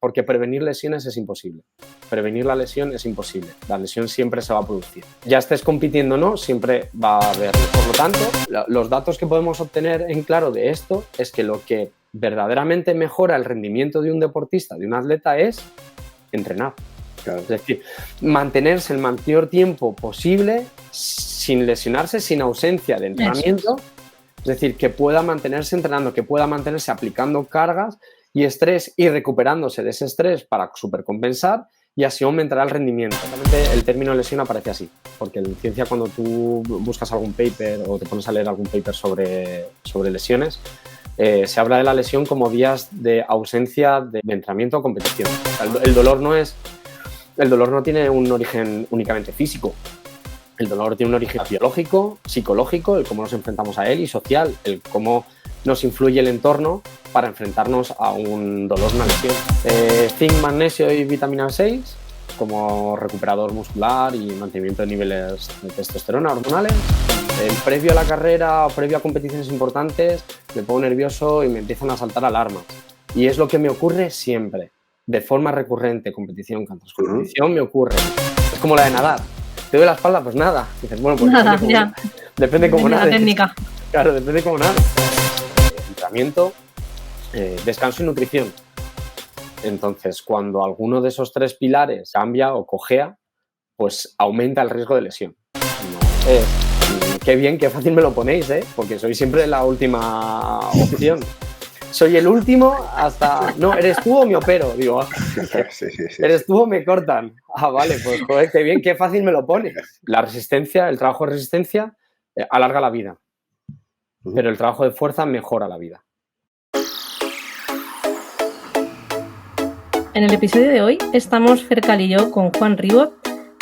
porque prevenir lesiones es imposible. Prevenir la lesión es imposible. La lesión siempre se va a producir. Ya estés compitiendo o no, siempre va a haber. Por lo tanto, los datos que podemos obtener en claro de esto es que lo que verdaderamente mejora el rendimiento de un deportista, de un atleta, es entrenar. Claro. Es decir, mantenerse el mayor tiempo posible sin lesionarse, sin ausencia de entrenamiento. Es decir, que pueda mantenerse entrenando, que pueda mantenerse aplicando cargas y estrés y recuperándose de ese estrés para supercompensar, y así aumentará el rendimiento. Realmente el término lesión aparece así, porque en ciencia, cuando tú buscas algún paper o te pones a leer algún paper sobre lesiones, se habla de la lesión como días de ausencia de entrenamiento o competición. El dolor no tiene un origen únicamente físico. El dolor tiene un origen biológico, psicológico, el cómo nos enfrentamos a él, y social, el cómo nos influye el entorno para enfrentarnos a un dolor, una lesión. Zinc, magnesio y vitamina 6 como recuperador muscular y mantenimiento de niveles de testosterona hormonales. Previo a la carrera o previo a competiciones importantes me pongo nervioso y me empiezan a saltar alarmas. Y es lo que me ocurre siempre, de forma recurrente, competición tras competición me ocurre. Es como la de nadar. ¿Te duele la espalda? Pues nada. Dices, bueno, pues nada, depende cómo nades. La técnica. Claro, depende cómo nades. Entrenamiento, descanso y nutrición. Entonces, cuando alguno de esos tres pilares cambia o cojea, pues aumenta el riesgo de lesión. Qué bien, qué fácil me lo ponéis, porque soy siempre la última opción. Soy el último hasta... No, ¿eres tú o me opero? Digo, sí. ¿Eres tú o me cortan? Ah, vale, pues joder, qué bien, qué fácil me lo pones. La resistencia, el trabajo de resistencia alarga la vida, pero el trabajo de fuerza mejora la vida. En el episodio de hoy estamos Fercal y yo con Juan Ribot,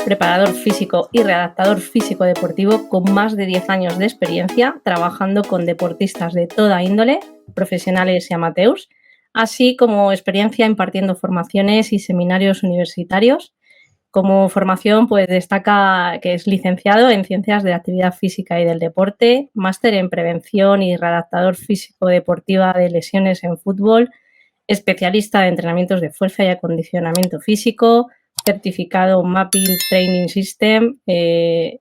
preparador físico y readaptador físico deportivo con más de 10 años de experiencia trabajando con deportistas de toda índole, profesionales y amateurs, así como experiencia impartiendo formaciones y seminarios universitarios. Como formación, pues destaca que es licenciado en Ciencias de la Actividad Física y del Deporte, máster en Prevención y readaptador físico-deportiva de lesiones en fútbol, especialista de entrenamientos de fuerza y acondicionamiento físico, certificado Mapping Training System. Me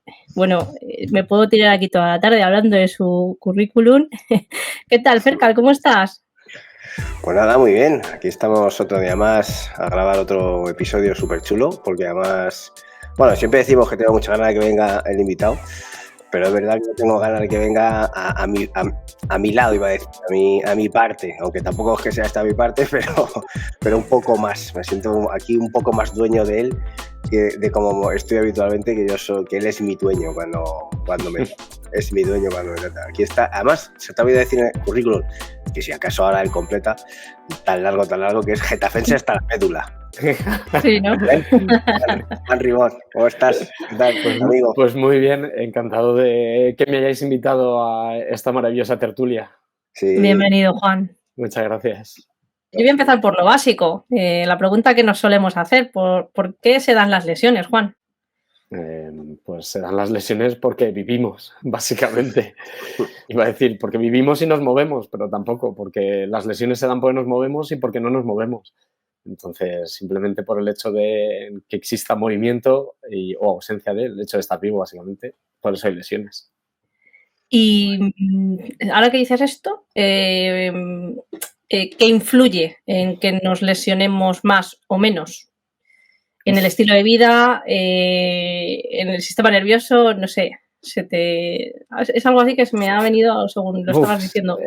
puedo tirar aquí toda la tarde hablando de su currículum. ¿Qué tal, Fercal? ¿Cómo estás? Pues nada, muy bien. Aquí estamos otro día más a grabar otro episodio súper chulo, porque además, bueno, siempre decimos que tengo mucha ganas de que venga el invitado, pero es verdad que no tengo ganas de que venga a mi lado, iba a decir, a mi parte, aunque tampoco es que sea esta mi parte, pero un poco más. Me siento aquí un poco más dueño de él, de como estoy habitualmente, que él es mi dueño cuando me es mi dueño cuando me trata. Aquí está, además, se te ha olvidado decir en el currículum, que si acaso ahora él completa, tan largo, que es getafense hasta la médula. Sí, ¿no? Juan Ribot, ¿cómo estás? ¿Qué tal, amigo? Pues muy bien, encantado de que me hayáis invitado a esta maravillosa tertulia. Sí. Bienvenido, Juan. Muchas gracias. Yo voy a empezar por lo básico. La pregunta que nos solemos hacer, ¿por qué se dan las lesiones, Juan? Pues se dan las lesiones porque vivimos, básicamente. Iba a decir, porque vivimos y nos movemos, pero tampoco, porque las lesiones se dan porque nos movemos y porque no nos movemos. Entonces, simplemente por el hecho de que exista movimiento o ausencia del hecho de estar vivo, básicamente, por eso hay lesiones. Y ahora que dices esto, ¿qué influye en que nos lesionemos más o menos? En el estilo de vida, en el sistema nervioso, no sé. Es algo así que se me ha venido según lo estabas diciendo.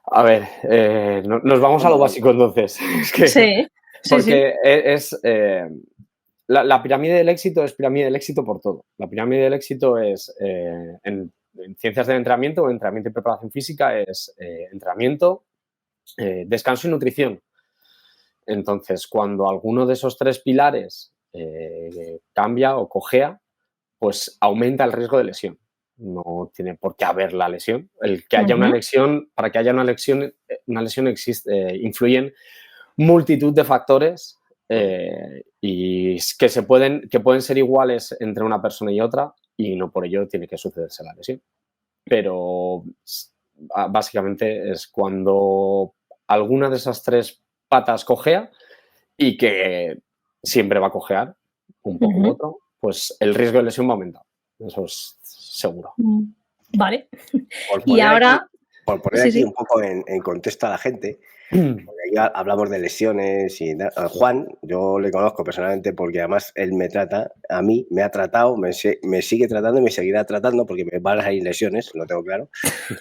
A ver, nos vamos a lo básico entonces. Sí. La pirámide del éxito es pirámide del éxito por todo. La pirámide del éxito es, en ciencias del entrenamiento o entrenamiento y preparación física, es entrenamiento, descanso y nutrición. Entonces, cuando alguno de esos tres pilares cambia o cojea, pues aumenta el riesgo de lesión. No tiene por qué haber la lesión. El que haya una lesión, para que haya una lesión influyen multitud de factores y que pueden ser iguales entre una persona y otra, y no por ello tiene que sucederse la lesión. Pero básicamente es cuando alguna de esas 3 patas cojea y que siempre va a cojear un poco u otro, pues el riesgo de lesión va a aumentar. Eso es seguro. Vale. Y ahora... Por poner aquí un poco en contexto a la gente, porque ya hablamos de lesiones y a Juan, yo le conozco personalmente porque además él me trata, a mí me ha tratado, me sigue tratando y me seguirá tratando porque me van a salir lesiones, lo tengo claro,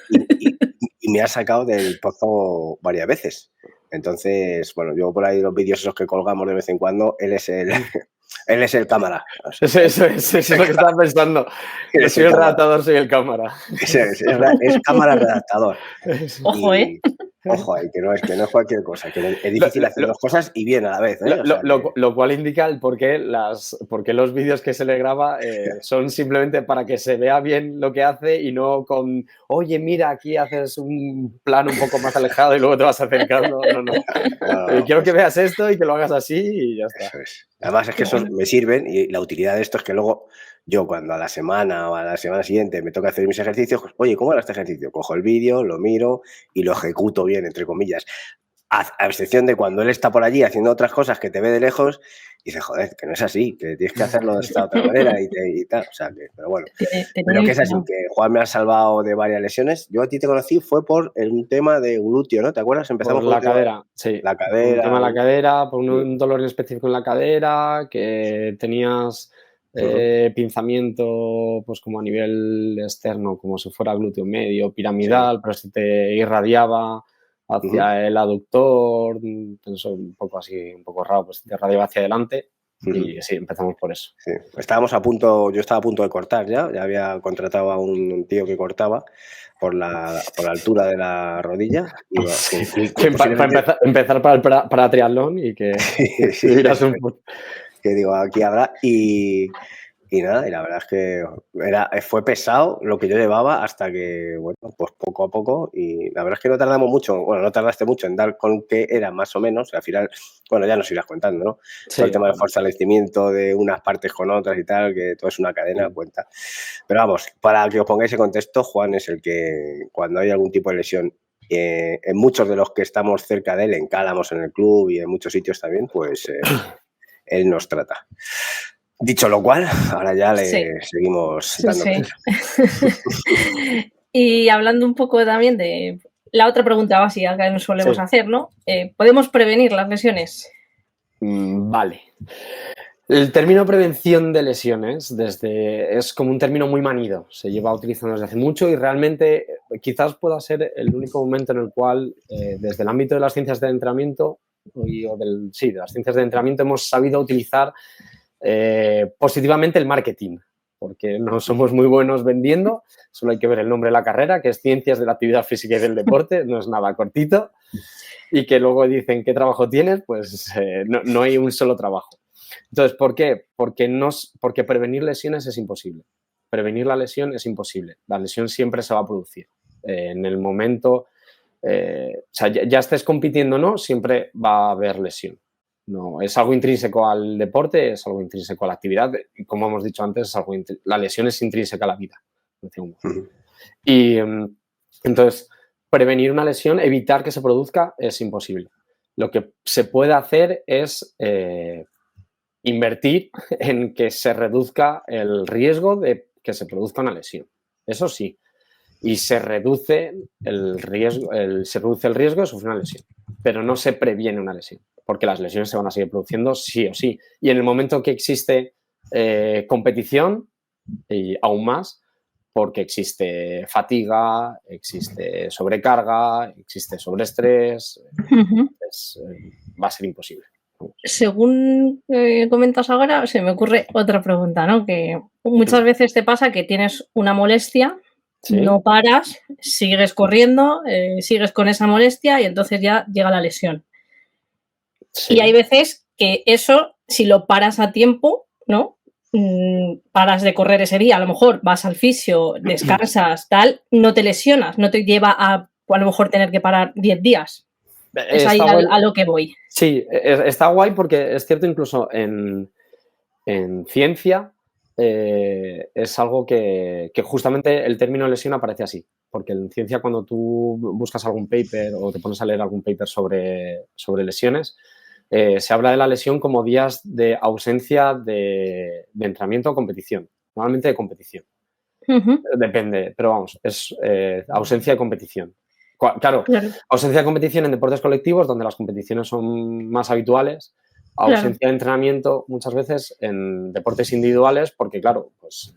y me ha sacado del pozo varias veces. Entonces, bueno, yo por ahí los vídeos esos que colgamos de vez en cuando, él es el cámara. O sea, eso es lo que estaba pensando. Yo soy el redactador, soy el cámara. Es cámara redactador. Ojo, Ojo, que no es cualquier cosa, que es difícil hacer 2 cosas y bien a la vez. Lo cual indica el por qué los vídeos que se le graba son simplemente para que se vea bien lo que hace y no con, oye, mira, aquí haces un plano un poco más alejado y luego te vas acercando. No. Quiero que veas esto y que lo hagas así y ya está. Eso es. Además es que esos me sirven y la utilidad de esto es que luego yo cuando a la semana o a la semana siguiente me toca hacer mis ejercicios, pues, oye, ¿cómo era este ejercicio? Cojo el vídeo, lo miro y lo ejecuto bien, entre comillas. A excepción de cuando él está por allí haciendo otras cosas que te ve de lejos y dice, joder, que no es así, que tienes que hacerlo de esta otra manera y tal. O sea, pero bueno. Pero que es así, que Juan me ha salvado de varias lesiones. Yo a ti te conocí fue por un tema de glúteo, ¿no? ¿Te acuerdas? Empezamos por la cadera, sí. La cadera. Un tema de la cadera, por un dolor en específico en la cadera, que tenías pinzamiento pues como a nivel externo, como si fuera glúteo medio, piramidal, pero se te irradiaba hacia el aductor, eso un poco así, un poco raro, pues te irradiaba hacia adelante y sí, empezamos por eso. Sí. Yo estaba a punto de cortar ya había contratado a un tío que cortaba por la altura de la rodilla. Para empezar para triatlón y que vivieras un poco. Que digo, aquí habrá y nada, y la verdad es que fue pesado lo que yo llevaba hasta que, bueno, pues poco a poco y la verdad es que no tardamos mucho, bueno, no tardaste mucho en dar con qué era más o menos, al final, bueno, ya nos irás contando, ¿no? Sí, todo el tema del fortalecimiento de unas partes con otras y tal, que todo es una cadena, cuenta. Pero vamos, para que os pongáis en contexto, Juan es el que cuando hay algún tipo de lesión, en muchos de los que estamos cerca de él, en Cálamos, en el club y en muchos sitios también, pues él nos trata. Dicho lo cual, ahora ya le seguimos dando. Y hablando un poco también de la otra pregunta básica que nos solemos hacer, ¿no? ¿Podemos prevenir las lesiones? Vale. El término prevención de lesiones es como un término muy manido, se lleva utilizando desde hace mucho y realmente quizás pueda ser el único momento en el cual desde el ámbito de las ciencias del entrenamiento de las ciencias del entrenamiento hemos sabido utilizar positivamente el marketing, porque no somos muy buenos vendiendo, solo hay que ver el nombre de la carrera, que es Ciencias de la Actividad Física y del Deporte, no es nada cortito, y que luego dicen ¿qué trabajo tienes? Pues no hay un solo trabajo. Entonces, ¿por qué? Porque prevenir lesiones es imposible. Prevenir la lesión es imposible. La lesión siempre se va a producir. En el momento, o sea, ya estés compitiendo o no, siempre va a haber lesión. No, es algo intrínseco al deporte, es algo intrínseco a la actividad y como hemos dicho antes, la lesión es intrínseca a la vida. Y entonces, prevenir una lesión, evitar que se produzca es imposible. Lo que se puede hacer es invertir en que se reduzca el riesgo de que se produzca una lesión. Eso sí. Y se reduce el riesgo de sufrir una lesión, pero no se previene una lesión, porque las lesiones se van a seguir produciendo sí o sí. Y en el momento que existe competición, y aún más, porque existe fatiga, existe sobrecarga, existe sobreestrés, va a ser imposible. Según comentas ahora, se me ocurre otra pregunta, ¿no? Que muchas veces te pasa que tienes una molestia, no paras, sigues corriendo, sigues con esa molestia y entonces ya llega la lesión. Y hay veces que eso, si lo paras a tiempo, ¿no? Paras de correr ese día, a lo mejor vas al fisio, descansas, tal, no te lesionas, no te lleva a lo mejor tener que parar 10 días. Es ahí a lo que voy. Sí, está guay porque es cierto incluso en ciencia es algo que justamente el término lesión aparece así, porque en ciencia cuando tú buscas algún paper o te pones a leer algún paper sobre lesiones, se habla de la lesión como días de ausencia de entrenamiento o competición, normalmente de competición. Depende, pero vamos, es ausencia de competición. Claro, ausencia de competición en deportes colectivos, donde las competiciones son más habituales. Ausencia de entrenamiento muchas veces en deportes individuales, porque claro, pues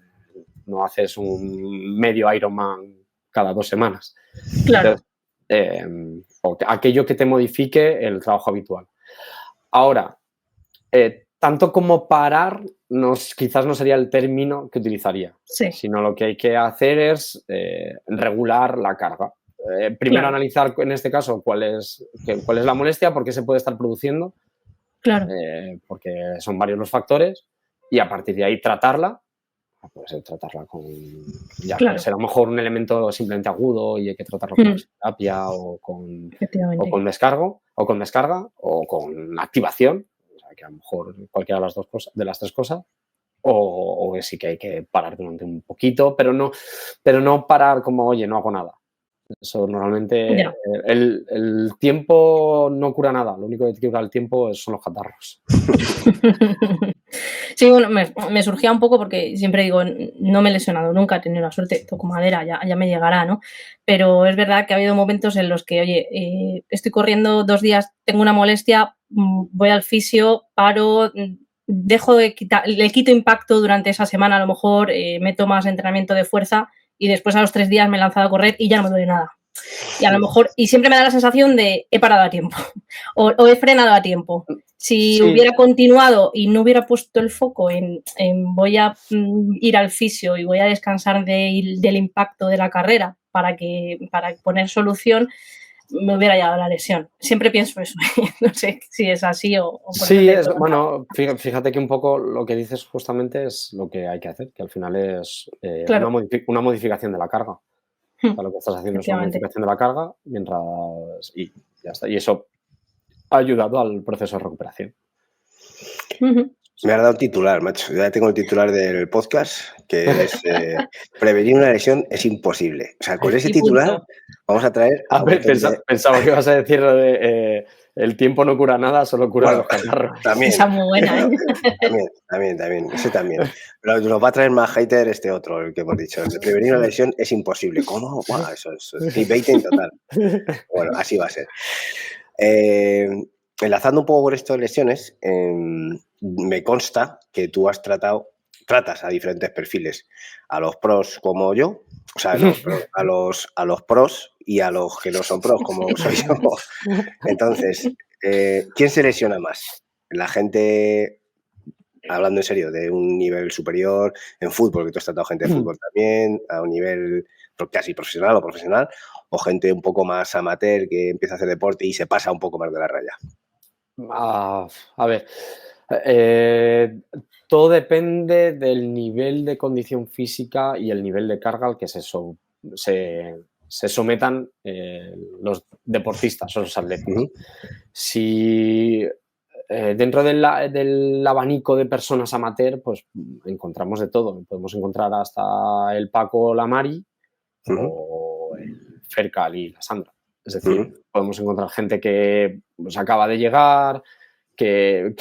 no haces un medio Ironman cada 2 semanas. Claro. Entonces, o aquello que te modifique el trabajo habitual. Ahora, tanto como parar, quizás no sería el término que utilizaría, sino lo que hay que hacer es regular la carga. Primero analizar en este caso cuál es la molestia, por qué se puede estar produciendo, porque son varios los factores, y a partir de ahí tratarla. Puede ser tratarla con... puede ser a lo mejor un elemento simplemente agudo y hay que tratarlo con terapia o con descarga o con activación. O sea, que a lo mejor cualquiera de las tres cosas. O sí que hay que parar durante un poquito, pero no parar como, oye, no hago nada. Eso normalmente el tiempo no cura nada, lo único que cura el tiempo son los catarros. Sí, bueno, me surgía un poco porque siempre digo, no me he lesionado nunca, he tenido la suerte, toco madera, ya me llegará, ¿no? Pero es verdad que ha habido momentos en los que, oye, estoy corriendo 2 días, tengo una molestia, voy al fisio, paro, le quito impacto durante esa semana, a lo mejor meto más entrenamiento de fuerza y después a los 3 días me he lanzado a correr y ya no me duele nada. Y a lo mejor, y siempre me da la sensación de he parado a tiempo o he frenado a tiempo. Si hubiera continuado y no hubiera puesto el foco en voy a ir al fisio y voy a descansar del impacto de la carrera para poner solución, me hubiera llegado la lesión. Siempre pienso eso. No sé si es así o sí, bueno, fíjate que un poco lo que dices justamente es lo que hay que hacer, que al final es una modificación de la carga. O sea, lo que estás haciendo es una modificación de la carga y ya está. Y eso ha ayudado al proceso de recuperación. Me has dado un titular, macho. Ya tengo el titular del podcast, que es prevenir una lesión es imposible. O sea, con ese titular vamos a traer... Pensaba que ibas a decir lo de el tiempo no cura nada, solo cura los catarros. También. Esa muy buena, ¿eh? También. Ese también. Pero nos va a traer más hater este otro, el que hemos dicho. El de prevenir una lesión es imposible. ¿Cómo? Wow, eso es clickbaiting total. Bueno, así va a ser. Enlazando un poco con esto de lesiones, me consta que tú tratas a diferentes perfiles, a los pros como yo, o sea, a los pros y a los que no son pros como soy yo. Entonces, ¿quién se lesiona más? La gente, hablando en serio, de un nivel superior en fútbol, que tú has tratado gente de fútbol también, a un nivel casi profesional o gente un poco más amateur que empieza a hacer deporte y se pasa un poco más de la raya. A ver, todo depende del nivel de condición física y el nivel de carga al que se sometan los deportistas o los atletas. Si dentro del abanico de personas amateur, pues encontramos de todo. Podemos encontrar hasta el Paco Lamari o el Fercal y la Sandra. Es decir, podemos encontrar gente que pues, acaba de llegar, que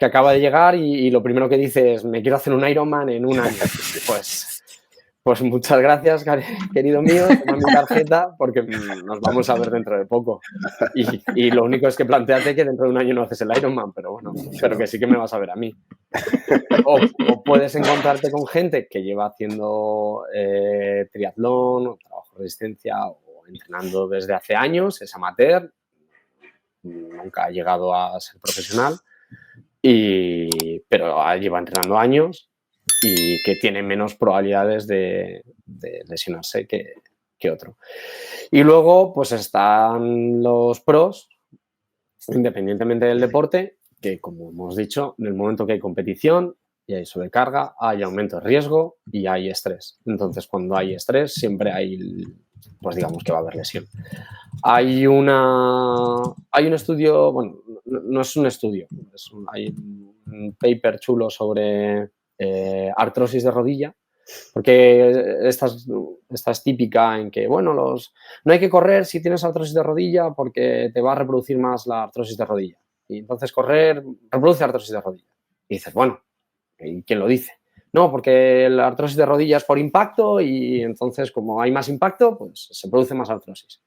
acaba de llegar y lo primero que dice es me quiero hacer un Ironman en un año. Pues muchas gracias, querido mío, toma mi tarjeta porque nos vamos a ver dentro de poco. Y lo único es que planteate que dentro de un año no haces el Ironman, pero bueno, pero que sí que me vas a ver a mí. O puedes encontrarte con gente que lleva haciendo triatlón o trabajo de resistencia o entrenando desde hace años, es amateur, nunca ha llegado a ser profesional, pero lleva entrenando años y que tiene menos probabilidades de lesionarse que otro. Y luego, pues están los pros, independientemente del deporte, que como hemos dicho, en el momento que hay competición y hay sobrecarga, hay aumento de riesgo y hay estrés. Entonces, cuando hay estrés, siempre hay, pues digamos que va a haber lesión. Hay un estudio, bueno, no es un estudio, hay un paper chulo sobre artrosis de rodilla, porque esta es típica en que, bueno, no hay que correr si tienes artrosis de rodilla porque te va a reproducir más la artrosis de rodilla. Y entonces correr reproduce artrosis de rodilla. Y dices, bueno, ¿y quién lo dice? No, porque la artrosis de rodilla es por impacto y entonces como hay más impacto, pues se produce más artrosis.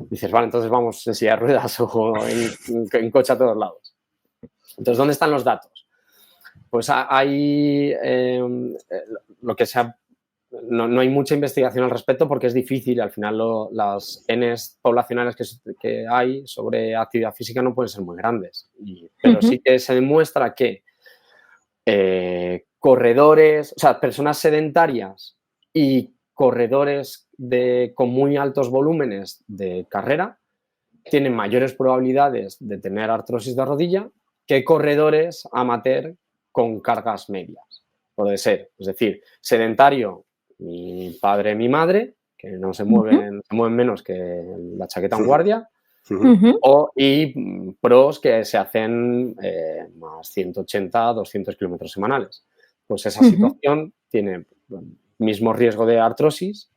Dices, vale, entonces vamos en silla de ruedas o en coche a todos lados. Entonces, ¿dónde están los datos? Pues hay lo que sea, no hay mucha investigación al respecto porque es difícil. Al final las Ns poblacionales que hay sobre actividad física no pueden ser muy grandes. Pero sí que se demuestra que corredores, o sea, personas sedentarias y corredores con muy altos volúmenes de carrera tienen mayores probabilidades de tener artrosis de rodilla que corredores amateur con cargas medias, puede ser. Es decir, sedentario, mi padre, mi madre, que no se mueven menos que la chaqueta en guardia, y pros que se hacen más 180, 200 kilómetros semanales. Pues esa situación tiene mismo riesgo de artrosis,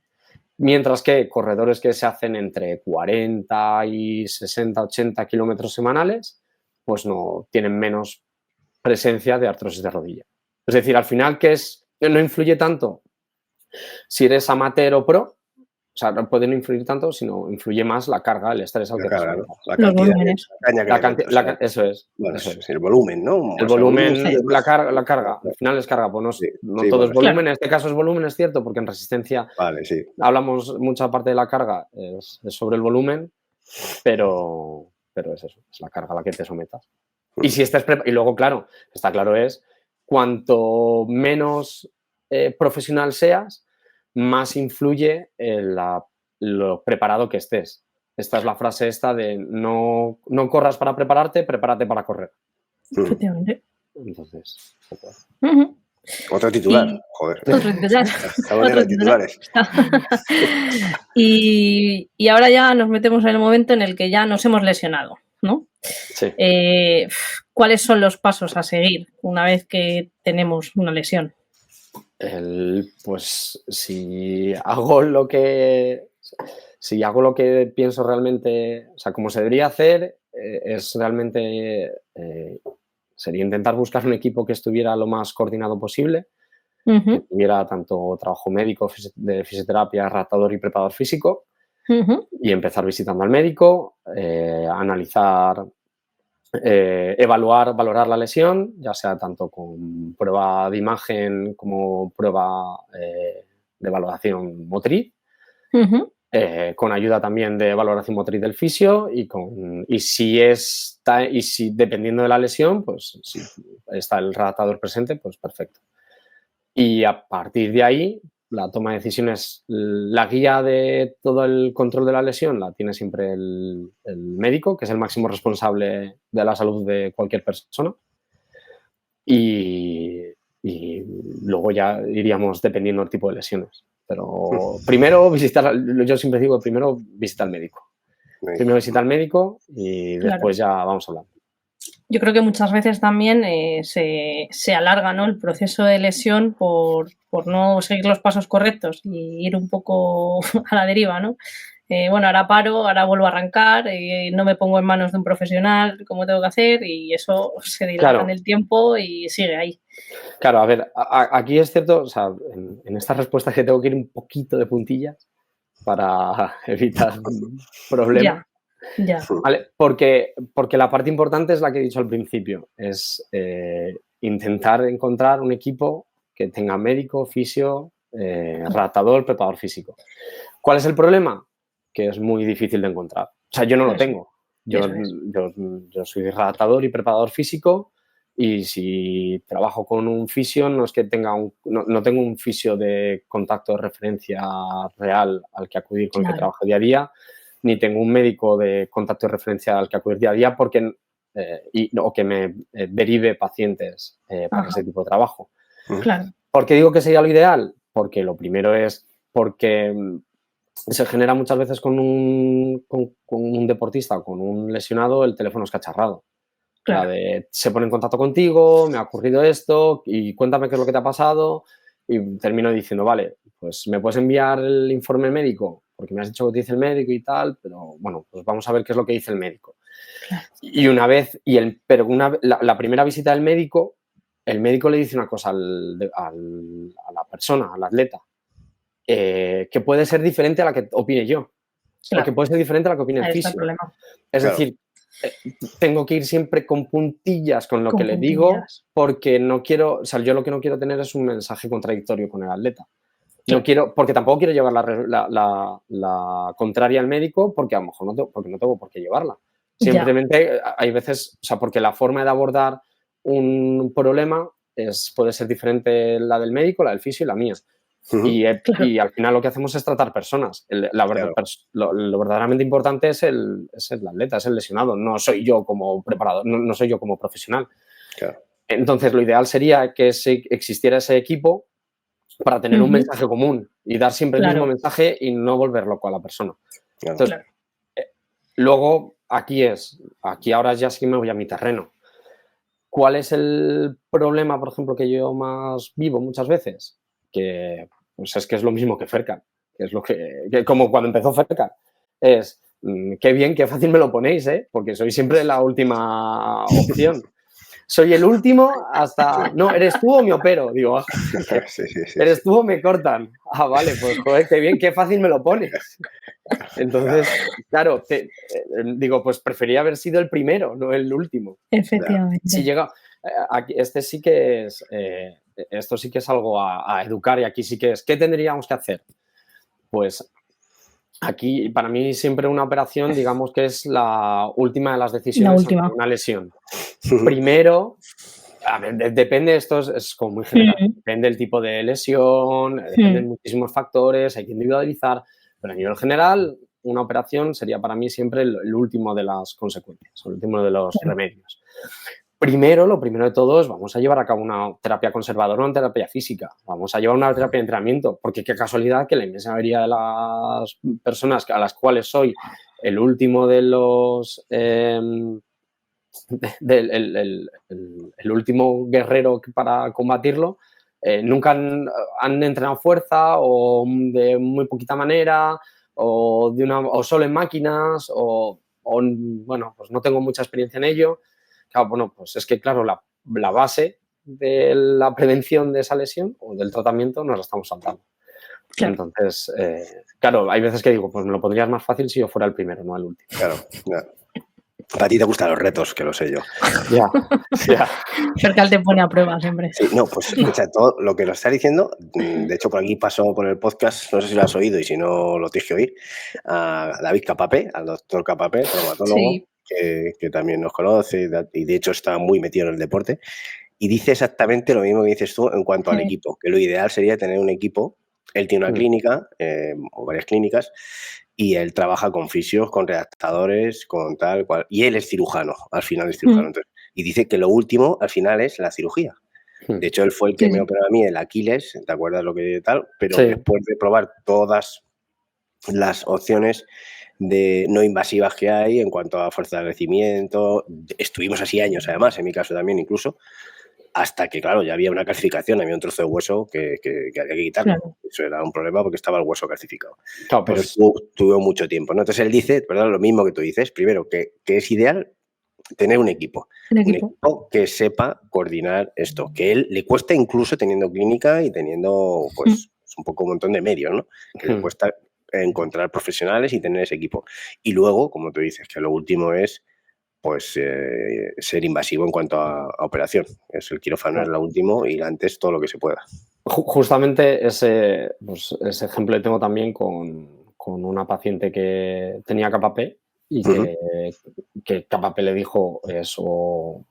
mientras que corredores que se hacen entre 40 y 60, 80 kilómetros semanales, pues no tienen menos presencia de artrosis de rodilla. Es decir, al final, no influye tanto si eres amateur o pro, o sea, no puede no influir tanto, sino influye más la carga, el estrés al que te sometas. La cantidad eso es. Bueno, eso es. El volumen, ¿no? El volumen, la carga. Al final es carga, pues no todo es volumen. En este caso es volumen, es cierto, porque en resistencia hablamos mucha parte de la carga, es sobre el volumen, pero es eso, es la carga a la que te sometas. Y si estás y luego, claro, está claro es, cuanto menos profesional seas, más influye lo preparado que estés. Esta es la frase de no corras para prepararte, prepárate para correr. Efectivamente. Entonces, otro titular, joder. Otro titular. Estamos de titulares. Y ahora ya nos metemos en el momento en el que ya nos hemos lesionado, ¿no? Sí. ¿Cuáles son los pasos a seguir una vez que tenemos una lesión? Pues si hago lo que pienso realmente, o sea, como se debería hacer, es realmente sería intentar buscar un equipo que estuviera lo más coordinado posible, que tuviera tanto trabajo médico, de fisioterapia, adaptador y preparador físico, y empezar visitando al médico, analizar, valorar la lesión, ya sea tanto con prueba de imagen como prueba de valoración motriz, con ayuda también de valoración motriz del fisio y si dependiendo de la lesión, pues si está el adaptador presente, pues perfecto. Y a partir de ahí, la toma de decisiones, la guía de todo el control de la lesión la tiene siempre el médico, que es el máximo responsable de la salud de cualquier persona. Y luego ya iríamos dependiendo del tipo de lesiones. Pero primero yo siempre digo, primero visita al médico. Primero visita al médico y después ya vamos a hablar. Yo creo que muchas veces también se alarga, ¿no?, el proceso de lesión por no seguir los pasos correctos y ir un poco a la deriva, ¿no? Bueno, ahora paro, ahora vuelvo a arrancar, no me pongo en manos de un profesional como tengo que hacer y eso se dilata en el tiempo y sigue ahí. Claro, a ver, aquí es cierto, o sea, en esta respuesta que tengo que ir un poquito de puntillas para evitar problemas. Ya. ¿Vale? Porque la parte importante es la que he dicho al principio, es intentar encontrar un equipo que tenga médico, fisio, adaptador, preparador físico. ¿Cuál es el problema? Que es muy difícil de encontrar. O sea, yo no lo tengo. Yo soy adaptador y preparador físico y si trabajo con un fisio no es que tenga no tengo un fisio de contacto de referencia real al que acudir con el que trabajo día a día, ni tengo un médico de contacto de referencia al que acudir día a día o que me derive pacientes para ese tipo de trabajo. Claro. ¿Por qué digo que sería lo ideal? Porque lo primero es porque se genera muchas veces con un deportista o con un lesionado el teléfono escacharrado. Claro. La de se pone en contacto contigo, me ha ocurrido esto y cuéntame qué es lo que te ha pasado y termino diciendo, vale, pues me puedes enviar el informe médico porque me has dicho que te dice el médico y tal, pero bueno, pues vamos a ver qué es lo que dice el médico. Claro. Y una vez, la primera visita del médico, el médico le dice una cosa a la persona, al atleta, que puede ser diferente a la que opine yo. Claro. O que puede ser diferente a la que opine el Ahí está el fisio. problema. Es Claro. decir, tengo que ir siempre con puntillas con lo Con que le puntillas. digo porque no quiero, o sea, yo lo que no quiero tener es un mensaje contradictorio con el atleta. No quiero, porque tampoco quiero llevar la contraria al médico porque a lo mejor porque no tengo por qué llevarla. Simplemente hay veces, o sea, porque la forma de abordar un problema puede ser diferente la del médico, la del fisio y la mía. Ujú. Y Claro. al final lo que hacemos es tratar personas. Claro. Lo verdaderamente importante es el atleta, es el lesionado. No soy yo como preparador, no soy yo como profesional. Claro. Entonces, lo ideal sería que existiera ese equipo para tener un mensaje común y dar siempre el mismo mensaje y no volver loco a la persona. Claro. Entonces, luego, aquí ahora ya sí que me voy a mi terreno. ¿Cuál es el problema, por ejemplo, que yo más vivo muchas veces? Que pues es que es lo mismo que Fercan, que es lo que como cuando empezó Fercan. Es, qué bien, qué fácil me lo ponéis, ¿eh? Porque soy siempre la última opción. Soy el último hasta... No, ¿eres tú o me opero? Digo, Sí. ¿eres tú o me cortan? Ah, vale, pues joder, qué bien, qué fácil me lo pones. Entonces, claro, digo, pues prefería haber sido el primero, no el último. Efectivamente. Si llega... Aquí, esto sí que es algo a educar y aquí sí que es... ¿Qué tendríamos que hacer? Pues aquí, para mí, siempre una operación, digamos que es la última de las decisiones ante una lesión. Primero, a ver, depende, esto es como muy general, depende del tipo de lesión, dependen muchísimos factores, hay que individualizar, pero a nivel general, una operación sería para mí siempre el último de las consecuencias, el último de los remedios. Primero, lo primero de todo es vamos a llevar a cabo una terapia conservadora, una terapia física. Vamos a llevar una terapia de entrenamiento, porque qué casualidad que la inmensa mayoría de las personas a las cuales soy el último de los... el último guerrero para combatirlo, nunca han entrenado fuerza o de muy poquita manera o solo en máquinas o bueno, pues no tengo mucha experiencia en ello. Claro, bueno, pues es que, claro, la base de la prevención de esa lesión o del tratamiento nos la estamos saltando. Claro. Entonces, claro, hay veces que digo, pues me lo pondrías más fácil si yo fuera el primero, no el último. Claro. A ti te gustan los retos, que lo sé yo. Ya. Fercan te pone a prueba siempre. Sí, no, pues escucha, todo lo que lo estás diciendo, de hecho por aquí pasó por el podcast, no sé si lo has oído y si no lo tienes que oír, a David Capapé, al doctor Capapé, traumatólogo, que también nos conoce y de hecho está muy metido en el deporte, y dice exactamente lo mismo que dices tú en cuanto al equipo, que lo ideal sería tener un equipo. Él tiene una clínica o varias clínicas y él trabaja con fisios, con redactadores, con tal cual. Y él es cirujano, al final es cirujano. Entonces, y dice que lo último al final es la cirugía. De hecho, él fue el que me operó a mí el Aquiles, ¿te acuerdas lo que tal? Pero después de probar todas las opciones de no invasivas que hay en cuanto a fuerza de crecimiento, estuvimos así años además, en mi caso también incluso, hasta que, claro, ya había una calcificación, había un trozo de hueso que había que quitarlo. Claro. Eso era un problema porque estaba el hueso calcificado. Claro, pues... Pero tuvo mucho tiempo, ¿no? Entonces él dice, ¿verdad? Lo mismo que tú dices. Primero, que es ideal tener un equipo. Un equipo que sepa coordinar esto. Que él le cuesta incluso teniendo clínica y teniendo, pues, un poco un montón de medios, ¿no? Que le cuesta encontrar profesionales y tener ese equipo. Y luego, como tú dices, que lo último es pues ser invasivo en cuanto a operación. Es el quirófano es lo último y antes todo lo que se pueda. Justamente ese ejemplo le tengo también con una paciente que tenía Capapé y que Capapé le dijo o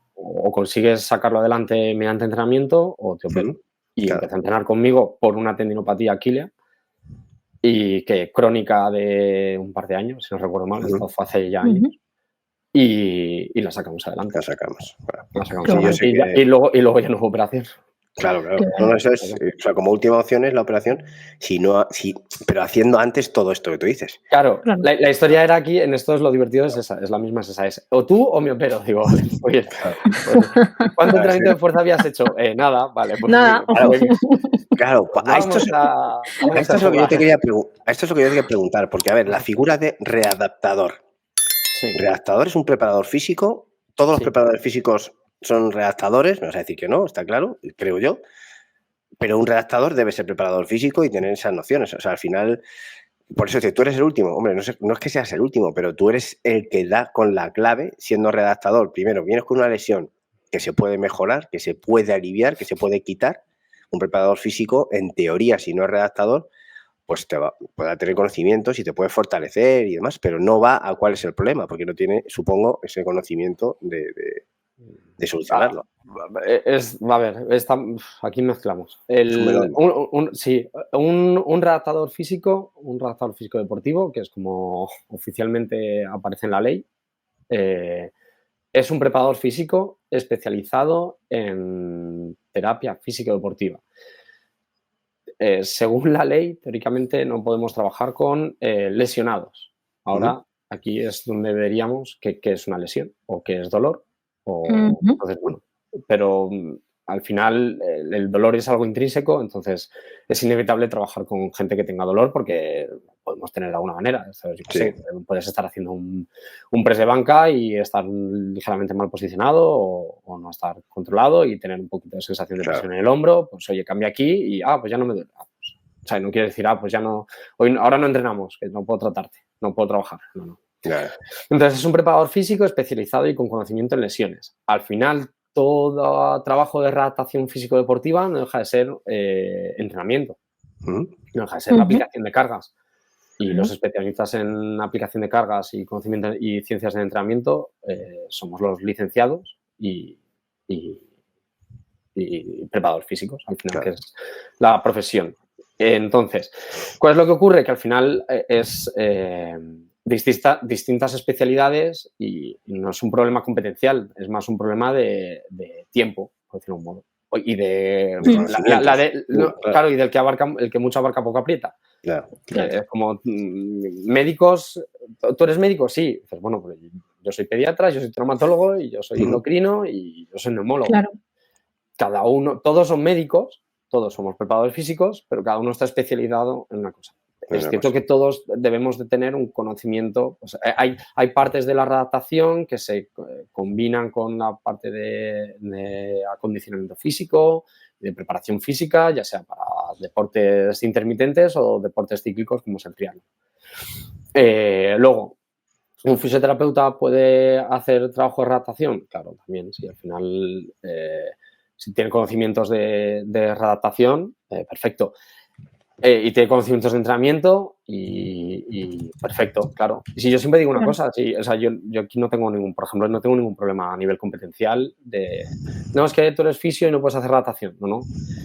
consigues sacarlo adelante mediante entrenamiento o te opero. Y empecé a entrenar conmigo por una tendinopatía aquilea y que crónica de un par de años, si no recuerdo mal, esto fue hace ya años. Y la sacamos adelante. La sacamos. Adelante. Y luego ya no hubo operación. Claro. No, eso es, o sea, como última opción es la operación, pero haciendo antes todo esto que tú dices. Claro. La historia era aquí, en esto es lo divertido, es esa, es la misma, es esa, es o tú o me opero. Digo, vale, oye, pues, ¿cuánto entrenamiento de fuerza habías hecho? Nada, vale, pues Nada. Claro, pues a esto es lo que yo te quería preguntar, porque a ver, la figura de readaptador. Sí. Readaptador es un preparador físico, todos los Sí. preparadores físicos son redactadores, me vas a decir que no, está claro, creo yo, pero un redactador debe ser preparador físico y tener esas nociones. O sea, al final, por eso tú eres el último. Hombre, no es que seas el último, pero tú eres el que da con la clave siendo redactador. Primero, vienes con una lesión que se puede mejorar, que se puede aliviar, que se puede quitar. Un preparador físico, en teoría, si no es redactador, pues puede tener conocimientos y te puede fortalecer y demás, pero no va a cuál es el problema, porque no tiene, supongo, ese conocimiento de solucionarlo. A ver, aquí mezclamos. Es un melón. Sí, un redactador físico deportivo, que es como oficialmente aparece en la ley, es un preparador físico especializado en terapia físico-deportiva. Según la ley, teóricamente no podemos trabajar con lesionados. Ahora, aquí es donde veríamos qué es una lesión o qué es dolor. Entonces, bueno, pero al final el dolor es algo intrínseco, entonces es inevitable trabajar con gente que tenga dolor porque podemos tener de alguna manera. Yo qué sé, puedes estar haciendo un press de banca y estar ligeramente mal posicionado o no estar controlado y tener un poquito de sensación de presión en el hombro. Pues oye, cambia aquí y pues ya no me duele. O sea, no quiere decir, pues ya no, ahora no entrenamos, que no puedo tratarte, no puedo trabajar. No. Entonces es un preparador físico especializado y con conocimiento en lesiones. Al final, todo trabajo de readaptación físico-deportiva no deja de ser entrenamiento, no deja de ser la aplicación de cargas. Y los especialistas en aplicación de cargas y conocimiento y ciencias de entrenamiento somos los licenciados y preparadores físicos, al final, que es la profesión. Entonces, ¿cuál es lo que ocurre? Que al final es distintas especialidades y no es un problema competencial, es más un problema de tiempo, por decirlo de un modo. Y de claro, y del que abarca, el que mucho abarca poco aprieta. Claro. Es como médicos. ¿Tú eres médico? Sí. Dices, bueno, pues yo soy pediatra, yo soy traumatólogo y yo soy endocrino y yo soy neumólogo. Claro. Cada uno, todos son médicos, todos somos preparadores físicos, pero cada uno está especializado en una cosa. Es cierto que todos debemos de tener un conocimiento. O sea, hay partes de la readaptación que se combinan con la parte de acondicionamiento físico, de preparación física, ya sea para deportes intermitentes o deportes cíclicos como es el triatlón. Luego, ¿un fisioterapeuta puede hacer trabajo de readaptación? Claro, también, sí, al final, si tiene conocimientos de readaptación, perfecto. Y tiene conocimientos de entrenamiento y perfecto, claro. Y si yo siempre digo una cosa, sí, o sea, yo aquí no tengo por ejemplo, no tengo ningún problema a nivel competencial no, es que tú eres fisio y no puedes hacer readaptación, no.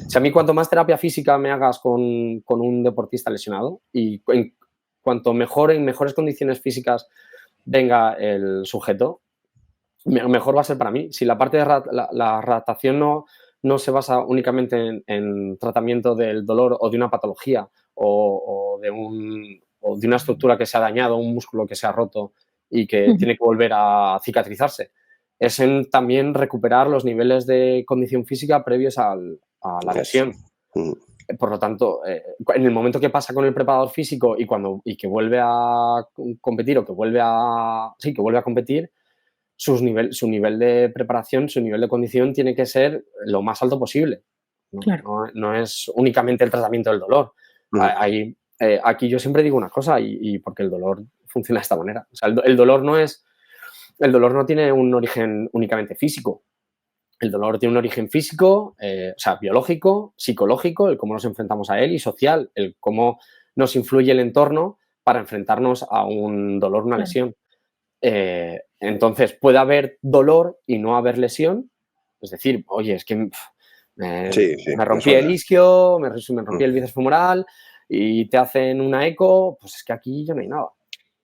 Si a mí cuanto más terapia física me hagas con un deportista lesionado y cuanto mejor, en mejores condiciones físicas venga el sujeto, mejor va a ser para mí. Si la parte de la readaptación no se basa únicamente en tratamiento del dolor o de una patología o de una estructura que se ha dañado, un músculo que se ha roto y que tiene que volver a cicatrizarse, es en también recuperar los niveles de condición física previos a la lesión. Por lo tanto, en el momento que pasa con el preparador físico y que vuelve a competir o que vuelve a competir, su nivel de preparación, su nivel de condición tiene que ser lo más alto posible. No es únicamente el tratamiento del dolor. Aquí yo siempre digo una cosa y porque el dolor funciona de esta manera. O sea, el dolor no tiene un origen únicamente físico. El dolor tiene un origen físico, o sea, biológico, psicológico, el cómo nos enfrentamos a él, y social, el cómo nos influye el entorno para enfrentarnos a un dolor, una lesión. Entonces, puede haber dolor y no haber lesión. Es decir, oye, es que me rompí el isquio, me rompí el bíceps femoral y te hacen una eco, pues es que aquí ya no hay nada.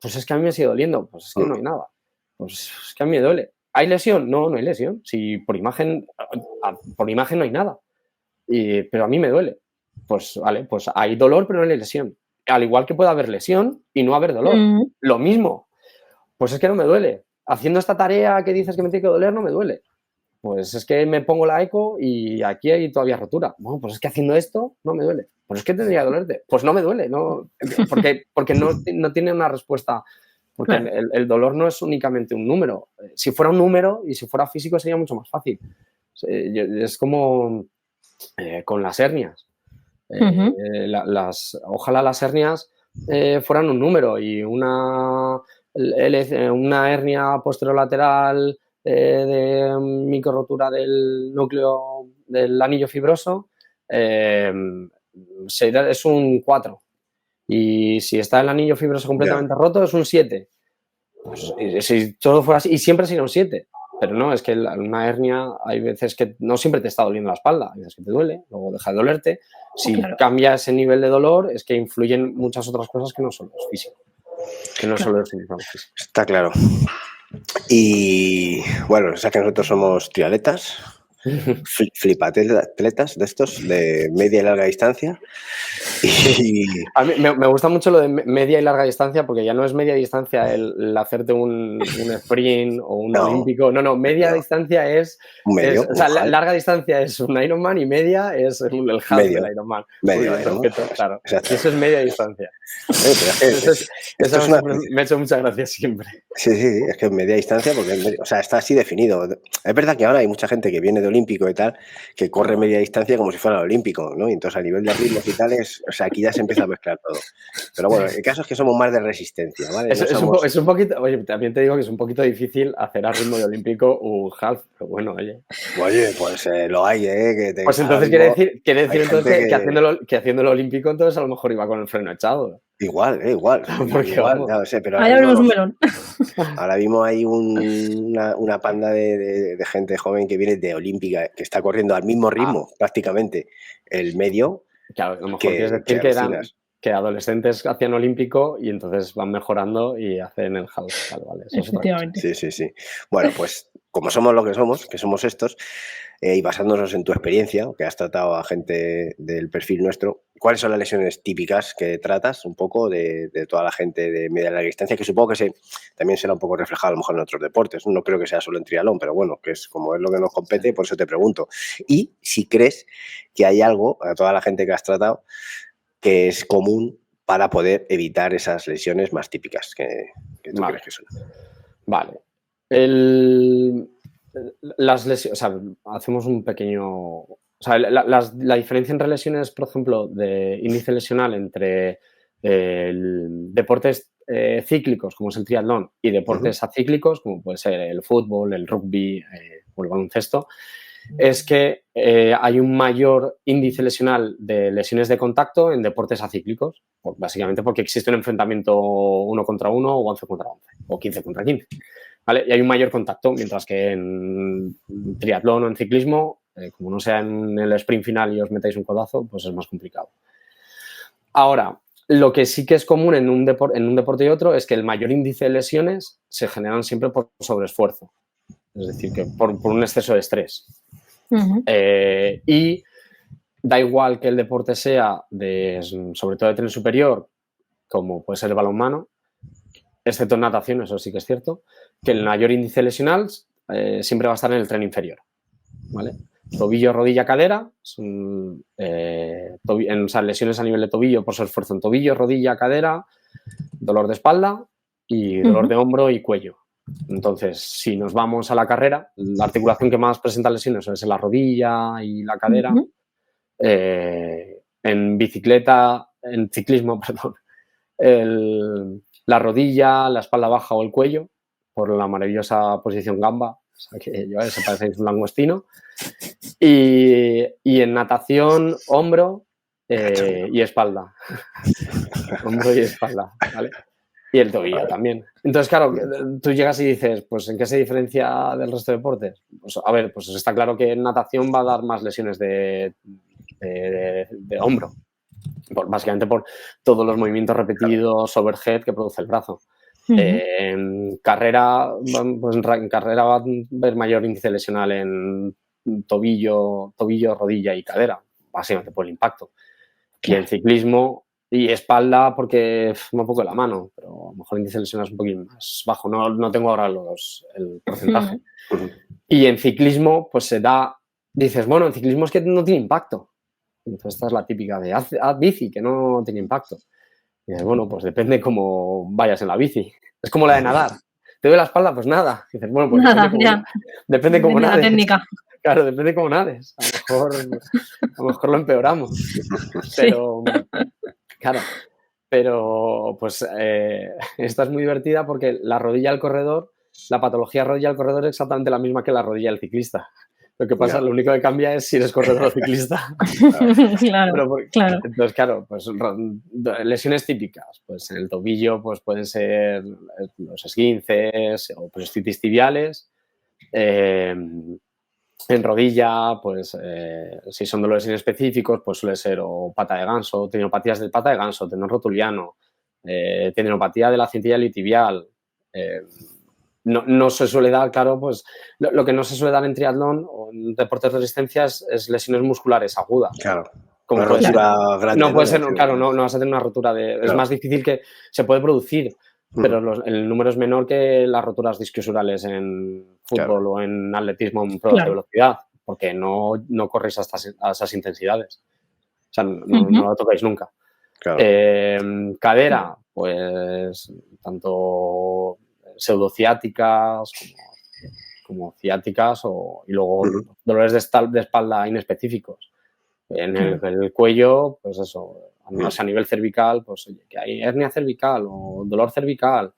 Pues es que a mí me sigue doliendo, pues es que no hay nada. Pues es que a mí me duele. ¿Hay lesión? No hay lesión. Si por imagen no hay nada. pero a mí me duele. Pues vale, pues hay dolor, pero no hay lesión. Al igual que puede haber lesión y no haber dolor. Lo mismo. Pues es que no me duele. Haciendo esta tarea que dices que me tiene que doler, no me duele. Pues es que me pongo la eco y aquí hay todavía rotura. Bueno, pues es que haciendo esto no me duele. Pues es que tendría que dolerte. Pues no me duele, ¿no? Porque no tiene una respuesta. Porque claro, el dolor no es únicamente un número. Si fuera un número y si fuera físico sería mucho más fácil. Es como con las hernias. Ojalá las hernias fueran un número y una hernia posterolateral de microrotura del núcleo del anillo fibroso es un 4. Y si está el anillo fibroso completamente roto, es un 7. Pues, si todo fuera así, y siempre sería un 7. Pero no, es que una hernia hay veces que no siempre te está doliendo la espalda, hay veces que te duele, luego deja de dolerte. Si cambia ese nivel de dolor, es que influyen muchas otras cosas que no solo es físico. Que no solo es físico. Está claro. Y bueno, o sea que nosotros somos triatletas, flipatletas de estos, de media y larga distancia. Y... A mí me gusta mucho lo de media y larga distancia porque ya no es media distancia el hacerte un sprint o un olímpico. No, media distancia es... medio, o sea, larga distancia es un Ironman y media es el half del Ironman. Medio, claro. Exacto. Eso es media distancia. Me ha hecho mucha gracia siempre. Sí, es que es media distancia porque está así definido. Es verdad que ahora hay mucha gente que viene de olímpico y tal, que corre media distancia como si fuera el olímpico, ¿no? Y entonces a nivel de ritmos y tal, aquí ya se empieza a mezclar todo. Pero bueno, el caso es que somos más de resistencia, ¿vale? Es un poquito, oye, también te digo que es un poquito difícil hacer a ritmo de olímpico un half, pero bueno, oye. Oye, pues lo hay, ¿eh? Pues entonces quiere decir entonces que haciendo el olímpico, entonces a lo mejor iba con el freno echado. Igual. Porque igual, ya lo sé, pero ahora mismo hay una panda de gente joven que viene de olímpica, que está corriendo al mismo ritmo, prácticamente, el medio. Claro, a lo mejor quieres decir que adolescentes hacían olímpico y entonces van mejorando y hacen el half. Vale, eso efectivamente. Sí. Bueno, pues como somos lo que somos estos, y basándonos en tu experiencia, que has tratado a gente del perfil nuestro, ¿cuáles son las lesiones típicas que tratas un poco de toda la gente de media y larga distancia? Que supongo que también será un poco reflejado a lo mejor en otros deportes. No creo que sea solo en triatlón, pero bueno, que es como es lo que nos compete, por eso te pregunto. Y si crees que hay algo, a toda la gente que has tratado, que es común para poder evitar esas lesiones más típicas que tú crees que son. Vale. Las lesiones, o sea, hacemos un pequeño... O sea, la diferencia entre lesiones, por ejemplo, de índice lesional entre deportes cíclicos, como es el triatlón, y deportes acíclicos, como puede ser el fútbol, el rugby o el baloncesto, es que hay un mayor índice lesional de lesiones de contacto en deportes acíclicos, básicamente porque existe un enfrentamiento 1 contra 1 o 11 contra 11 o 15 contra 15. ¿Vale? Y hay un mayor contacto, mientras que en triatlón o en ciclismo, como no sea en el sprint final y os metáis un codazo, pues es más complicado. Ahora, lo que sí que es común en un deporte y otro es que el mayor índice de lesiones se generan siempre por sobreesfuerzo, es decir, que por un exceso de estrés. Y da igual que el deporte sea sobre todo de tren superior, como puede ser el balonmano, excepto en natación, eso sí que es cierto, que el mayor índice lesional siempre va a estar en el tren inferior, ¿vale? Tobillo, rodilla, cadera, lesiones a nivel de tobillo por esfuerzo en tobillo, rodilla, cadera, dolor de espalda y dolor de hombro y cuello. Entonces, si nos vamos a la carrera, la articulación que más presenta lesiones es la rodilla y la cadera. En ciclismo, perdón, la rodilla, la espalda baja o el cuello, por la maravillosa posición gamba, o sea que se parecéis un langostino. Y en natación, hombro y espalda. Hombro y espalda, ¿vale? Y el tobillo también. Entonces, claro, tú llegas y dices, pues, ¿en qué se diferencia del resto de deportes? Pues, a ver, pues está claro que en natación va a dar más lesiones de hombro. Básicamente por todos los movimientos repetidos overhead que produce el brazo. En carrera, pues en carrera va a haber mayor índice lesional en tobillo, rodilla y cadera. básicamente por el impacto. Y en ciclismo y espalda porque va un poco de la mano, pero a lo mejor el índice de lesiones es un poquito más bajo. No tengo ahora el porcentaje. Y en ciclismo, pues se da, dices, bueno, en ciclismo es que no tiene impacto. Entonces esta es la típica de haz bici, que no tiene impacto. Y dices, bueno, pues depende cómo vayas en la bici. Es como la de nadar. ¿Te duele la espalda? Pues nada. Y dices, bueno, pues Nada, depende cómo de la nades. técnica. Claro, depende cómo nades. A lo mejor lo empeoramos. Pero, claro, pero pues esta es muy divertida porque la rodilla del corredor, la patología rodilla del corredor es exactamente la misma que la rodilla del ciclista. Lo que pasa, lo único que cambia es si eres corredor o ciclista. Claro. Entonces, claro, pues lesiones típicas, pues en el tobillo pues pueden ser los esguinces o prostatitis tibiales. En rodilla, pues si son dolores inespecíficos, pues suele ser o pata de ganso, tendinopatías de pata de ganso, tendón rotuliano, tendinopatía de la cintilla iliotibial. No se suele dar, claro, pues lo que no se suele dar en triatlón o en deportes de resistencia es lesiones musculares agudas. Claro. Como una puede ser, rotura grande. no puede ser, claro, no vas a tener una rotura de... Claro. Es más difícil que se puede producir, pero el número es menor que las roturas discosurales en fútbol o en atletismo en pruebas de velocidad, porque no corréis a esas intensidades. O sea, no lo tocáis nunca. Claro. Cadera, pues tanto pseudociáticas como ciáticas y luego dolores de espalda inespecíficos. En el cuello, pues eso, a nivel cervical, pues oye, que hay hernia cervical o dolor cervical,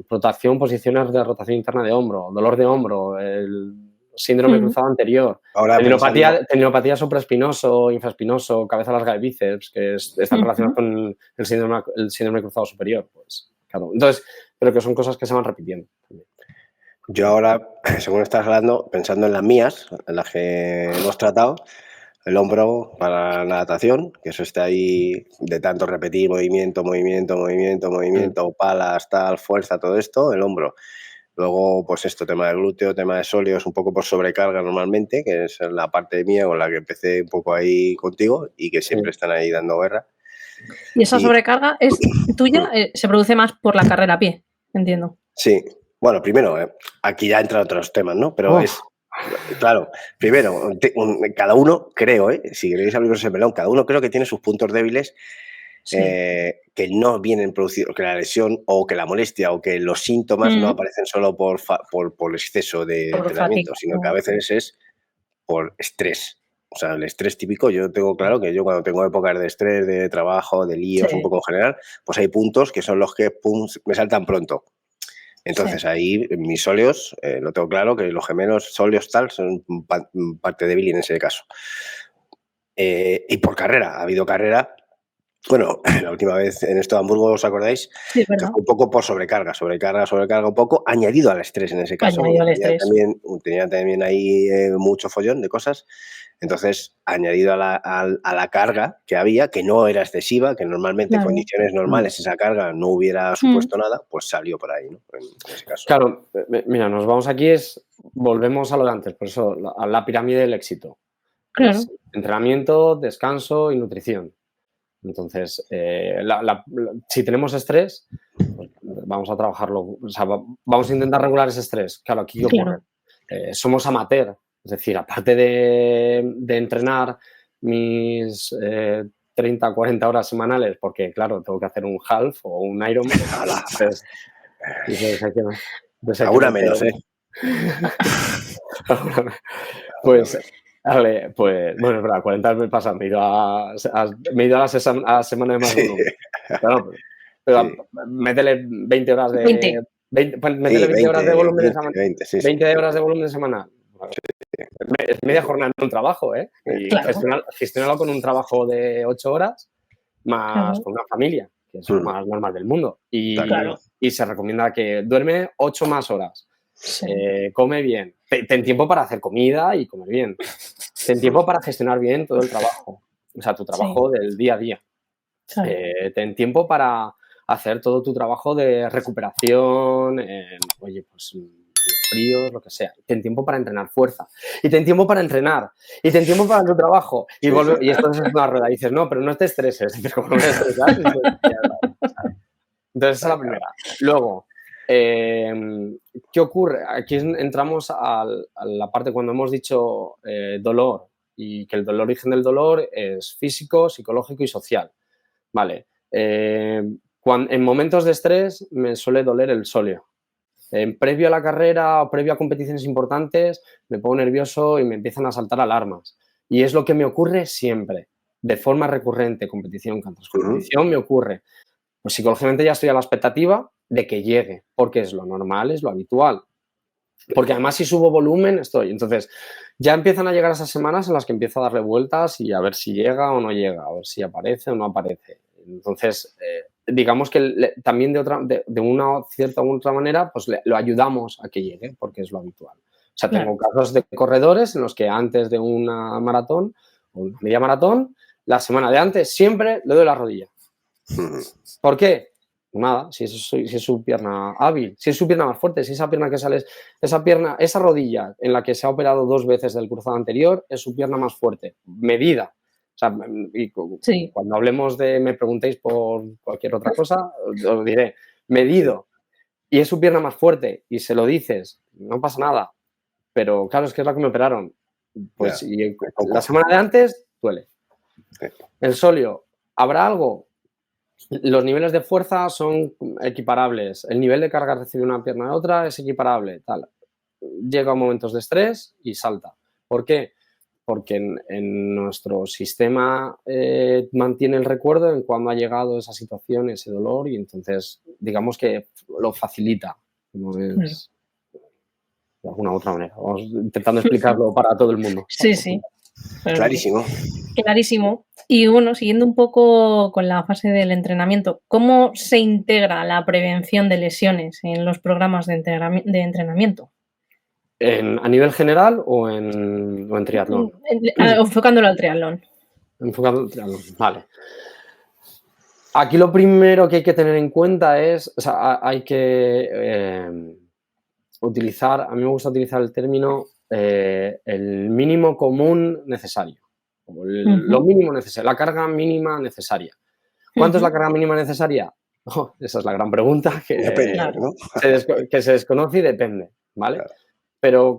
rotación, posiciones de rotación interna de hombro, dolor de hombro, el síndrome cruzado anterior, tendinopatía supraespinoso, infraespinoso, cabeza larga de bíceps, que están relacionadas con el síndrome cruzado superior, pues claro. Entonces, pero que son cosas que se van repitiendo. Yo ahora, según estás hablando, pensando en las mías, en las que hemos tratado, el hombro para la natación, que eso está ahí de tanto repetir movimiento, palas, tal, fuerza, todo esto, el hombro. Luego, pues esto, tema de glúteo, tema de sóleos, un poco por sobrecarga normalmente, que es la parte mía con la que empecé un poco ahí contigo y que siempre están ahí dando guerra. ¿Y esa sobrecarga es tuya? Se produce más por la carrera a pie, entiendo. Sí. Bueno, primero, aquí ya entran otros temas, ¿no? Pero claro, primero, cada uno, creo, si queréis abrir ese melón, cada uno creo que tiene sus puntos débiles que no vienen producidos, que la lesión o que la molestia o que los síntomas no aparecen solo por exceso de entrenamiento, sino que a veces es por estrés. O sea, el estrés típico, yo tengo claro que yo cuando tengo épocas de estrés, de trabajo, de líos un poco en general, pues hay puntos que son los que me saltan pronto. Entonces ahí mis sóleos, lo tengo claro que los gemelos sóleos tal son parte débil en ese caso. Y por carrera, ha habido carrera. Bueno, la última vez en esto de Hamburgo, ¿os acordáis? Sí, que fue un poco por sobrecarga un poco, añadido al estrés en ese caso. Tenía también ahí mucho follón de cosas. Entonces, añadido a la carga que había, que no era excesiva, que normalmente en condiciones normales esa carga no hubiera supuesto nada, pues salió por ahí, ¿no? En ese caso. Claro, mira, nos vamos aquí, volvemos a lo de antes, por eso, a la pirámide del éxito. Claro. Entrenamiento, descanso y nutrición. Entonces, si tenemos estrés, pues vamos a trabajarlo, o sea, vamos a intentar regular ese estrés. Claro, aquí ¿qué ocurre? Somos amateur, es decir, aparte de entrenar mis 30, 40 horas semanales, porque claro, tengo que hacer un half o un Ironman. Ahora menos, Pues... Vale, pues, bueno, es verdad, 40 me pasa, me he ido a la semana de más volumen. Claro, pero métele 20 horas de... 20 horas de volumen de semana. 20 horas de volumen semanal. Es media jornada en un trabajo, ¿eh? Y gestionarlo con un trabajo de 8 horas más con una familia, que es lo más normal del mundo. Y se recomienda que duerme 8 más horas. Come bien. Ten tiempo para hacer comida y comer bien. Ten tiempo para gestionar bien todo el trabajo. O sea, tu trabajo del día a día. Ten tiempo para hacer todo tu trabajo de recuperación. Oye, pues fríos, lo que sea. Ten tiempo para entrenar fuerza. Y ten tiempo para entrenar. Y ten tiempo para tu trabajo. Y, y esto es una rueda. Y dices, no, pero no te estreses. Pero ¿cómo me voy a estresar? Entonces, esa es la primera. Luego, ¿qué ocurre? Aquí entramos a la parte cuando hemos dicho dolor y que el origen del dolor es físico, psicológico y social. Vale. En momentos de estrés me suele doler el sóleo. Previo a la carrera o previo a competiciones importantes me pongo nervioso y me empiezan a saltar alarmas. Y es lo que me ocurre siempre, de forma recurrente, competición tras competición me ocurre. Pues psicológicamente ya estoy a la expectativa de que llegue, porque es lo normal, es lo habitual. Porque además si subo volumen estoy. Entonces ya empiezan a llegar esas semanas en las que empiezo a darle vueltas y a ver si llega o no llega, a ver si aparece o no aparece. Entonces, digamos que también de una cierta u otra manera, pues lo ayudamos a que llegue, porque es lo habitual. O sea, tengo casos de corredores en los que antes de una maratón o una media maratón, la semana de antes siempre le doy la rodilla. ¿Por qué? Nada, si es su pierna hábil, si es su pierna más fuerte, si esa pierna que sale, esa rodilla en la que se ha operado 2 veces del cruzado anterior es su pierna más fuerte, medida. O sea, y cuando hablemos me preguntéis por cualquier otra cosa, os diré, medido, y es su pierna más fuerte, y se lo dices, no pasa nada, pero claro, es que es la que me operaron, pues y la semana de antes duele. El sóleo, ¿habrá algo? Los niveles de fuerza son equiparables, el nivel de carga recibe una pierna de otra es equiparable, tal. Llega a momentos de estrés y salta. ¿Por qué? Porque en nuestro sistema mantiene el recuerdo en cuando ha llegado esa situación, ese dolor, y entonces digamos que lo facilita. No es de alguna u otra manera. Vamos intentando explicarlo para todo el mundo. Sí. Clarísimo. Clarísimo. Y bueno, siguiendo un poco con la fase del entrenamiento, ¿cómo se integra la prevención de lesiones en los programas de entrenamiento? ¿A nivel general o en triatlón? Enfocándolo al triatlón. Enfocándolo al triatlón, vale. Aquí lo primero que hay que tener en cuenta es, o sea, hay que utilizar, a mí me gusta utilizar el término el mínimo común necesario. Lo mínimo necesario, la carga mínima necesaria. ¿Cuánto es la carga mínima necesaria? Oh, esa es la gran pregunta que, depende, ¿no? que se desconoce y depende, ¿vale? Claro. Pero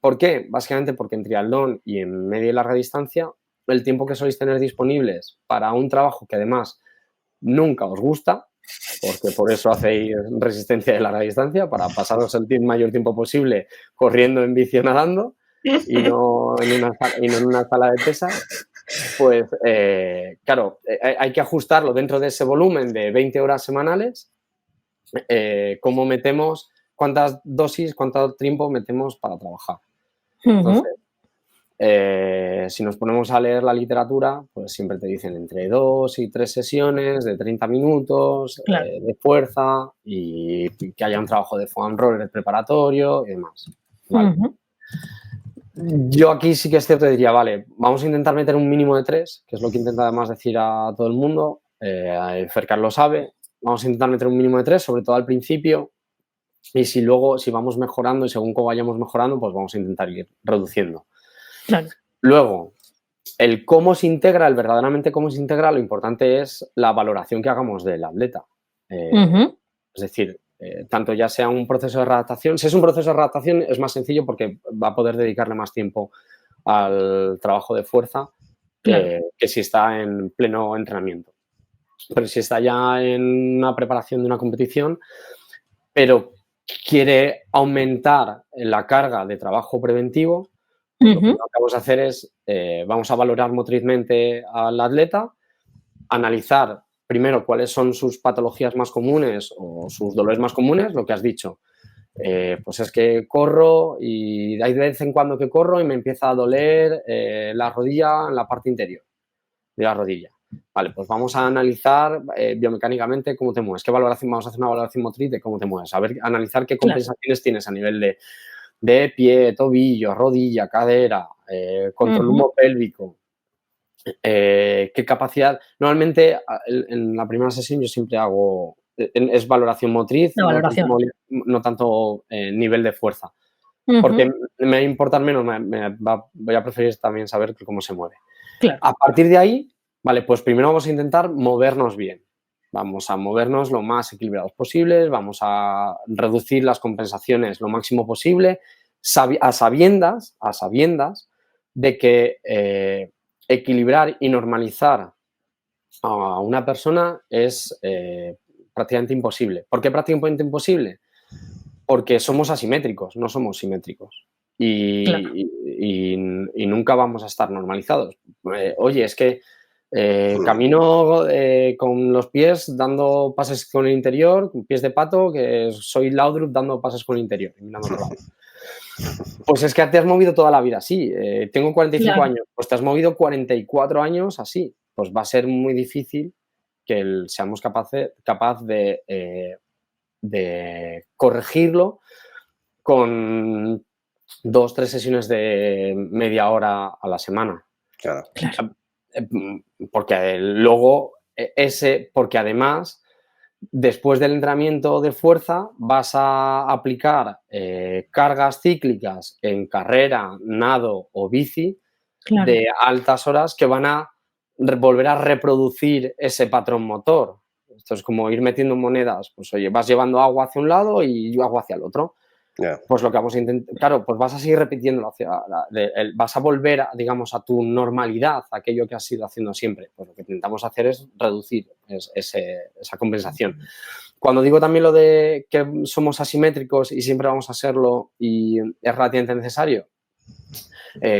¿por qué? Básicamente porque en triatlón y en media y larga distancia el tiempo que soléis tener disponibles para un trabajo que además nunca os gusta, porque por eso hacéis resistencia de larga distancia, para pasaros el mayor tiempo posible corriendo, en bici o nadando y no en una sala de pesas, pues claro, hay que ajustarlo dentro de ese volumen de 20 horas semanales, cómo metemos, cuántas dosis, cuánto tiempo metemos para trabajar. Entonces, si nos ponemos a leer la literatura, pues siempre te dicen entre 2 y 3 sesiones de 30 minutos de fuerza y que haya un trabajo de foam roller preparatorio y demás. ¿Vale? Yo aquí sí que es cierto, diría, vale, vamos a intentar meter un mínimo de 3, que es lo que intenta además decir a todo el mundo. Fercar lo sabe. Vamos a intentar meter un mínimo de 3, sobre todo al principio. Y si vamos mejorando y según cómo vayamos mejorando, pues vamos a intentar ir reduciendo. Claro. Luego, el verdaderamente cómo se integra, lo importante es la valoración que hagamos del atleta. Es decir, tanto ya sea un proceso de readaptación, si es un proceso de readaptación es más sencillo porque va a poder dedicarle más tiempo al trabajo de fuerza que si está en pleno entrenamiento. Pero si está ya en una preparación de una competición, pero quiere aumentar la carga de trabajo preventivo, lo que vamos a hacer es, vamos a valorar motrizmente al atleta, analizar primero cuáles son sus patologías más comunes o sus dolores más comunes, lo que has dicho. Pues es que corro y hay de vez en cuando que corro y me empieza a doler la rodilla en la parte interior de la rodilla. Vale, pues vamos a analizar biomecánicamente cómo te mueves. Vamos a hacer una valoración motriz de cómo te mueves. Analizar qué compensaciones tienes a nivel de pie, tobillo, rodilla, cadera, control lumopélvico, qué capacidad. Normalmente en la primera sesión yo siempre hago es valoración motriz, La valoración. no tanto nivel de fuerza. Porque me va a importar menos, voy a preferir también saber cómo se mueve. Claro. A partir de ahí, vale, pues primero vamos a intentar movernos bien. Vamos a movernos lo más equilibrados posibles, vamos a reducir las compensaciones lo máximo posible, a sabiendas de que equilibrar y normalizar a una persona es prácticamente imposible. ¿Por qué prácticamente imposible? Porque somos asimétricos, no somos simétricos. Claro. Y nunca vamos a estar normalizados. Oye, es que camino con los pies dando pases con el interior, con pies de pato, que soy Laudrup dando pases con el interior. Mirando otro lado. Pues es que te has movido toda la vida así. Tengo 45 años, pues te has movido 44 años así. Pues va a ser muy difícil que seamos capaz de corregirlo con 2-3 sesiones de media hora a la semana. Claro. Porque luego porque además después del entrenamiento de fuerza vas a aplicar cargas cíclicas en carrera, nado o bici de altas horas que van a volver a reproducir ese patrón motor. Esto es como ir metiendo monedas. Pues oye, vas llevando agua hacia un lado y agua hacia el otro. Yeah. Pues lo que vamos a intentar, claro, pues vas a seguir repitiendo, vas a volver, digamos, a tu normalidad, aquello que has ido haciendo siempre. Pues lo que intentamos hacer es reducir esa compensación. Cuando digo también lo de que somos asimétricos y siempre vamos a serlo y es relativamente necesario,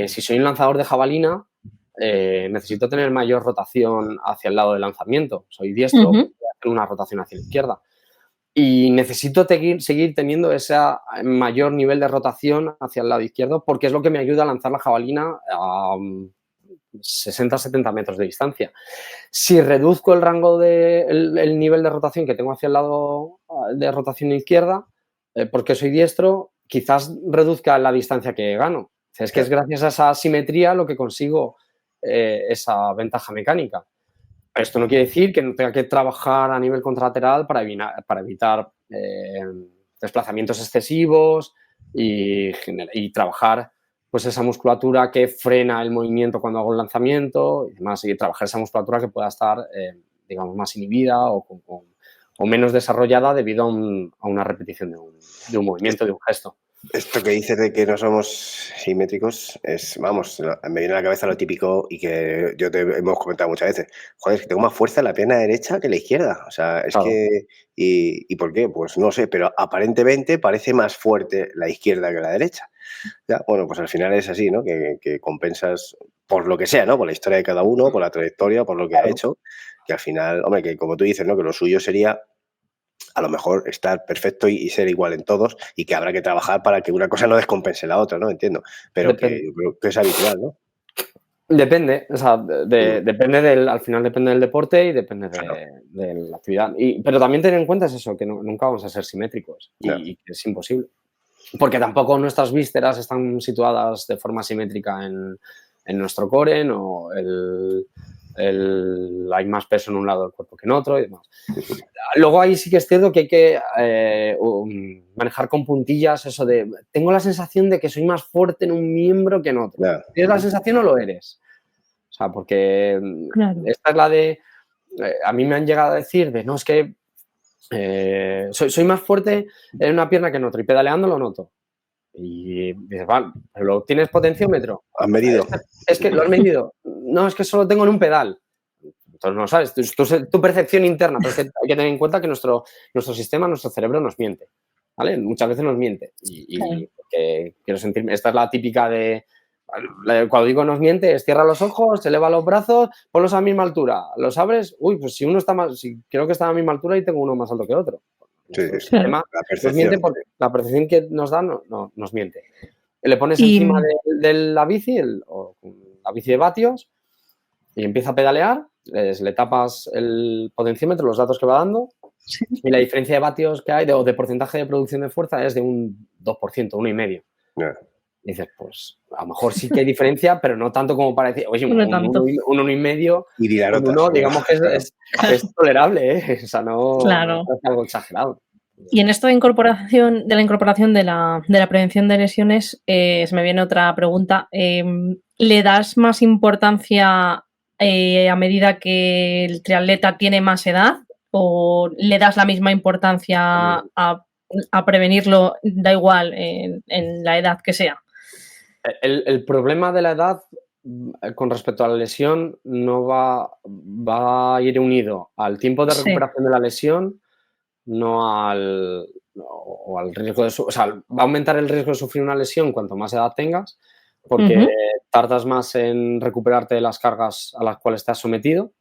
si soy un lanzador de jabalina, necesito tener mayor rotación hacia el lado del lanzamiento. Soy diestro, voy a hacer una rotación hacia la izquierda. Y necesito seguir teniendo ese mayor nivel de rotación hacia el lado izquierdo porque es lo que me ayuda a lanzar la jabalina a 60-70 metros de distancia. Si reduzco el rango el nivel de rotación que tengo hacia el lado de rotación izquierda, porque soy diestro, quizás reduzca la distancia que gano. Es que es gracias a esa asimetría lo que consigo esa ventaja mecánica. Esto no quiere decir que no tenga que trabajar a nivel contralateral para evitar desplazamientos excesivos y trabajar pues esa musculatura que frena el movimiento cuando hago el lanzamiento y demás, y trabajar esa musculatura que pueda estar, digamos, más inhibida o menos desarrollada debido a una repetición de un movimiento, de un gesto. Esto que dices de que no somos simétricos es, vamos, me viene a la cabeza lo típico y que hemos comentado muchas veces. Joder, es que tengo más fuerza en la pierna derecha que en la izquierda. O sea, es Claro. que... ¿Y por qué? Pues no sé, pero aparentemente parece más fuerte la izquierda que la derecha. Ya, bueno, pues al final es así, ¿no? Que compensas por lo que sea, ¿no? Por la historia de cada uno, por la trayectoria, por lo que ha hecho. Que al final, hombre, que como tú dices, ¿no? Que lo suyo sería a lo mejor estar perfecto y ser igual en todos y que habrá que trabajar para que una cosa no descompense la otra, ¿no? Entiendo. Pero que yo creo que es habitual, ¿no? Depende, o sea, depende al final depende del deporte y depende de la actividad. Pero también tener en cuenta es eso, que nunca vamos a ser simétricos y que es imposible. Porque tampoco nuestras vísceras están situadas de forma simétrica en nuestro core, no hay más peso en un lado del cuerpo que en otro y demás. Luego ahí sí que es cierto que hay que manejar con puntillas eso de tengo la sensación de que soy más fuerte en un miembro que en otro. ¿Tienes la sensación o lo eres? O sea, porque esta es la de a mí me han llegado a decir de no, es que soy más fuerte en una pierna que en otra y pedaleando lo noto. Y dices, vale, ¿pero tienes potenciómetro? ¿Has medido? Es que lo has medido. No, es que solo tengo en un pedal. Entonces no sabes, tu percepción interna, pero es que hay que tener en cuenta que nuestro sistema, nuestro cerebro nos miente, ¿vale? Muchas veces nos miente y porque quiero sentirme, esta es la típica de, cuando digo nos miente, es cierra los ojos, eleva los brazos, ponlos a la misma altura, los abres, uy, pues si uno está más, si creo que está a la misma altura y tengo uno más alto que otro. Sí, el sistema la nos percepción. miente porque la percepción que nos da no, nos miente. Le pones encima de la bici, la bici de vatios y empieza a pedalear, le tapas el potenciómetro, los datos que va dando y la diferencia de vatios que hay o de porcentaje de producción de fuerza es de un 2%, 1,5%. Y dices, pues a lo mejor sí que hay diferencia, pero no tanto como para decir, oye, un No tanto. 1,5 Y con 1, digamos que es tolerable, ¿eh? O sea, no Claro. es algo exagerado. Y en esto de la incorporación de la prevención de lesiones, se me viene otra pregunta. ¿Le das más importancia a medida que el triatleta tiene más edad? ¿O le das la misma importancia a prevenirlo, da igual, en la edad que sea? El problema de la edad con respecto a la lesión no va a ir unido al tiempo de Sí. recuperación de la lesión, no al riesgo de o sea, va a aumentar el riesgo de sufrir una lesión cuanto más edad tengas, porque tardas más en recuperarte de las cargas a las cuales te has sometido.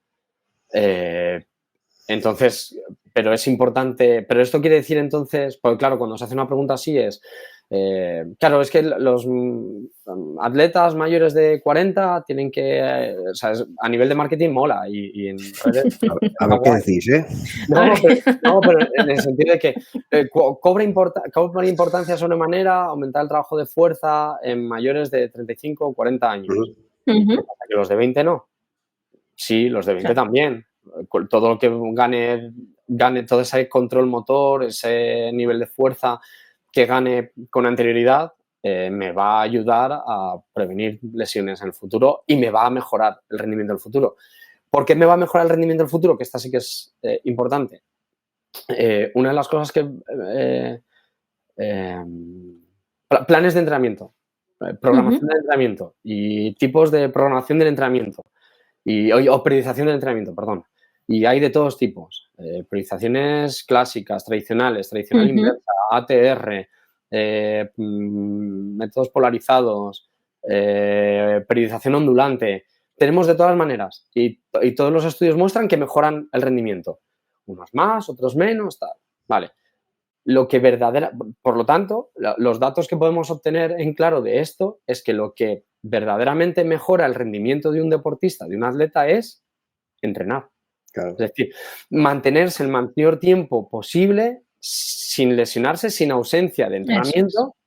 Entonces, pero es importante, pero esto quiere decir entonces, porque claro, cuando se hace una pregunta así es, claro, es que los atletas mayores de 40 tienen que, o sea, a nivel de marketing mola y en redes... A ver qué decís, ¿eh? No, pero en el sentido de que cobra importancia sobremanera aumentar el trabajo de fuerza en mayores de 35 o 40 años. ¿Qué pasa? ¿Que los de 20 no? Sí, los de 20 también. Todo lo que gane todo ese control motor, ese nivel de fuerza que gane con anterioridad, me va a ayudar a prevenir lesiones en el futuro y me va a mejorar el rendimiento del futuro. ¿Por qué me va a mejorar el rendimiento del futuro? Que esta sí que es importante. Una de las cosas que... planes de entrenamiento, programación de entrenamiento y tipos de programación del entrenamiento o periodización del entrenamiento, perdón. Y hay de todos tipos. Periodizaciones clásicas, tradicional inversa, ATR, métodos polarizados, periodización ondulante. Tenemos de todas maneras y todos los estudios muestran que mejoran el rendimiento. Unos más, otros menos, tal. Vale. Por lo tanto, los datos que podemos obtener en claro de esto es que lo que verdaderamente mejora el rendimiento de un deportista, de un atleta, es entrenar. Claro. Es decir, mantenerse el mayor tiempo posible sin lesionarse, sin ausencia de entrenamiento.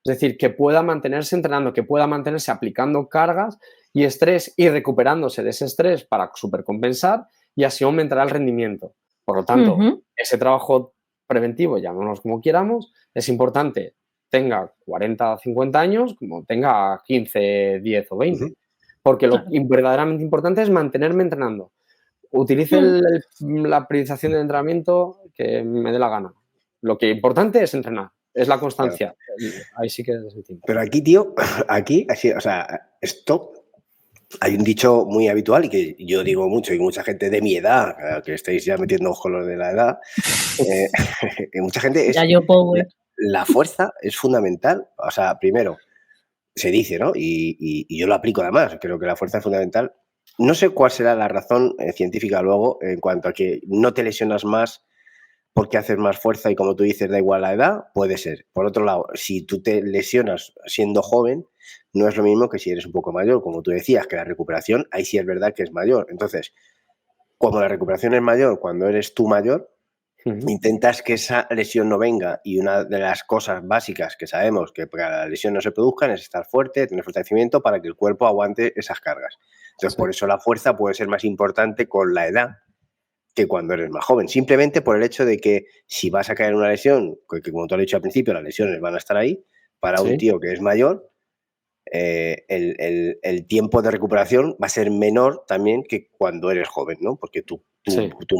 Es decir, que pueda mantenerse entrenando, que pueda mantenerse aplicando cargas y estrés y recuperándose de ese estrés para supercompensar y así aumentará el rendimiento. Por lo tanto, ese trabajo preventivo, llamémoslo como queramos, es importante tenga 40 o 50 años como tenga 15, 10 o 20. Porque lo verdaderamente importante es mantenerme entrenando. Utilice la periodización del entrenamiento que me dé la gana. Lo que importante es entrenar, es la constancia. Claro. Ahí sí que es distinto. Pero aquí, tío, así, o sea, esto hay un dicho muy habitual y que yo digo mucho y mucha gente de mi edad, que estáis ya metiendo ojos los de la edad, que mucha gente es... La fuerza es fundamental. O sea, primero, se dice, ¿no? Y yo lo aplico además, creo que la fuerza es fundamental. No sé cuál será la razón científica luego en cuanto a que no te lesionas más porque haces más fuerza y como tú dices da igual la edad, puede ser. Por otro lado, si tú te lesionas siendo joven, no es lo mismo que si eres un poco mayor. Como tú decías, que la recuperación ahí sí es verdad que es mayor. Entonces, como la recuperación es mayor cuando eres tú mayor, intentas que esa lesión no venga y una de las cosas básicas que sabemos que para que la lesión no se produzca es estar fuerte, tener fortalecimiento para que el cuerpo aguante esas cargas. Entonces, por eso la fuerza puede ser más importante con la edad que cuando eres más joven. Simplemente por el hecho de que si vas a caer en una lesión, que como tú has dicho al principio, las lesiones van a estar ahí, para un tío que es mayor, el tiempo de recuperación va a ser menor también que cuando eres joven, ¿no? Porque tu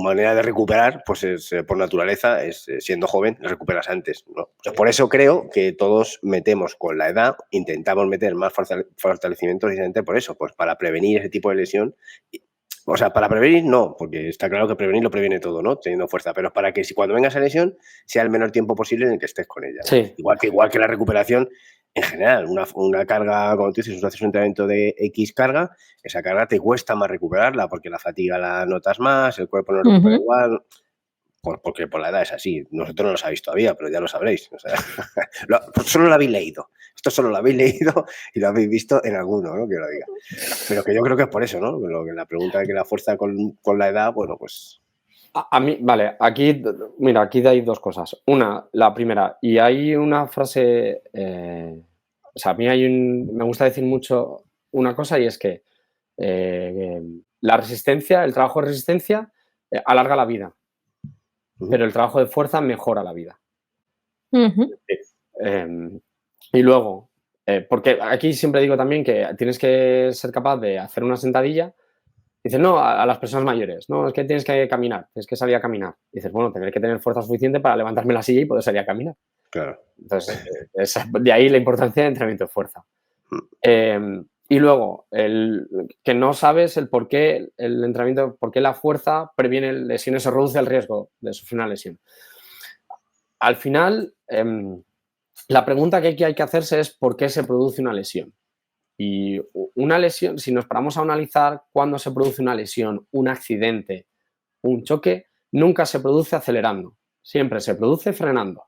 manera de recuperar, pues es, por naturaleza, es siendo joven, recuperas antes, ¿no? Pues por eso creo que todos metemos con la edad, intentamos meter más fortalecimiento precisamente por eso, pues para prevenir ese tipo de lesión. O sea, para prevenir no, porque está claro que prevenir lo previene todo, ¿no? Teniendo fuerza, pero es para que si cuando venga esa lesión sea el menor tiempo posible en el que estés con ella, ¿no? Sí. Igual que la recuperación en general, una carga, como tú dices, haces un entrenamiento de X carga, esa carga te cuesta más recuperarla porque la fatiga la notas más, el cuerpo no recupera igual, porque por la edad es así. Nosotros no lo sabéis todavía, pero ya lo sabréis. O sea, solo lo habéis leído. Esto solo lo habéis leído y lo habéis visto en alguno, ¿no? Que lo diga. Pero que yo creo que es por eso, ¿no? La pregunta de que la fuerza con la edad, bueno, pues... A mí, vale, aquí hay dos cosas. La primera, y hay una frase o sea, a mí me gusta decir mucho una cosa y es que la resistencia, el trabajo de resistencia alarga la vida, pero el trabajo de fuerza mejora la vida. Y luego, porque aquí siempre digo también que tienes que ser capaz de hacer una sentadilla. Dices, no, a las personas mayores, no, es que tienes que caminar, tienes que salir a caminar. Dices, bueno, tener que tener fuerza suficiente para levantarme la silla y poder salir a caminar. Claro. Entonces, de ahí la importancia del entrenamiento de fuerza. Y luego, que no sabes el por qué el entrenamiento, por qué la fuerza previene lesiones o reduce el riesgo de sufrir una lesión. Al final, la pregunta que hay que hacerse es por qué se produce una lesión. Y una lesión, si nos paramos a analizar cuándo se produce una lesión, un accidente, un choque, nunca se produce acelerando, siempre se produce frenando.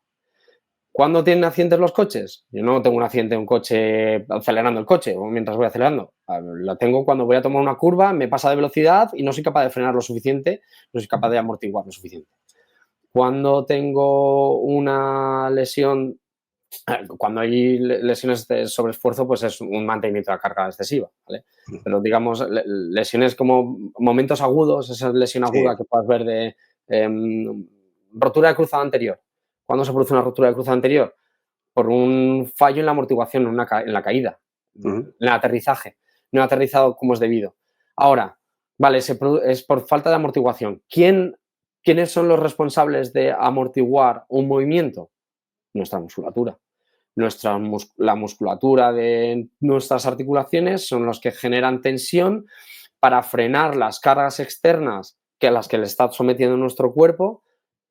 ¿Cuándo tienen accidentes los coches? Yo no tengo un accidente de un coche acelerando el coche o mientras voy acelerando. Lo tengo cuando voy a tomar una curva, me pasa de velocidad y no soy capaz de frenar lo suficiente, no soy capaz de amortiguar lo suficiente. Cuando tengo una lesión, cuando hay lesiones de sobreesfuerzo, pues es un mantenimiento de la carga excesiva, ¿vale? Pero digamos, lesiones como momentos agudos, esa lesión aguda que puedas ver de rotura de cruzado anterior. ¿Cuándo se produce una rotura de cruzado anterior? Por un fallo en la amortiguación, en la caída, en el aterrizaje. No he aterrizado como es debido. Ahora, vale, es por falta de amortiguación. ¿Quiénes son los responsables de amortiguar un movimiento? Nuestra musculatura. La musculatura de nuestras articulaciones son los que generan tensión para frenar las cargas externas a las que le está sometiendo nuestro cuerpo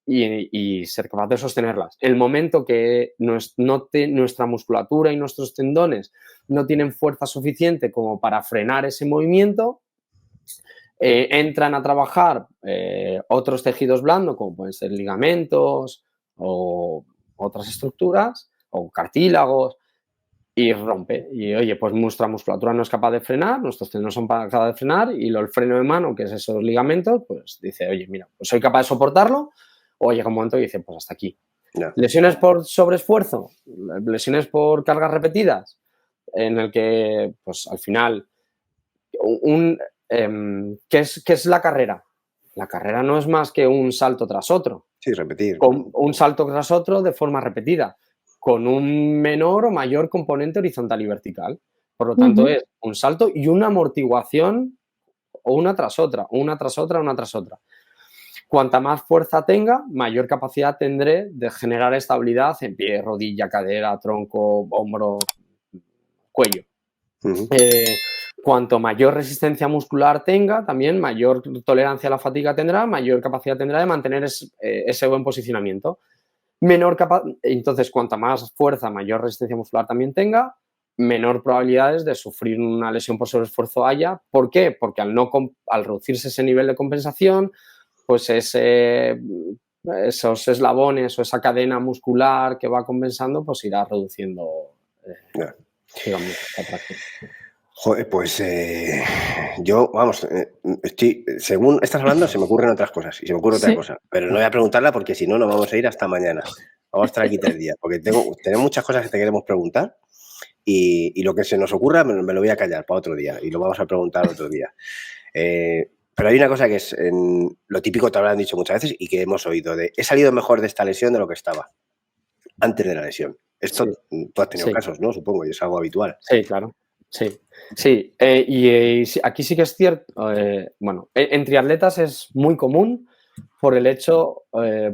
y ser capaz de sostenerlas. El momento que nuestra musculatura y nuestros tendones no tienen fuerza suficiente como para frenar ese movimiento, entran a trabajar otros tejidos blandos, como pueden ser ligamentos o otras estructuras, o cartílagos, y rompe. Y oye, pues nuestra musculatura no es capaz de frenar, nuestros tendones son capaces de frenar, y el freno de mano, que es esos ligamentos, pues dice, oye, mira, pues soy capaz de soportarlo, o llega un momento y dice, pues hasta aquí. Yeah. Lesiones por sobreesfuerzo, lesiones por cargas repetidas, en el que, pues al final, ¿qué es la carrera? La carrera no es más que un salto tras otro. Sí, repetir. Con un salto tras otro de forma repetida, con un menor o mayor componente horizontal y vertical. Por lo tanto, es un salto y una amortiguación una tras otra, una tras otra, una tras otra. Cuanta más fuerza tenga, mayor capacidad tendré de generar estabilidad en pie, rodilla, cadera, tronco, hombro, cuello. Cuanto mayor resistencia muscular tenga, también mayor tolerancia a la fatiga tendrá, mayor capacidad tendrá de mantener ese buen posicionamiento. Entonces, cuanta más fuerza, mayor resistencia muscular también tenga, menor probabilidades de sufrir una lesión por sobreesfuerzo haya. ¿Por qué? Porque al reducirse ese nivel de compensación, pues esos eslabones o esa cadena muscular que va compensando, pues irá reduciendo, digamos, la tracción. Joder, pues yo, vamos, según estás hablando se me ocurren otras cosas y se me ocurre otra cosa, pero no voy a preguntarla porque si no nos vamos a ir hasta mañana. Vamos a estar aquí 3 días, porque tenemos muchas cosas que te queremos preguntar y lo que se nos ocurra me lo voy a callar para otro día y lo vamos a preguntar otro día. Pero hay una cosa que es lo típico, te habrán dicho muchas veces y que hemos oído, he salido mejor de esta lesión de lo que estaba antes de la lesión. Esto tú has tenido casos, ¿no? Supongo, y es algo habitual. Sí, claro. Sí. Y aquí sí que es cierto, bueno, en triatletas es muy común por el hecho,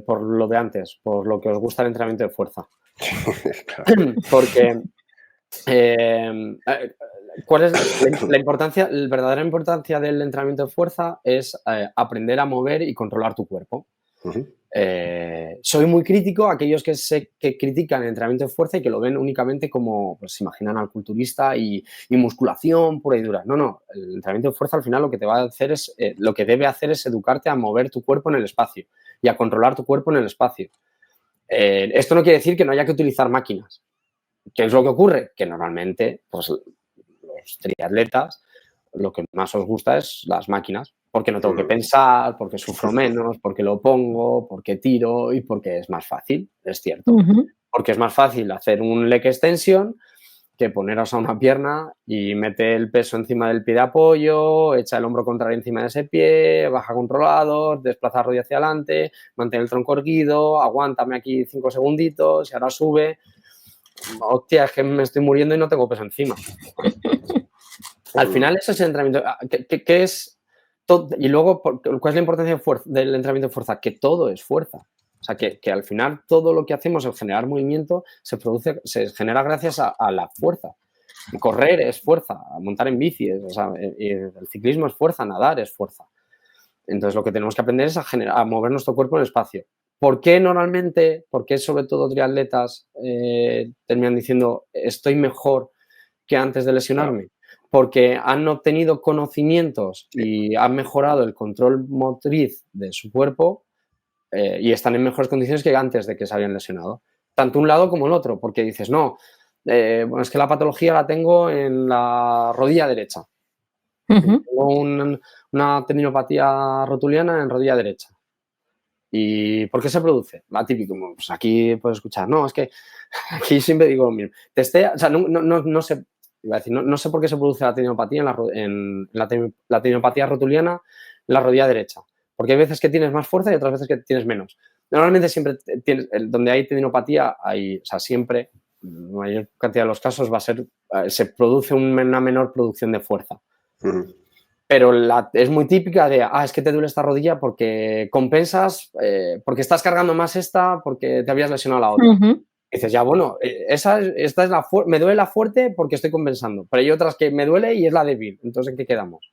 por lo de antes, por lo que os gusta el entrenamiento de fuerza. Claro. Porque ¿cuál es la importancia? La verdadera importancia del entrenamiento de fuerza es aprender a mover y controlar tu cuerpo. Soy muy crítico a aquellos que critican el entrenamiento de fuerza y que lo ven únicamente como, pues se imaginan al culturista y musculación pura y dura. No, el entrenamiento de fuerza al final lo que te va a hacer es, lo que debe hacer es educarte a mover tu cuerpo en el espacio y a controlar tu cuerpo en el espacio. Esto no quiere decir que no haya que utilizar máquinas. ¿Qué es lo que ocurre? Que normalmente, pues los triatletas, lo que más os gusta es las máquinas, porque no tengo que pensar, porque sufro menos, porque lo pongo, porque tiro y porque es más fácil, es cierto. Porque es más fácil hacer un leg extension que poneros a una pierna y mete el peso encima del pie de apoyo, echa el hombro contrario encima de ese pie, baja controlador, desplaza rodilla hacia adelante, mantén el tronco erguido, aguántame aquí 5 segunditos y ahora sube. Hostia, es que me estoy muriendo y no tengo peso encima. Al final eso es el entrenamiento. ¿Qué es todo? Y luego, ¿cuál es la importancia del entrenamiento de fuerza? Que todo es fuerza. O sea, que al final todo lo que hacemos, el generar movimiento, se genera gracias a la fuerza. Correr es fuerza, montar en bici, o sea, el ciclismo es fuerza, nadar es fuerza. Entonces lo que tenemos que aprender es a mover nuestro cuerpo en el espacio. ¿Por qué normalmente, por qué sobre todo triatletas terminan diciendo estoy mejor que antes de lesionarme? Porque han obtenido conocimientos y han mejorado el control motriz de su cuerpo y están en mejores condiciones que antes de que se habían lesionado. Tanto un lado como el otro, porque dices, no, bueno, es que la patología la tengo en la rodilla derecha. Tengo una tendinopatía rotuliana en rodilla derecha. ¿Y por qué se produce? Va típico, pues aquí puedes escuchar, no, es que aquí siempre digo lo mismo. O sea, no sé, iba a decir, no sé por qué se produce la tendinopatía la tendinopatía rotuliana en la rodilla derecha. Porque hay veces que tienes más fuerza y otras veces que tienes menos. Normalmente siempre tienes, donde hay tendinopatía, o sea, siempre, en la mayor cantidad de los casos, se produce una menor producción de fuerza. Pero es muy típica de, es que te duele esta rodilla porque compensas, porque estás cargando más porque te habías lesionado la otra. Y dices, ya, bueno, esta es me duele la fuerte porque estoy compensando, pero hay otras que me duele y es la débil. Entonces, ¿en qué quedamos?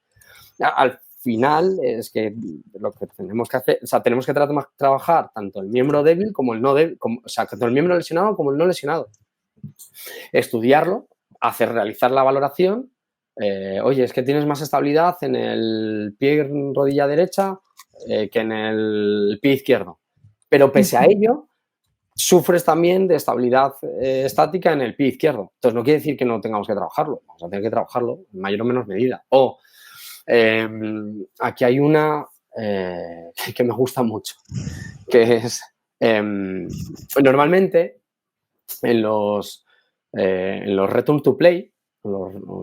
Al final es que lo que tenemos que hacer, o sea, tenemos que trabajar tanto el miembro débil como el no débil, o sea, tanto el miembro lesionado como el no lesionado. Estudiarlo, realizar la valoración. Oye, es que tienes más estabilidad en el pie rodilla derecha que en el pie izquierdo. Pero pese a ello, sufres también de estabilidad estática en el pie izquierdo. Entonces, no quiere decir que no tengamos que trabajarlo. Vamos a tener que trabajarlo en mayor o menor medida. Aquí hay una que me gusta mucho, que es normalmente en los return to play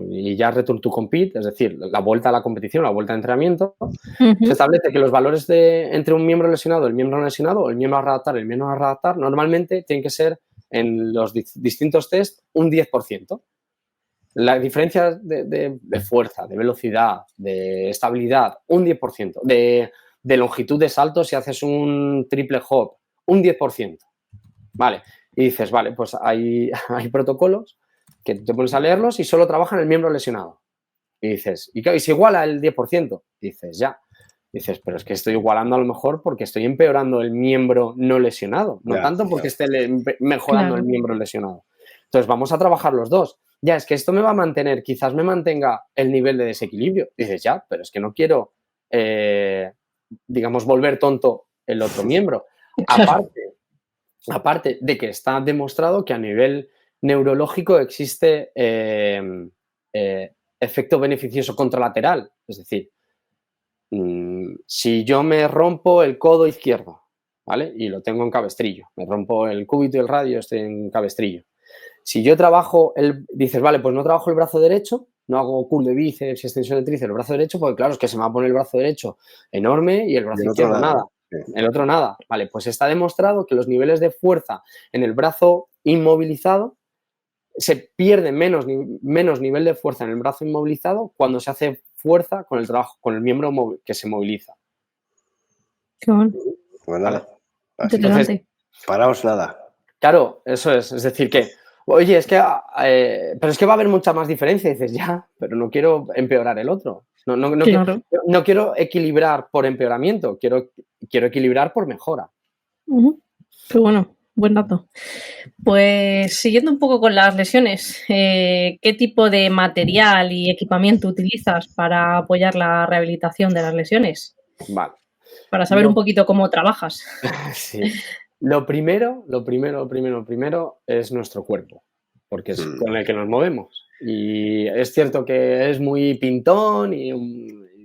y ya return to compete, es decir, la vuelta a la competición, la vuelta de entrenamiento, se establece que los valores entre un miembro lesionado, el miembro no lesionado, o el miembro a readaptar, el miembro a readaptar, normalmente tienen que ser en los distintos test un 10%. La diferencia de fuerza, de velocidad, de estabilidad, un 10%. De longitud de salto, si haces un triple hop, un 10%. Vale. Y dices, vale, pues hay protocolos que te pones a leerlos y solo trabajan el miembro lesionado. Y dices, y se iguala el 10%. Dices, ya. Dices, pero es que estoy igualando a lo mejor porque estoy empeorando el miembro no lesionado, no tanto porque esté mejorando el miembro lesionado. Entonces, vamos a trabajar los dos. Ya, es que esto me va a mantener, quizás me mantenga el nivel de desequilibrio. Dices, ya, pero es que no quiero, digamos, volver tonto el otro miembro. Aparte de que está demostrado que a nivel neurológico existe efecto beneficioso contralateral. Es decir, si yo me rompo el codo izquierdo, ¿vale? Y lo tengo en cabestrillo, me rompo el cúbito y el radio, estoy en cabestrillo. Si yo trabajo, dices, vale, pues no trabajo el brazo derecho, no hago curl de bíceps y extensión de tríceps el brazo derecho, porque claro, es que se me va a poner el brazo derecho enorme y el brazo izquierdo nada. El otro nada. Vale, pues está demostrado que los niveles de fuerza en el brazo inmovilizado se pierde menos nivel de fuerza en el brazo inmovilizado cuando se hace fuerza con el trabajo, con el miembro que se moviliza. Qué bueno. Pues nada. Entonces, paraos nada. Claro, eso es. Es decir, que, oye, es que, pero es que va a haber mucha más diferencia. Y dices, ya, pero no quiero empeorar el otro. No quiero equilibrar por empeoramiento, quiero equilibrar por mejora. Qué bueno, buen dato. Pues siguiendo un poco con las lesiones, ¿qué tipo de material y equipamiento utilizas para apoyar la rehabilitación de las lesiones? Vale. Para saber un poquito cómo trabajas. Sí. Lo primero es nuestro cuerpo, porque es con el que nos movemos. Y es cierto que es muy pintón y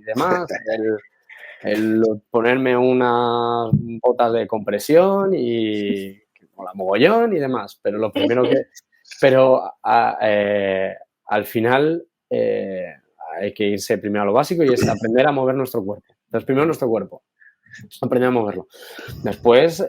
demás, el ponerme unas botas de compresión y mola mogollón y demás, pero lo primero Pero al final hay que irse primero a lo básico y es aprender a mover nuestro cuerpo. Entonces, primero nuestro cuerpo, aprender a moverlo. Después,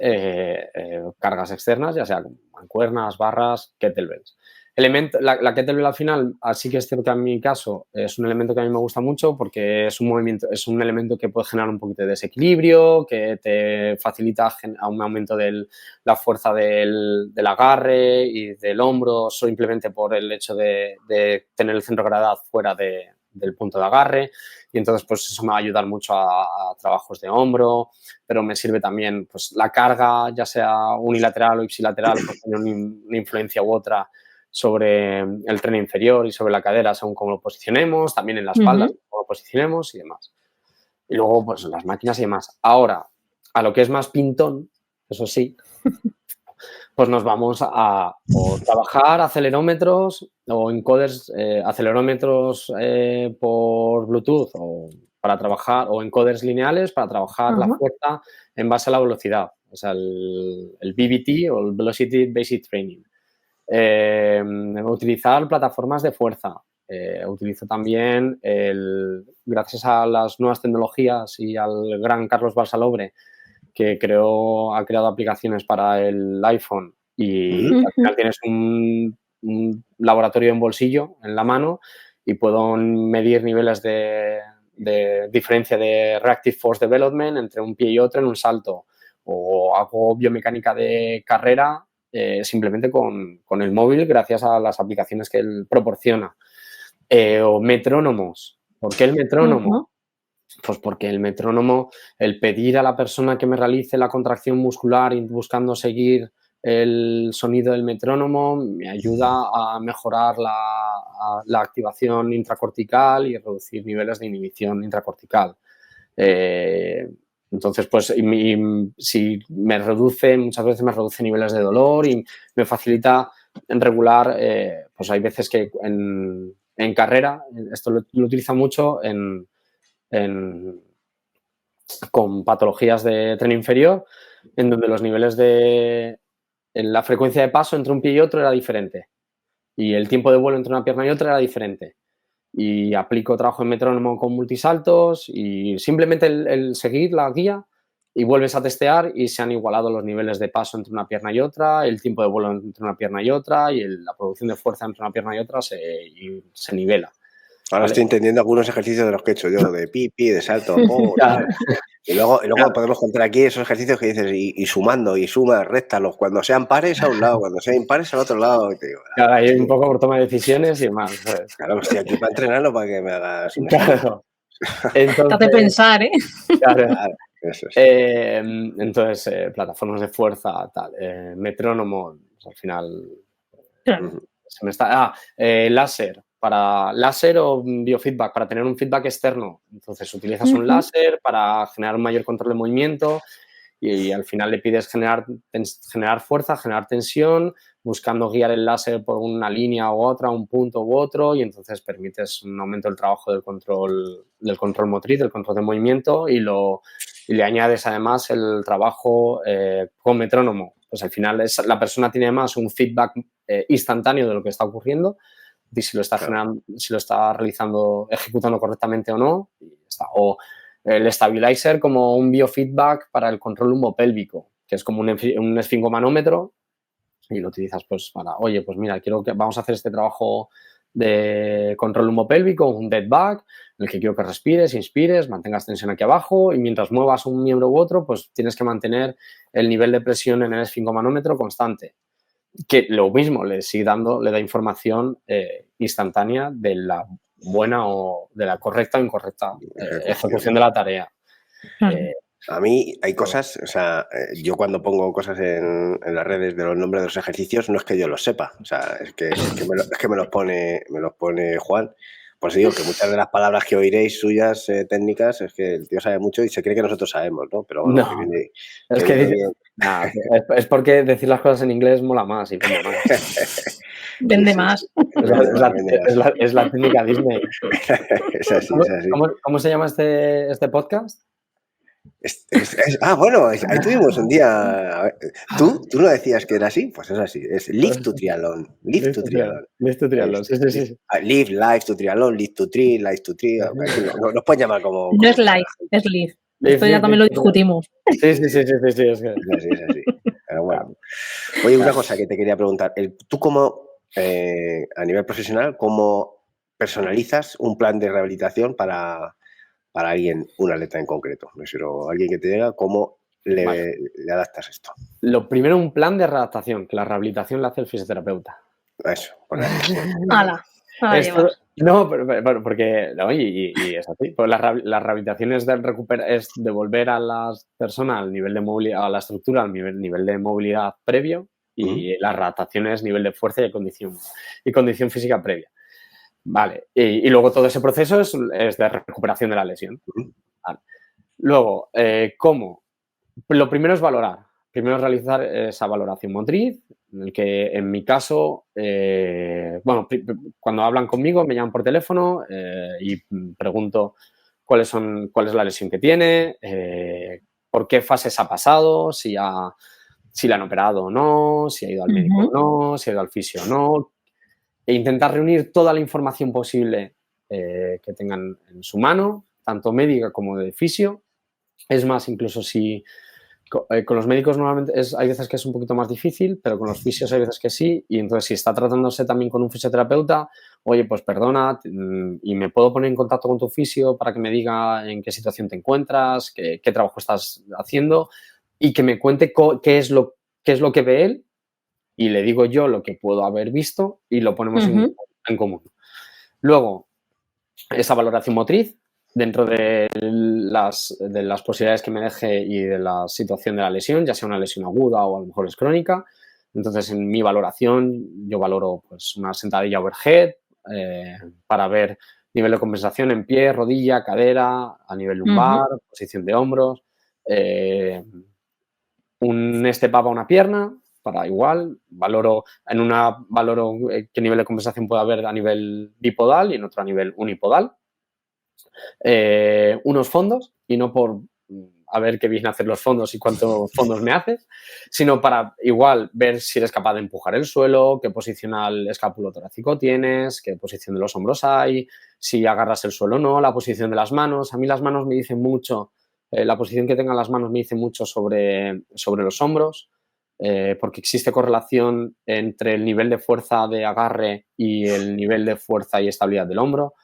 cargas externas, ya sea mancuernas, barras, kettlebells. La kettlebell al final, así que es cierto que en mi caso es un elemento que a mí me gusta mucho porque es un movimiento, es un elemento que puede generar un poquito de desequilibrio, que te facilita un aumento de la fuerza del agarre y del hombro, simplemente por el hecho de tener el centro de gravedad fuera del punto de agarre, y entonces pues eso me va a ayudar mucho a trabajos de hombro, pero me sirve también pues la carga, ya sea unilateral o ipsilateral, pues tiene una influencia u otra sobre el tren inferior y sobre la cadera según cómo lo posicionemos, también en la espalda, según cómo lo posicionemos y demás. Y luego, pues las máquinas y demás. Ahora, a lo que es más pintón, eso sí, pues nos vamos a o trabajar acelerómetros o encoders, acelerómetros por Bluetooth o para trabajar, o encoders lineales para trabajar la fuerza en base a la velocidad. O sea, el VBT o el Velocity Basic Training. Utilizar plataformas de fuerza. Utilizo también, gracias a las nuevas tecnologías y al gran Carlos Balsalobre, que ha creado aplicaciones para el iPhone y al final tienes un laboratorio en bolsillo, en la mano, y puedo medir niveles de diferencia de Reactive Force Development entre un pie y otro en un salto, o hago biomecánica de carrera simplemente con el móvil gracias a las aplicaciones que él proporciona. O metrónomos. ¿Por qué el metrónomo? Pues porque el metrónomo, el pedir a la persona que me realice la contracción muscular y buscando seguir el sonido del metrónomo me ayuda a mejorar la activación intracortical y reducir niveles de inhibición intracortical. Entonces, pues si me reduce, muchas veces me reduce niveles de dolor y me facilita regular, pues hay veces que en carrera, esto lo utiliza mucho con patologías de tren inferior, en donde los niveles la frecuencia de paso entre un pie y otro era diferente y el tiempo de vuelo entre una pierna y otra era diferente. Y aplico trabajo en metrónomo con multisaltos y simplemente el seguir la guía y vuelves a testear y se han igualado los niveles de paso entre una pierna y otra, el tiempo de vuelo entre una pierna y otra y la producción de fuerza entre una pierna y otra se nivela. Ahora estoy entendiendo algunos ejercicios de los que he hecho yo, de pipi, de salto, claro. Y luego claro, podemos contar aquí esos ejercicios que dices y sumando, y sumas, réstalos, cuando sean pares a un lado, cuando sean impares al otro lado. Y te digo, claro, hay un poco por toma de decisiones y demás. ¿Sabes? Claro, estoy aquí para entrenarlo, para que me hagas... Claro. Entonces, te hace pensar, ¿eh? Claro, eso es. Entonces, plataformas de fuerza, tal, metrónomo, pues al final... Claro. Se me está... láser. Para láser o biofeedback, para tener un feedback externo. Entonces, utilizas un láser para generar un mayor control de movimiento y al final le pides generar fuerza, generar tensión, buscando guiar el láser por una línea u otra, un punto u otro, y entonces permites un aumento del trabajo del control motriz, del control de movimiento y le añades además el trabajo con metrónomo. Pues al final la persona tiene además un feedback instantáneo de lo que está ocurriendo, y si lo está generando, si lo está ejecutando correctamente o no. Y está. O el stabilizer como un biofeedback para el control lumbopélvico, que es como un esfingomanómetro y lo utilizas pues para, oye, pues mira, vamos a hacer este trabajo de control lumbopélvico, un dead bug, en el que quiero que respires, inspires, mantengas tensión aquí abajo y mientras muevas un miembro u otro, pues tienes que mantener el nivel de presión en el esfingomanómetro constante. Que lo mismo le da información instantánea de la buena o de la correcta o incorrecta ejecución de la tarea. A mí hay cosas, o sea, yo cuando pongo cosas en las redes de los nombres de los ejercicios no es que yo los sepa, o sea, es que me los pone Juan. Por eso digo que muchas de las palabras que oiréis suyas técnicas es que el tío sabe mucho y se cree que nosotros sabemos, ¿no? Pero bueno, es porque decir las cosas en inglés mola más y como más. Vende más. Es la técnica Disney. Es así. ¿Cómo se llama este podcast? Bueno, ahí tuvimos un día. A ver, ¿tú no decías que era así? Pues es así. Es Live to Triathlon. Live to Triathlon. Live to Triathlon, sí. Live, Live to Triathlon, Live to Tri, Live to Tri. Nos puedes llamar como. No es live, es live. Esto ya también lo discutimos. Sí, es que... Es así. Pero bueno. Oye, una cosa que te quería preguntar. Tú como, a nivel profesional, ¿cómo personalizas un plan de rehabilitación para alguien, un atleta en concreto? Me refiero a alguien que te diga cómo le adaptas esto. Lo primero, un plan de readaptación, que la rehabilitación la hace el fisioterapeuta. Eso, ¡Hala! No, pero porque no, y es así. Pues la rehabilitación es de volver a las personas al nivel de movilidad, a la estructura al nivel de movilidad previo, y la readaptación es nivel de fuerza y condición física previa. Vale. Y luego todo ese proceso es de recuperación de la lesión. Vale. Luego, ¿cómo? Lo primero es valorar. Primero es realizar esa valoración motriz, en el que en mi caso, cuando hablan conmigo me llaman por teléfono y pregunto cuál es la lesión que tiene, por qué fases ha pasado, si la han operado o no, si ha ido al médico o no, si ha ido al fisio o no, e intentar reunir toda la información posible que tengan en su mano, tanto médica como de fisio. Es más, incluso si con los médicos normalmente hay veces que es un poquito más difícil, pero con los fisios hay veces que sí. Y entonces, si está tratándose también con un fisioterapeuta, oye, pues perdona, y me puedo poner en contacto con tu fisio para que me diga en qué situación te encuentras, qué trabajo estás haciendo y que me cuente qué es lo que ve él, y le digo yo lo que puedo haber visto y lo ponemos en común. Luego, esa valoración motriz, dentro de las posibilidades que me deje y de la situación de la lesión, ya sea una lesión aguda o a lo mejor es crónica. Entonces, en mi valoración, yo valoro pues una sentadilla overhead para ver nivel de compensación en pie, rodilla, cadera, a nivel lumbar, posición de hombros, un step up a una pierna, para igual, valoro qué nivel de compensación puede haber a nivel bipodal y en otro a nivel unipodal. Unos fondos, y no por a ver qué vienen a hacer los fondos y cuántos fondos me haces, sino para igual ver si eres capaz de empujar el suelo, qué posición al escápulo torácico tienes, qué posición de los hombros hay, si agarras el suelo o no, la posición de las manos. A mí las manos me dicen mucho, la posición que tengan las manos me dice mucho sobre los hombros, porque existe correlación entre el nivel de fuerza de agarre y el nivel de fuerza y estabilidad del hombro.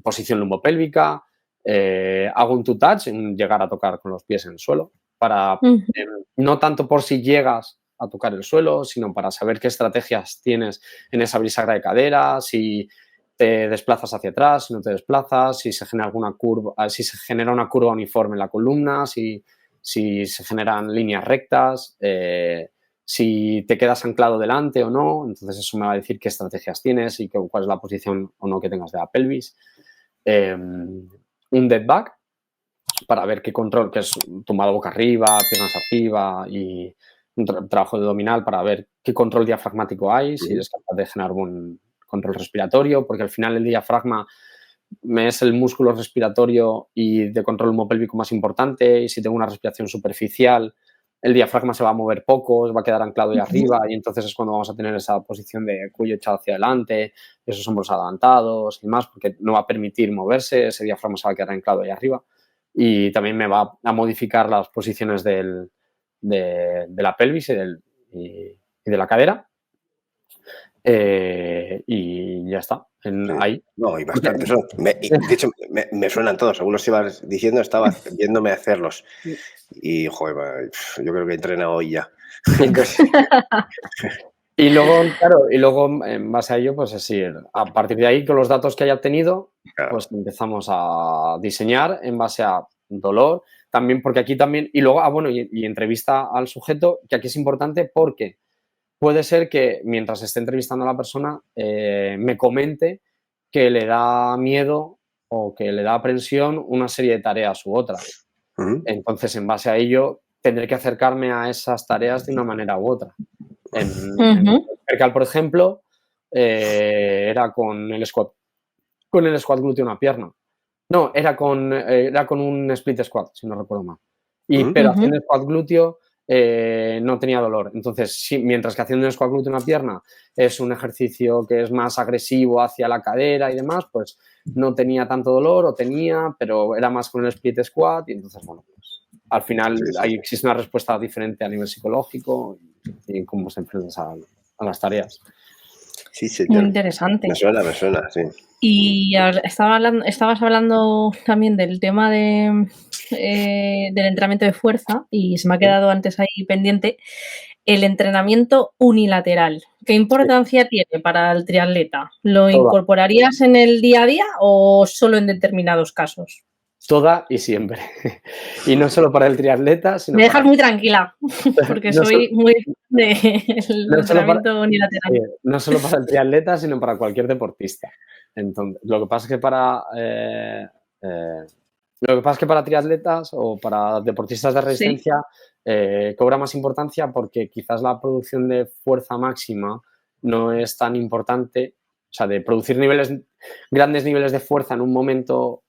Posición lumbopélvica, hago un two-touch, llegar a tocar con los pies en el suelo, para no tanto por si llegas a tocar el suelo, sino para saber qué estrategias tienes en esa bisagra de cadera, si te desplazas hacia atrás, si no te desplazas, si se genera alguna curva, si se genera una curva uniforme en la columna, si se generan líneas rectas, si te quedas anclado delante o no. Entonces eso me va a decir qué estrategias tienes y cuál es la posición o no que tengas de la pelvis. Un dead back para ver qué control, que es tumbado boca arriba, piernas arriba, y un trabajo de abdominal para ver qué control diafragmático hay, si eres capaz de generar buen control respiratorio, porque al final el diafragma es el músculo respiratorio y de control homopélvico más importante, y si tengo una respiración superficial, el diafragma se va a mover poco, se va a quedar anclado ahí arriba, y entonces es cuando vamos a tener esa posición de cuello echado hacia adelante, esos hombros adelantados y más, porque no va a permitir moverse, ese diafragma se va a quedar anclado ahí arriba. Y también me va a modificar las posiciones de la pelvis y de la cadera. Y ya está. Ahí. No, y bastante. De hecho, me suenan todos. Según los ibas diciendo, estaba viéndome hacerlos. Y, joder, yo creo que he entrenado hoy ya. Y luego, en base a ello, pues así, a partir de ahí, con los datos que haya obtenido, pues empezamos a diseñar en base a dolor. También, porque aquí también, y luego, y entrevista al sujeto, que aquí es importante porque puede ser que mientras esté entrevistando a la persona me comente que le da miedo o que le da aprensión una serie de tareas u otras. Entonces, en base a ello, tendré que acercarme a esas tareas de una manera u otra. En Percal, por ejemplo, era con el squat glúteo una pierna. No, era con un split squat, si no recuerdo mal. Pero haciendo squat glúteo no tenía dolor. Entonces, sí, mientras que haciendo un squat glúteo una pierna es un ejercicio que es más agresivo hacia la cadera y demás, pues no tenía tanto dolor o tenía, pero era más con el split squat y entonces, bueno, pues al final ahí existe una respuesta diferente a nivel psicológico y cómo se enfrentan a las tareas. Sí, señor. Muy interesante. Me suena, sí. Y estabas hablando también del tema del entrenamiento de fuerza y se me ha quedado antes ahí pendiente el entrenamiento unilateral. ¿Qué importancia tiene para el triatleta? ¿Lo incorporarías en el día a día o solo en determinados casos? Toda y siempre. Y no solo para el triatleta, sino me dejas muy tranquila, porque no soy muy del entrenamiento unilateral. Sí, no solo para el triatleta, sino para cualquier deportista. Entonces, lo que pasa es que para triatletas o para deportistas de resistencia cobra más importancia porque quizás la producción de fuerza máxima no es tan importante, o sea, de producir grandes niveles de fuerza en un momento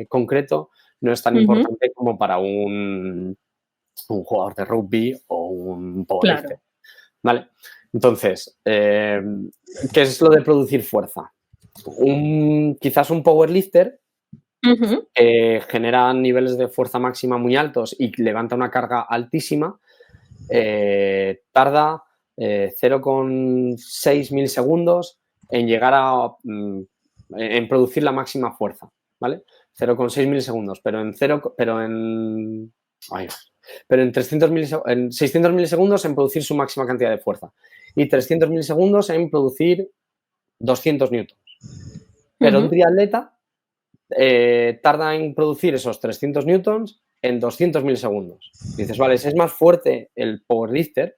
concreto no es tan importante como para un jugador de rugby o un powerlifter. Claro. ¿Vale? Entonces, ¿qué es lo de producir fuerza? Quizás un powerlifter genera niveles de fuerza máxima muy altos y levanta una carga altísima, tarda 0,6 milisegundos en llegar en producir la máxima fuerza, ¿vale? 0,6 milisegundos, pero en 600 milisegundos en producir su máxima cantidad de fuerza y 300 milisegundos en producir 200 newtons. Pero un triatleta tarda en producir esos 300 newtons en 200 milisegundos. Dices, vale, si es más fuerte el powerlifter,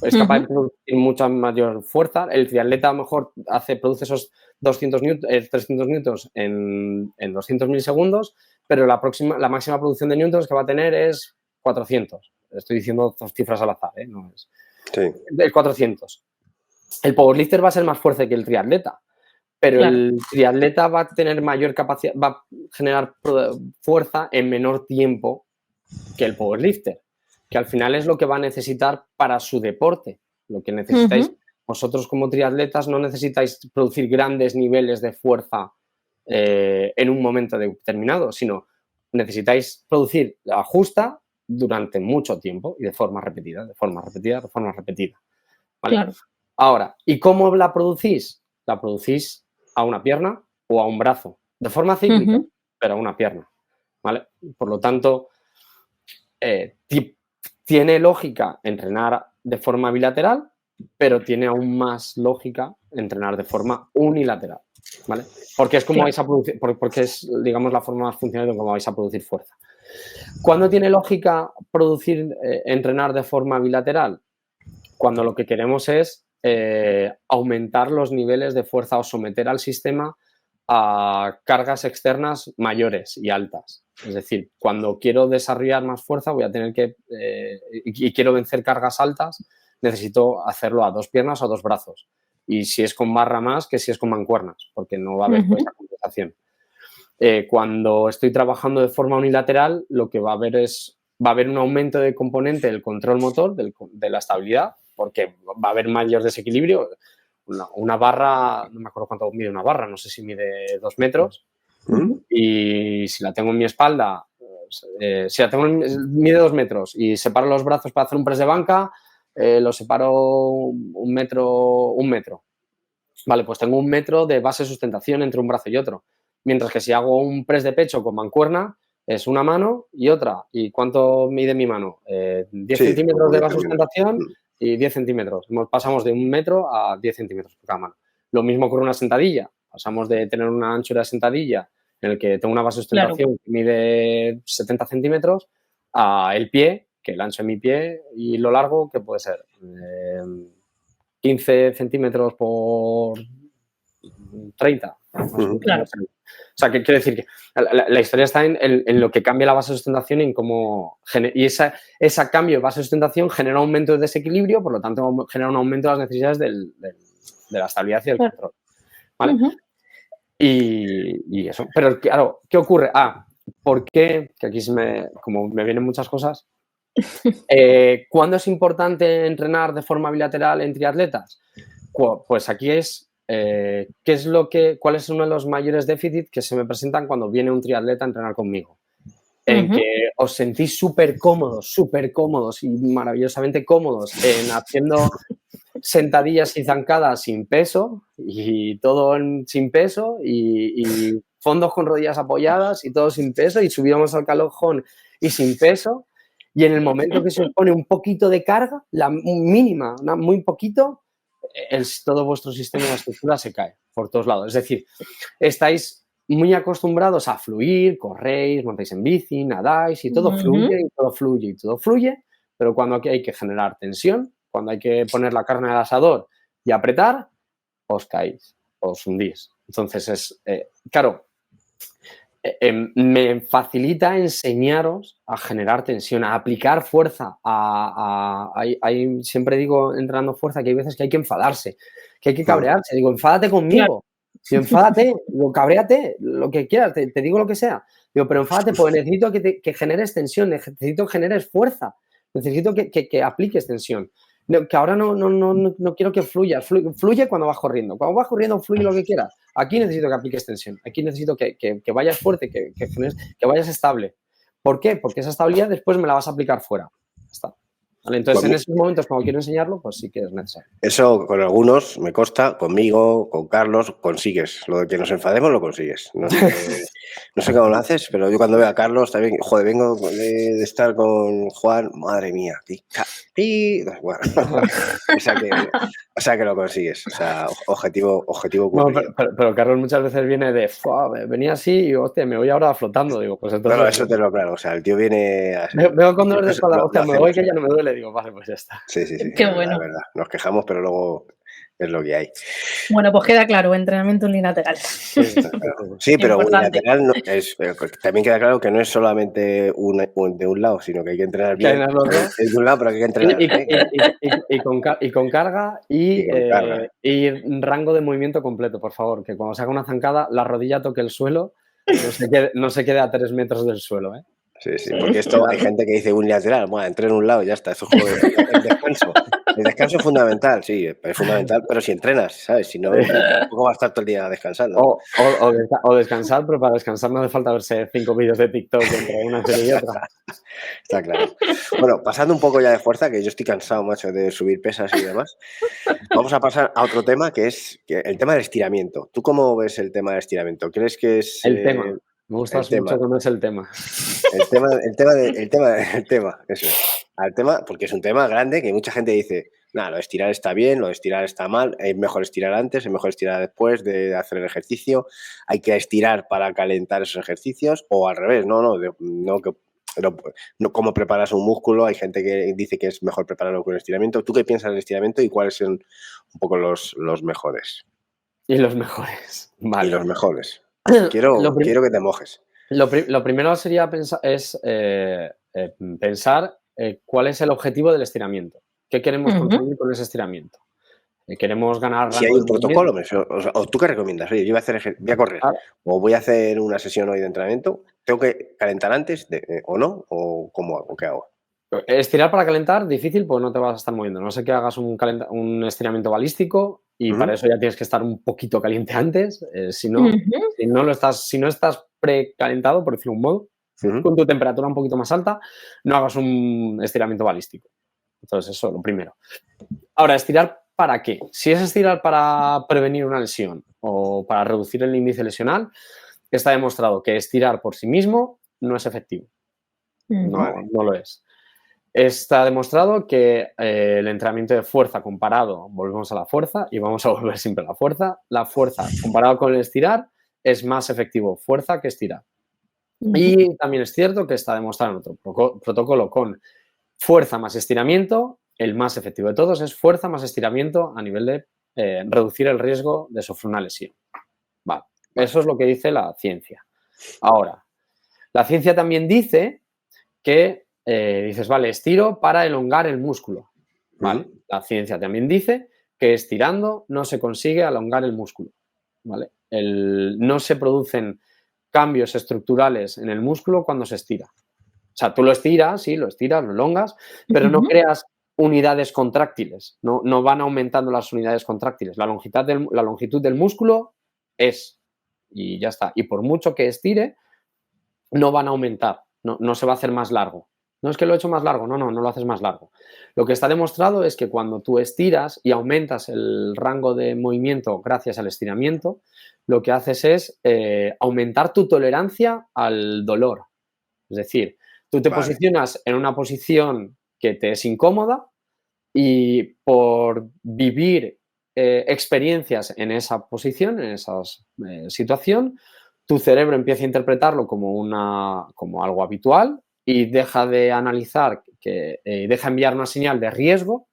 es capaz de producir mucha mayor fuerza. El triatleta a lo mejor produce esos 300 newtons en 200 milisegundos, pero la máxima producción de newtons que va a tener es 400. Estoy diciendo dos cifras al azar, no es. Sí. El 400. El powerlifter va a ser más fuerte que el triatleta, pero claro, el triatleta va a tener mayor capacidad, va a generar fuerza en menor tiempo que el powerlifter, que al final es lo que va a necesitar para su deporte. Lo que necesitáis vosotros como triatletas, no necesitáis producir grandes niveles de fuerza en un momento determinado, sino necesitáis producir la justa durante mucho tiempo y de forma repetida. ¿Vale? Claro. Ahora, ¿y cómo la producís? La producís a una pierna o a un brazo, de forma cíclica, pero a una pierna, ¿vale? Por lo tanto, tiene lógica entrenar de forma bilateral, pero tiene aún más lógica entrenar de forma unilateral, ¿vale? Porque es como vais a producir, porque es, digamos, la forma más funcional de cómo vais a producir fuerza. ¿Cuándo tiene lógica entrenar de forma bilateral? Cuando lo que queremos es aumentar los niveles de fuerza o someter al sistema a cargas externas mayores y altas. Es decir, cuando quiero desarrollar más fuerza voy a tener y quiero vencer cargas altas, necesito hacerlo a dos piernas o a dos brazos. Y si es con barra más que si es con mancuernas, porque no va a haber esa compensación. Cuando estoy trabajando de forma unilateral, lo que va a haber un aumento de componente del control motor, de la estabilidad, porque va a haber mayor desequilibrio. Una barra, no me acuerdo cuánto mide una barra, no sé si mide 2 metros. Y si la tengo en mi espalda, mide 2 metros y separo los brazos para hacer un press de banca, lo separo un metro. Vale, pues tengo 1 metro de base de sustentación entre un brazo y otro. Mientras que si hago un press de pecho con mancuerna, es una mano y otra. ¿Y cuánto mide mi mano? 10 centímetros de base de sustentación y 10 centímetros. Pasamos de 1 metro a 10 centímetros por cada mano. Lo mismo con una sentadilla. Pasamos de tener una anchura de sentadilla en el que tengo una base de sustentación que mide 70 centímetros a el pie, que el ancho de mi pie y lo largo, que puede ser 15 centímetros por 30. Claro. O sea, que quiere decir que la historia está en lo que cambia la base de sustentación y en cómo... Y ese cambio de base de sustentación genera un aumento de desequilibrio, por lo tanto, genera un aumento de las necesidades de la estabilidad y del control. ¿Vale? Y eso. Pero claro, ¿qué ocurre? ¿Por qué? Que aquí como me vienen muchas cosas. ¿Cuándo es importante entrenar de forma bilateral en triatletas? Pues aquí ¿cuál es uno de los mayores déficits que se me presentan cuando viene un triatleta a entrenar conmigo? En que os sentís súper cómodos y maravillosamente cómodos en haciendo sentadillas y zancadas sin peso y todo sin peso y fondos con rodillas apoyadas y todo sin peso y subíamos al calojón y sin peso y en el momento que se os pone un poquito de carga, la mínima, muy poquito, todo vuestro sistema de estructura se cae por todos lados. Es decir, estáis muy acostumbrados a fluir, corréis, montáis en bici, nadáis y todo fluye y todo fluye y todo fluye, pero cuando aquí hay que generar tensión, cuando hay que poner la carne al asador y apretar, os caéis, os hundís. Entonces, claro, me facilita enseñaros a generar tensión, a aplicar fuerza. Siempre digo, entrenando fuerza, que hay veces que hay que enfadarse, que hay que cabrearse. Digo, enfádate conmigo. Digo, enfádate, digo, cabréate, lo que quieras, te digo lo que sea. Digo, pero enfádate porque necesito que generes tensión, necesito que generes fuerza, necesito que apliques tensión. Que ahora no quiero que fluyas. Fluye cuando vas corriendo. Cuando vas corriendo, fluye lo que quieras. Aquí necesito que apliques tensión. Aquí necesito que vayas fuerte, que vayas estable. ¿Por qué? Porque esa estabilidad después me la vas a aplicar fuera. Ya está. ¿Vale? Entonces, en esos momentos, cuando quiero enseñarlo, pues sí que es necesario. Eso con algunos me consta, conmigo, con Carlos, consigues. Lo de que nos enfademos lo consigues. No sé cómo lo haces, pero yo cuando veo a Carlos también, joder, vengo de estar con Juan, madre mía, bueno, o sea que lo consigues. O sea, objetivo cumplido. No, pero Carlos muchas veces viene venía así y, hostia, me voy ahora flotando. Digo, pues entonces... No, eso te lo claro. O sea, el tío viene... Veo con dolor de espalda, hostia, me voy que ya no me duele. Digo, vale, pues ya está. Sí. Qué bueno. La verdad. Nos quejamos, pero luego es lo que hay. Bueno, pues queda claro, entrenamiento unilateral. Sí, pero unilateral también queda claro que no es solamente de un lado, sino que hay que entrenar bien. Es de un lado, pero hay que entrenar bien. Y con carga y rango de movimiento completo, por favor. Que cuando se haga una zancada, la rodilla toque el suelo, no se quede a 3 metros del suelo, ¿eh? Sí, porque esto hay gente que dice unilateral, bueno, entré en un lado y ya está, eso es el descanso. El descanso es fundamental, sí, es fundamental, pero si entrenas, ¿sabes? Si no, tampoco vas a estar todo el día descansando. O descansar, pero para descansar no hace falta verse 5 vídeos de TikTok entre una serie y otra. Está claro. Bueno, pasando un poco ya de fuerza, que yo estoy cansado, macho, de subir pesas y demás, vamos a pasar a otro tema, que es el tema del estiramiento. ¿Tú cómo ves el tema del estiramiento? ¿Crees que es...? El tema. Me gusta mucho cuando es el tema. El tema, eso. Al tema, porque es un tema grande que mucha gente dice, nada, lo de estirar está bien, lo de estirar está mal, es mejor estirar antes, es mejor estirar después de hacer el ejercicio, hay que estirar para calentar esos ejercicios, o al revés, no, cómo preparas un músculo, hay gente que dice que es mejor prepararlo con el estiramiento. ¿Tú qué piensas del estiramiento y cuáles son un poco los mejores? Y los mejores. Vale. Y los mejores. Quiero que te mojes. Lo primero sería pensar cuál es el objetivo del estiramiento. ¿Qué queremos conseguir con ese estiramiento? ¿Queremos ganar? Si hay un protocolo, o tú qué recomiendas, oye, yo voy a correr o voy a hacer una sesión hoy de entrenamiento, ¿tengo que calentar antes o no? ¿O cómo hago? ¿Qué hago? Estirar para calentar, difícil, pues no te vas a estar moviendo. No sé que hagas un estiramiento balístico y para eso ya tienes que estar un poquito caliente antes. Si no estás precalentado, por decirlo de un modo, con tu temperatura un poquito más alta, no hagas un estiramiento balístico. Entonces, eso, lo primero. Ahora, ¿estirar para qué? Si es estirar para prevenir una lesión o para reducir el índice lesional, está demostrado que estirar por sí mismo no es efectivo. No lo es. Está demostrado que el entrenamiento de fuerza comparado, volvemos a la fuerza y vamos a volver siempre a la fuerza comparado con el estirar es más efectivo fuerza que estirar. Y también es cierto que está demostrado en otro protocolo con fuerza más estiramiento, el más efectivo de todos es fuerza más estiramiento a nivel de reducir el riesgo de sufrir una lesión. Vale. Eso es lo que dice la ciencia. Ahora, la ciencia también dice que dices, vale, estiro para elongar el músculo. ¿Vale? La ciencia también dice que estirando no se consigue elongar el músculo. ¿vale? No se producen cambios estructurales en el músculo cuando se estira. O sea, tú lo estiras, sí, lo estiras, lo elongas, pero no creas unidades contráctiles, no van aumentando las unidades contráctiles. La longitud del músculo es, y ya está. Y por mucho que estire, no van a aumentar, no se va a hacer más largo. No es que lo he hecho más largo, no lo haces más largo. Lo que está demostrado es que cuando tú estiras y aumentas el rango de movimiento gracias al estiramiento, lo que haces es aumentar tu tolerancia al dolor. Es decir, tú te posicionas en una posición que te es incómoda y por vivir experiencias en esa posición, en esa situación, tu cerebro empieza a interpretarlo como algo habitual y deja de analizar, deja enviar una señal de riesgo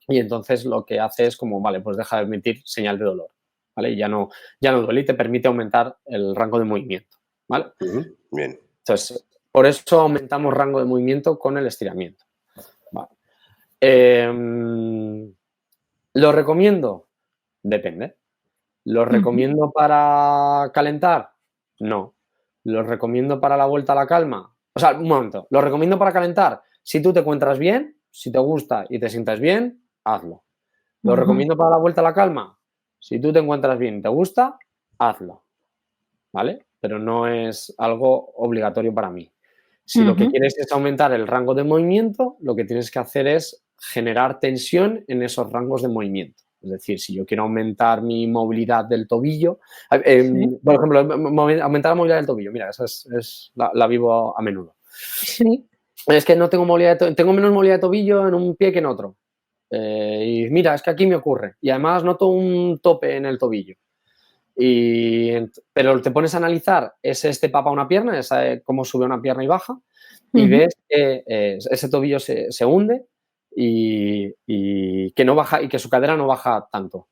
y entonces lo que hace es como, vale, pues deja de emitir señal de dolor, ¿vale? Y ya no duele y te permite aumentar el rango de movimiento, ¿vale? Bien. Entonces, por eso aumentamos rango de movimiento con el estiramiento. Vale. ¿Lo recomiendo? Depende. ¿Lo recomiendo para calentar? No. ¿Lo recomiendo para la vuelta a la calma? O sea, un momento. ¿Lo recomiendo para calentar? Si tú te encuentras bien, si te gusta y te sientas bien, hazlo. ¿Lo recomiendo para la vuelta a la calma? Si tú te encuentras bien y te gusta, hazlo. ¿Vale? Pero no es algo obligatorio para mí. Si lo que quieres es aumentar el rango de movimiento, lo que tienes que hacer es generar tensión en esos rangos de movimiento. Es decir, si yo quiero aumentar mi movilidad del tobillo, por ejemplo, aumentar la movilidad del tobillo, mira, esa la vivo a menudo. Sí. Es que no tengo tengo menos movilidad de tobillo en un pie que en otro. Y mira, es que aquí me ocurre. Y además noto un tope en el tobillo. Pero te pones a analizar, es este papa una pierna, es cómo sube una pierna y baja, y ves que ese tobillo se hunde y que no baja, y que su cadera no baja tanto.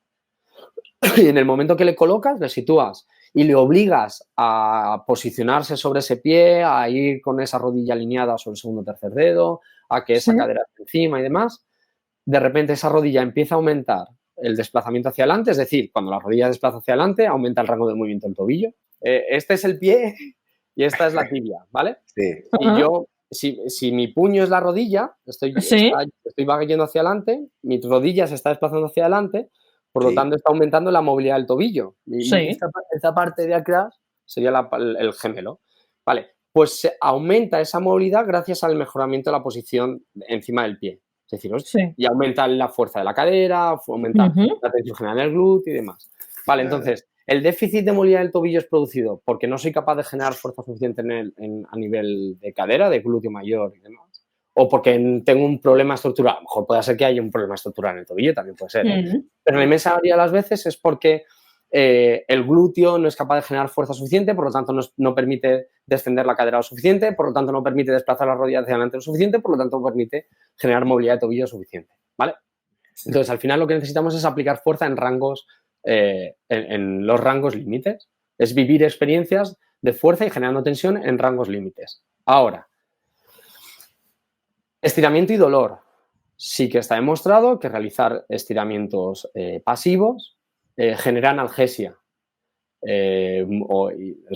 Y en el momento que le colocas, le sitúas y le obligas a posicionarse sobre ese pie, a ir con esa rodilla alineada sobre el segundo o tercer dedo, a que esa cadera esté encima y demás, de repente esa rodilla empieza a aumentar el desplazamiento hacia adelante, es decir, cuando la rodilla desplaza hacia adelante, aumenta el rango de movimiento del tobillo. Este es el pie y esta es la tibia, ¿vale? Sí. Y yo, si mi puño es la rodilla, estoy yendo hacia adelante, mi rodilla se está desplazando hacia adelante, por lo tanto está aumentando la movilidad del tobillo. Esta parte de atrás sería el gemelo. Vale, pues se aumenta esa movilidad gracias al mejoramiento de la posición encima del pie. Es decir, y aumenta la fuerza de la cadera, aumenta la tensión general del glúteo y demás. Vale, entonces, el déficit de movilidad del tobillo es producido porque no soy capaz de generar fuerza suficiente a nivel de cadera, de glúteo mayor y demás. O porque tengo un problema estructural. A lo mejor puede ser que haya un problema estructural en el tobillo, también puede ser. Pero la inmensa mayoría de las veces es porque el glúteo no es capaz de generar fuerza suficiente, por lo tanto no permite descender la cadera lo suficiente, por lo tanto no permite desplazar la rodilla hacia adelante lo suficiente, por lo tanto no permite generar movilidad de tobillo suficiente, ¿vale? Entonces, al final lo que necesitamos es aplicar fuerza en rangos, en los rangos límites. Es vivir experiencias de fuerza y generando tensión en rangos límites. Ahora, estiramiento y dolor. Sí que está demostrado que realizar estiramientos pasivos genera analgesia. Es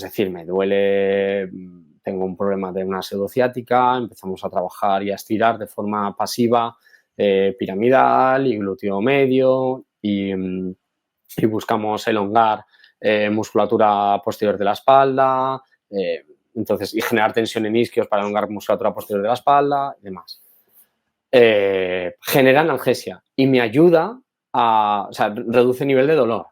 decir, me duele, tengo un problema de una pseudociática, empezamos a trabajar y a estirar de forma pasiva piramidal y glúteo medio y buscamos elongar musculatura posterior de la espalda, entonces, y generar tensión en isquios para elongar musculatura posterior de la espalda y demás. Genera analgesia y me ayuda o sea, reduce el nivel de dolor.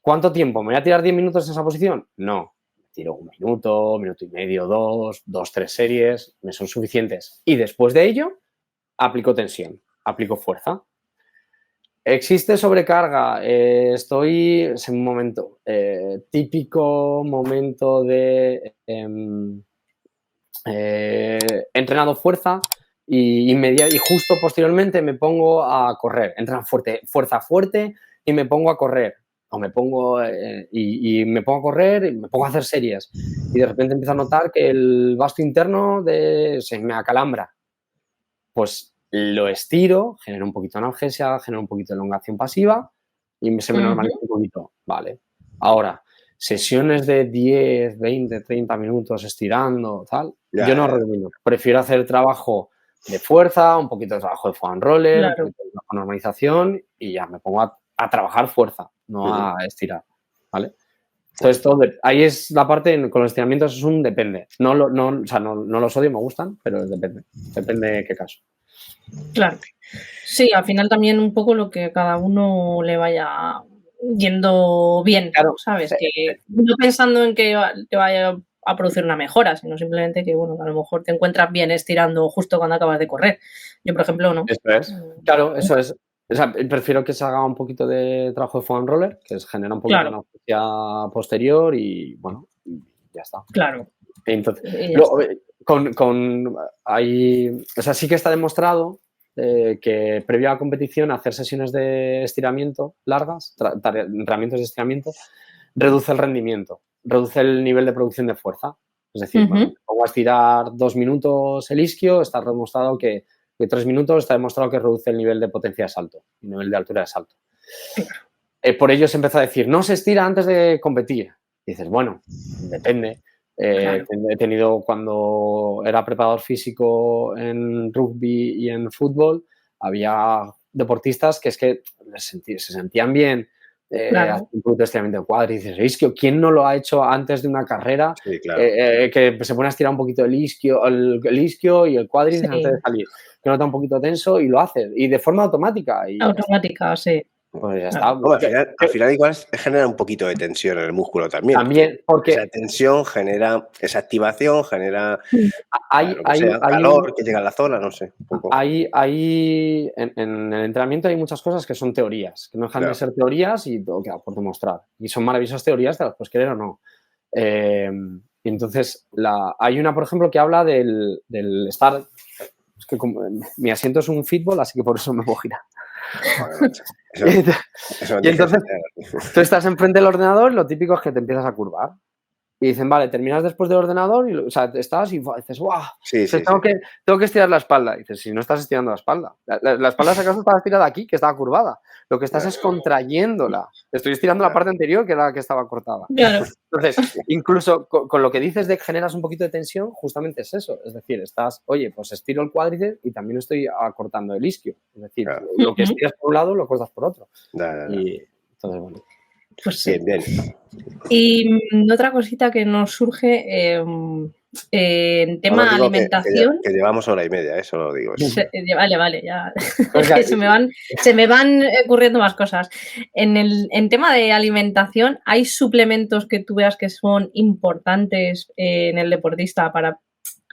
¿Cuánto tiempo? ¿Me voy a tirar 10 minutos en esa posición? No. Me tiro 1 minuto, minuto y medio, 2, 3 series, me son suficientes. Y después de ello, aplico tensión, aplico fuerza. ¿Existe sobrecarga? Es un momento, típico momento de entrenado fuerza y justo posteriormente me pongo a correr. Entreno fuerza fuerte y me pongo a correr. O me pongo me pongo a correr y me pongo a hacer series. Y de repente empiezo a notar que el vasto interno se me acalambra. Pues lo estiro, genero un poquito de analgesia, genero un poquito de elongación pasiva y se me normaliza un poquito. Vale. Ahora, sesiones de 10, 20, 30 minutos estirando, tal, yo no recomiendo. Prefiero hacer trabajo de fuerza, un poquito de trabajo de foam roller, un poquito de trabajo de normalización y ya me pongo a trabajar fuerza, no a estirar, ¿vale? Entonces, ahí es la parte, con los estiramientos es un depende. No los odio, me gustan, pero depende. Depende de qué caso. Claro. Sí, al final también un poco lo que cada uno le vaya yendo bien, claro, ¿sabes? Que no pensando en que te vaya a producir una mejora, sino simplemente que, bueno, a lo mejor te encuentras bien estirando justo cuando acabas de correr. Yo, por ejemplo, no. Eso es. Claro, eso es. O sea, prefiero que se haga un poquito de trabajo de foam roller, que genera un poquito de anestesia posterior y, bueno, y ya está. Claro. Entonces, o sea, sí que está demostrado que previo a la competición hacer sesiones de estiramiento largas, entrenamientos de estiramiento, reduce el rendimiento, reduce el nivel de producción de fuerza. Es decir, bueno, me pongo a estirar 2 minutos el isquio, está demostrado que 3 minutos está demostrado que reduce el nivel de potencia de salto, el nivel de altura de salto. Por ello se empezó a decir, no se estira antes de competir. Y dices, bueno, depende. He tenido, cuando era preparador físico en rugby y en fútbol, había deportistas que es que se sentían bien haciendo un poquito de estiramiento de cuádriceps, isquio. ¿Quién no lo ha hecho antes de una carrera? Sí, claro. Que se pone a estirar un poquito el isquio y el cuádriceps antes de salir. Que nota un poquito tenso y lo hace. Y de forma automática. Automática, sí. Pues ya está. Bueno, al final igual genera un poquito de tensión en el músculo también. También, porque esa tensión genera esa activación, genera calor que llega a la zona, no sé. Un poco. En el entrenamiento hay muchas cosas que son teorías, que no dejan de ser teorías y todo queda por demostrar. Y son maravillosas teorías, te las puedes querer o no. Y entonces, hay una, por ejemplo, que habla del estar... Es que mi asiento es un fútbol, así que por eso me puedo girar. Y entonces tú estás enfrente del ordenador y lo típico es que te empiezas a curvar. Y dicen, vale, terminas después del ordenador y estás y dices, ¡guau! Tengo que estirar la espalda. Y dices, si no estás estirando la espalda. La espalda, si acaso, estaba estirada aquí, que estaba curvada. Lo que estás es contrayéndola. Estoy estirando la parte anterior, que era la que estaba cortada. Claro. Entonces, incluso con lo que dices de que generas un poquito de tensión, justamente es eso. Es decir, oye, pues estiro el cuádriceps y también estoy acortando el isquio. Es decir, lo que estiras por un lado, lo cortas por otro. Y entonces, bueno. Pues sí. Bien. Y otra cosita que nos surge en tema alimentación. Que llevamos hora y media, eso lo digo. Vale, ya. Es que se me van ocurriendo más cosas. En tema de alimentación, ¿hay suplementos que tú veas que son importantes en el deportista para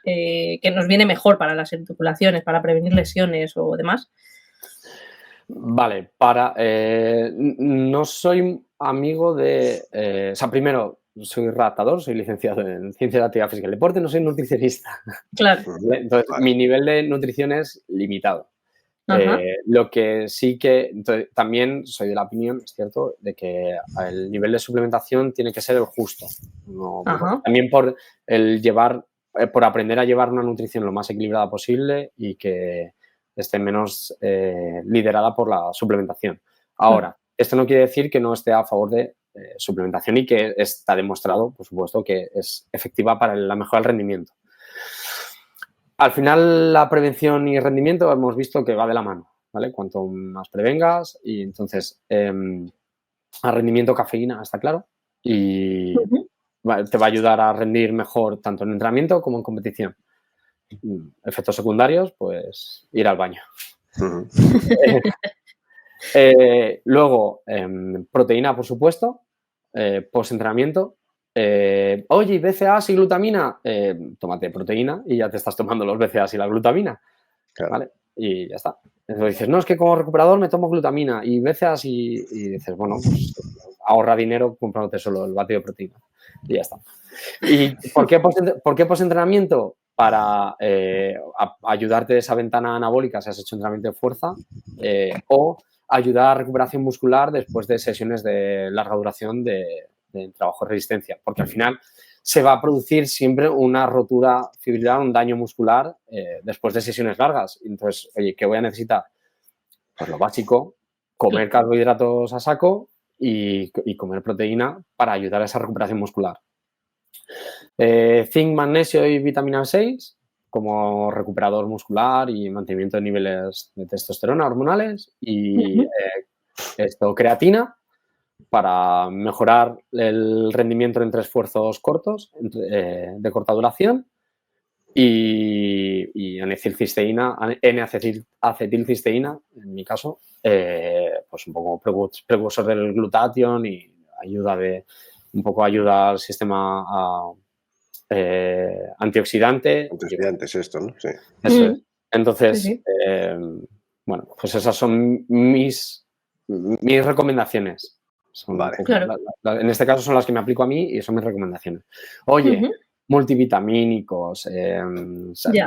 que nos viene mejor para las articulaciones, para prevenir lesiones o demás? Vale, no soy amigo de... o sea, primero, soy redactador, soy licenciado en Ciencia de la Actividad Física y el Deporte, no soy nutricionista. Claro. Entonces, mi nivel de nutrición es limitado. Lo que sí que... Entonces, también soy de la opinión, es cierto, de que el nivel de suplementación tiene que ser el justo. También por aprender a llevar una nutrición lo más equilibrada posible y que esté menos liderada por la suplementación. Ahora, esto no quiere decir que no esté a favor de suplementación y que está demostrado, por supuesto, que es efectiva para la mejora del rendimiento. Al final, la prevención y rendimiento hemos visto que va de la mano, ¿vale? Cuanto más prevengas y entonces al rendimiento cafeína, está claro, y te va a ayudar a rendir mejor tanto en entrenamiento como en competición. Efectos secundarios, pues ir al baño. Luego, proteína, por supuesto, post-entrenamiento. Oye, BCAAs y glutamina, tómate proteína y ya te estás tomando los BCAAs y la glutamina. Claro. ¿Vale? Y ya está. Entonces dices, no, es que como recuperador me tomo glutamina y BCAAs y dices, bueno, pues ahorra dinero comprándote solo el batido de proteína. Y ya está. ¿Y por qué post-entrenamiento? Para ayudarte de esa ventana anabólica si has hecho entrenamiento de fuerza o ayudar a recuperación muscular después de sesiones de larga duración de trabajo de resistencia, porque al final se va a producir siempre una rotura fibrilar, un daño muscular después de sesiones largas. Entonces, oye, ¿qué voy a necesitar? Pues lo básico, comer carbohidratos a saco y comer proteína para ayudar a esa recuperación muscular. Zinc, magnesio y vitamina B6 como recuperador muscular y mantenimiento de niveles de testosterona hormonales y creatina para mejorar el rendimiento entre esfuerzos cortos, de corta duración y N-acetilcisteína, en mi caso, pues un poco precursor del glutatión y ayuda al sistema antioxidante. Antioxidante es esto, ¿no? Sí. Eso es. Entonces, Sí. bueno, pues esas son mis recomendaciones. Vale. Claro. En este caso son las que me aplico a mí y son mis recomendaciones. Oye, multivitamínicos.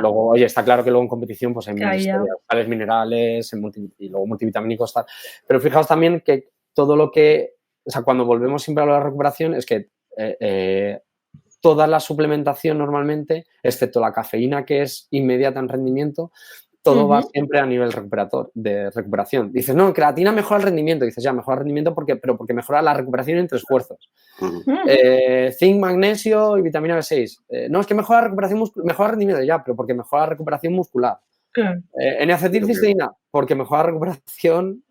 Luego, oye, está claro que luego en competición pues hay sales minerales y luego multivitamínicos. Tal. Pero fijaos también que todo lo que... O sea, cuando volvemos siempre a la recuperación es que toda la suplementación normalmente, excepto la cafeína que es inmediata en rendimiento, todo va siempre a nivel de recuperación. Dices, no, creatina mejora el rendimiento. Dices, ya, mejora el rendimiento porque mejora la recuperación entre esfuerzos. Zinc, magnesio y vitamina B6. No, es que mejora la recuperación mejora el rendimiento, ya, pero porque mejora la recuperación muscular. N-acetilcisteína, porque mejora la recuperación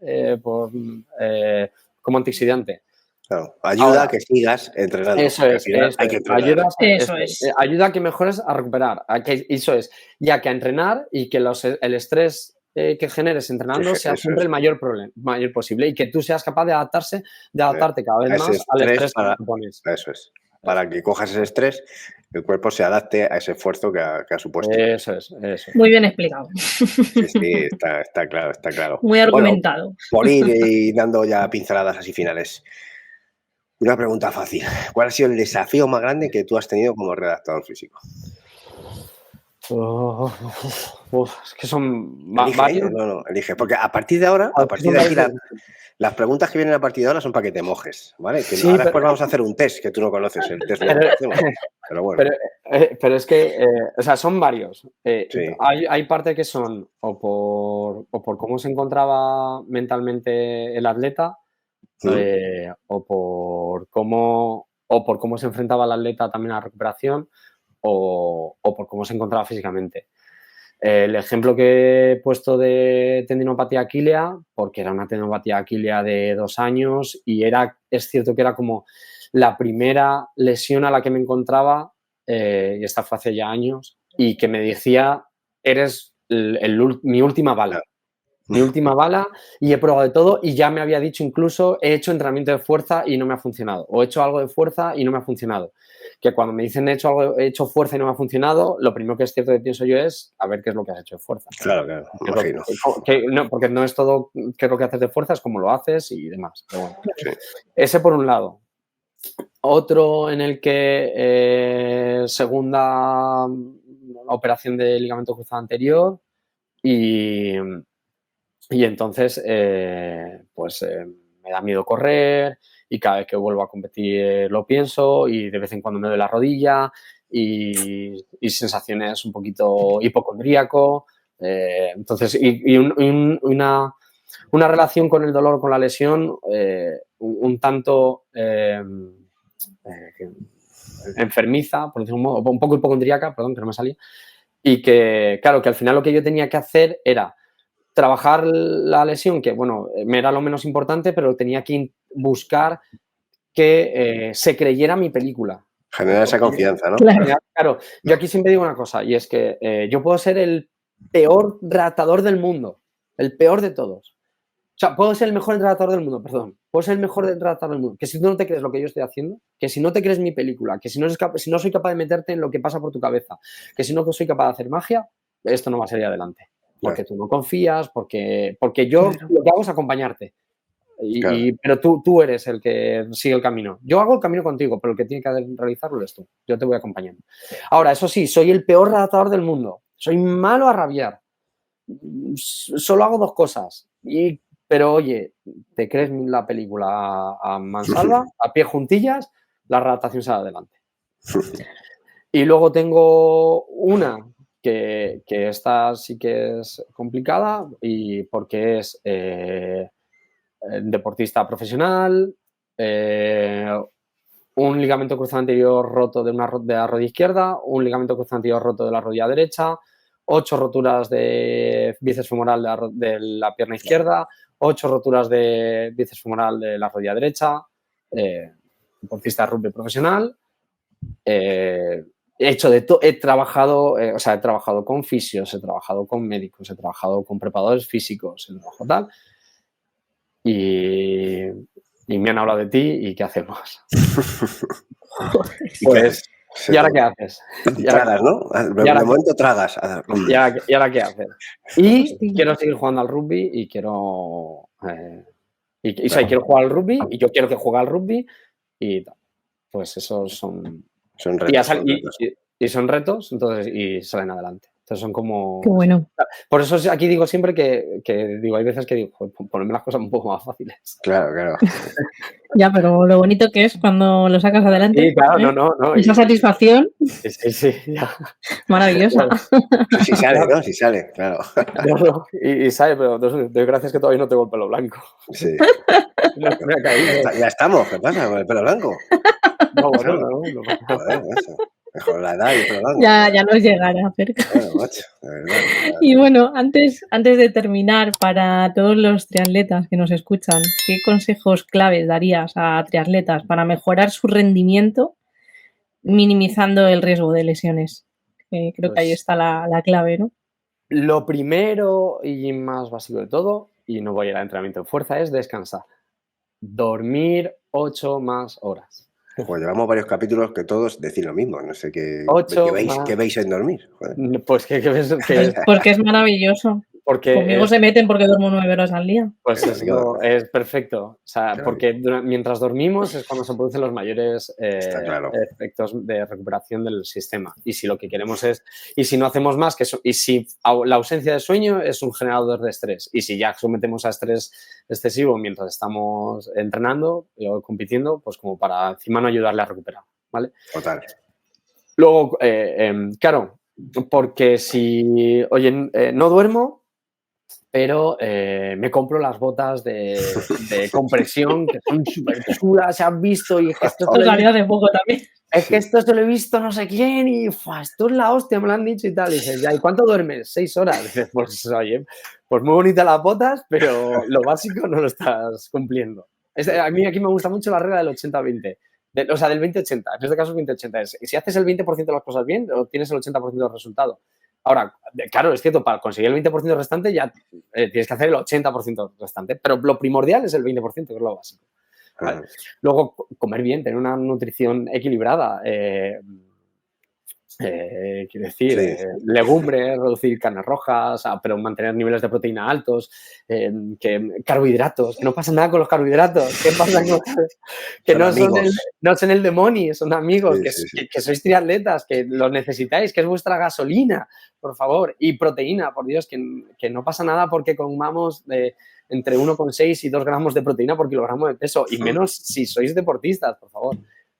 como antioxidante. Claro, ayuda a que sigas entrenando. Eso es. Hay que entrenar. Ayuda a que mejores a recuperar. Eso es. Ya que a entrenar y que el estrés que generes entrenando sea siempre el mayor posible y que tú seas capaz de adaptarte cada vez más al estrés que pones. Eso es. Para que cojas ese estrés, el cuerpo se adapte a ese esfuerzo que ha supuesto. Eso es. Muy bien explicado. Sí, está claro. Muy argumentado. Bueno, por ir dando ya pinceladas así finales. Una pregunta fácil. ¿Cuál ha sido el desafío más grande que tú has tenido como redactador físico? Es que son varios. Elige. Porque a partir de ahora, aquí, las preguntas que vienen a partir de ahora son para que te mojes, ¿vale? Que sí, ahora después vamos a hacer un test que tú no conoces, el test de motivación. Pero bueno. Pero es que, o sea, son varios. Sí. Hay parte que son o por cómo se encontraba mentalmente el atleta, o por cómo se enfrentaba el atleta también a la recuperación o por cómo se encontraba físicamente. El ejemplo que he puesto de tendinopatía aquilea, porque era una tendinopatía aquilea de 2 años y es cierto que era como la primera lesión a la que me encontraba, y esta fue hace ya años, y que me decía, eres mi última bala. Mi última bala y he probado de todo y ya me había dicho incluso he hecho entrenamiento de fuerza y no me ha funcionado o he hecho algo de fuerza y no me ha funcionado. Que cuando me dicen he hecho fuerza y no me ha funcionado, lo primero que es cierto que pienso yo es a ver qué es lo que has hecho de fuerza. Claro, imagino. No, porque no es todo qué es lo que haces de fuerza, es cómo lo haces y demás. Pero bueno, ese por un lado. Otro en el que segunda operación de ligamento cruzado anterior y entonces, me da miedo correr y cada vez que vuelvo a competir lo pienso y de vez en cuando me doy la rodilla y sensaciones un poquito hipocondríaco. Entonces, una relación con el dolor, con la lesión, un tanto enfermiza, por decirlo de un modo, un poco hipocondríaca, perdón, que no me salía. Y que, claro, que al final lo que yo tenía que hacer era trabajar la lesión, que bueno, me era lo menos importante, pero tenía que buscar que se creyera mi película. Generar esa confianza, ¿no? Claro, yo aquí siempre digo una cosa, y es que yo puedo ser el peor redactador del mundo, el peor de todos. O sea, puedo ser el mejor redactador del mundo, perdón. Puedo ser el mejor redactador del mundo. Que si tú no te crees lo que yo estoy haciendo, que si no te crees mi película, que si no soy capaz de meterte en lo que pasa por tu cabeza, que si no soy capaz de hacer magia, esto no va a salir adelante. Porque tú no confías, porque yo lo que hago es acompañarte. Pero tú eres el que sigue el camino. Yo hago el camino contigo, pero el que tiene que realizarlo eres tú. Yo te voy acompañando. Ahora, eso sí, soy el peor redactador del mundo. Soy malo a rabiar. Solo hago 2 cosas. Pero, oye, ¿te crees la película a mansalva, a pie juntillas? La redactación sale adelante. Y luego tengo una que esta sí que es complicada y porque es deportista profesional, un ligamento cruzado anterior roto de la rodilla izquierda, un ligamento cruzado anterior roto de la rodilla derecha, 8 roturas de bíceps femoral de la pierna izquierda, 8 roturas de bíceps femoral de la rodilla derecha, deportista de rugby profesional. He trabajado con fisios, he trabajado con médicos, he trabajado con preparadores físicos, he trabajado tal. Y me han hablado de ti y ¿qué hacemos? Pues, ¿y ahora qué haces? Tragas, ¿no? De momento tragas. ¿Y ahora qué haces? Y quiero seguir jugando al rugby y quiero... quiero jugar al rugby y yo quiero que juegue al rugby y tal. Pues esos son... Son retos. Y son retos, entonces, y salen adelante. Entonces son como... Qué bueno. Por eso aquí digo siempre que digo, hay veces que digo, ponerme las cosas un poco más fáciles. Claro. Ya, pero lo bonito que es cuando lo sacas adelante. Sí, claro, no. Esa satisfacción. Sí, ya. Maravillosa. Si sale, ¿no? Si sale, claro. No, y sale, pero doy gracias que todavía no tengo el pelo blanco. Sí. No me ha caído. Ya estamos, ¿qué pasa con el pelo blanco? No. Joder, macho. Mejor la edad y el pelo blanco. Ya nos llegará cerca. Bueno, macho, de verdad. Y bueno, antes de terminar, para todos los triatletas que nos escuchan, ¿qué consejos claves darías a triatletas para mejorar su rendimiento, minimizando el riesgo de lesiones? Creo que ahí está la clave, ¿no? Lo primero y más básico de todo, y no voy a ir al entrenamiento en fuerza, es descansar. Dormir 8 más horas. Pues llevamos varios capítulos que todos decís lo mismo. No sé qué veis en dormir. Joder. Pues que ves porque es maravilloso. Conmigo se meten porque duermo 9 horas al día. Pues es perfecto. O sea, claro. Porque mientras dormimos es cuando se producen los mayores efectos de recuperación del sistema. Y si lo que queremos y si no hacemos más, y si la ausencia de sueño es un generador de estrés. Y si ya sometemos a estrés excesivo mientras estamos entrenando o compitiendo, pues como para encima no ayudarle a recuperar, ¿vale? Total. Luego, claro, porque si, no duermo, pero me compro las botas de compresión que son súper chulas, se han visto y es que esto de poco también. Es que esto se lo he visto no sé quién y esto es la hostia, me lo han dicho y tal. Y dices, ¿y cuánto duermes? 6 horas. Y dices, pues oye, pues muy bonitas las botas, pero lo básico no lo estás cumpliendo. A mí aquí me gusta mucho la regla del 80-20. O sea, del 20-80. En este caso es 20-80. Si haces el 20% de las cosas bien, obtienes el 80% del resultado. Ahora, claro, es cierto, para conseguir el 20% restante ya tienes que hacer el 80% restante, pero lo primordial es el 20%, que es lo básico. ¿Vale? Luego, comer bien, tener una nutrición equilibrada. Quiero decir, legumbres, reducir carnes rojas, pero mantener niveles de proteína altos, carbohidratos, que no pasa nada con los carbohidratos, ¿qué pasa con que no son el demonio, son amigos, que sois triatletas, que los necesitáis, que es vuestra gasolina, por favor, y proteína, por Dios, que no pasa nada porque comamos entre 1,6 y 2 gramos de proteína por kilogramo de peso, y menos si sois deportistas, por favor.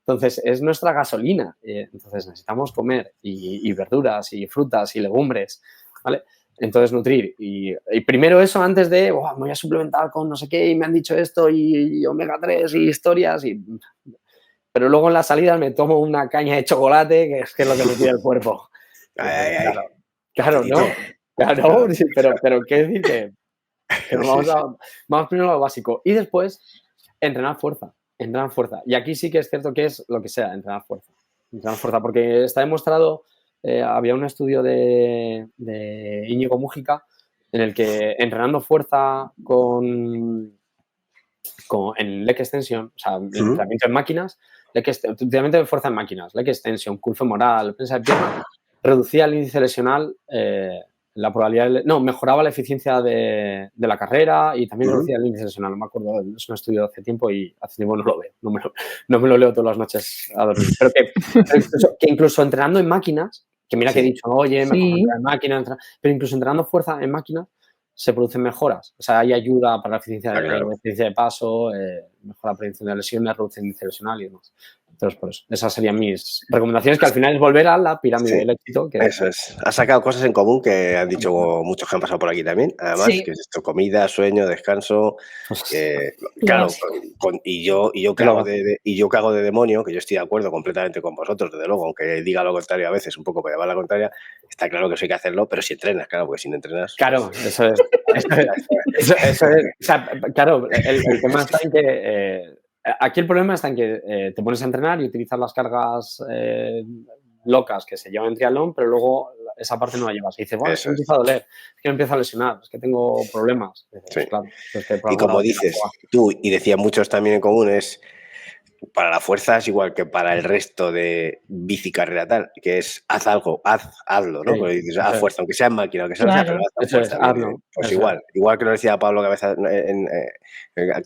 Entonces, es nuestra gasolina. Entonces, necesitamos comer y verduras y frutas y legumbres, ¿vale? Entonces, nutrir. Y primero eso antes de, me voy a suplementar con no sé qué y me han dicho esto y omega 3 y historias. Pero luego en la salida me tomo una caña de chocolate, que es lo que me pide el cuerpo. Claro, ¿no? Claro, sí, pero ¿qué decir? Que vamos primero a lo básico. Y después, entrenar fuerza. Entrenar fuerza. Y aquí sí que es cierto que es lo que sea, entrenar fuerza. Entrenar fuerza, porque está demostrado, había un estudio de Íñigo Mújica en el que entrenando fuerza en leg extension, o sea, entrenamiento en máquinas, entrenamiento fuerza en máquinas, leg extension, curl femoral, prensa de pierna, reducía el índice lesional, la probabilidad mejoraba la eficiencia de la carrera y también reducía el índice lesional. No me acuerdo, es un estudio de hace tiempo y hace tiempo no lo veo, no me lo leo todas las noches a dormir. Pero que incluso entrenando en máquinas, que mira que he dicho, oye, mejor entrenar en máquinas, pero incluso entrenando fuerza en máquinas se producen mejoras. O sea, hay ayuda para la eficiencia de paso, mejora la prevención de lesiones, reduce el índice lesional y demás. Entonces, por eso, esas serían mis recomendaciones, que al final es volver a la pirámide del éxito. Que... Eso es. Has sacado cosas en común que han dicho muchos que han pasado por aquí también. Además, que es esto: comida, sueño, descanso. Claro, y yo que hago de demonio, que yo estoy de acuerdo completamente con vosotros, desde luego, aunque diga lo contrario a veces, un poco para llevar la contraria, está claro que eso hay que hacerlo, pero si entrenas, claro, porque si no entrenas... Claro, eso es. O sea, claro, el tema está en que... aquí el problema está en que te pones a entrenar y utilizas las cargas locas que se llevan en triatlón, pero luego esa parte no la llevas. Y dices, bueno, es que me empieza a doler, es que me empieza a lesionar, es que tengo problemas. Dices, claro, es que y como dices tú, y decían muchos también en común, es para la fuerza es igual que para el resto de bici carrera tal, que es haz algo, hazlo, ¿no? Porque dices, haz fuerza, aunque sea en máquina, aunque sea, pero haz fuerza. Hazlo. Pues igual que lo decía Pablo Cabeza en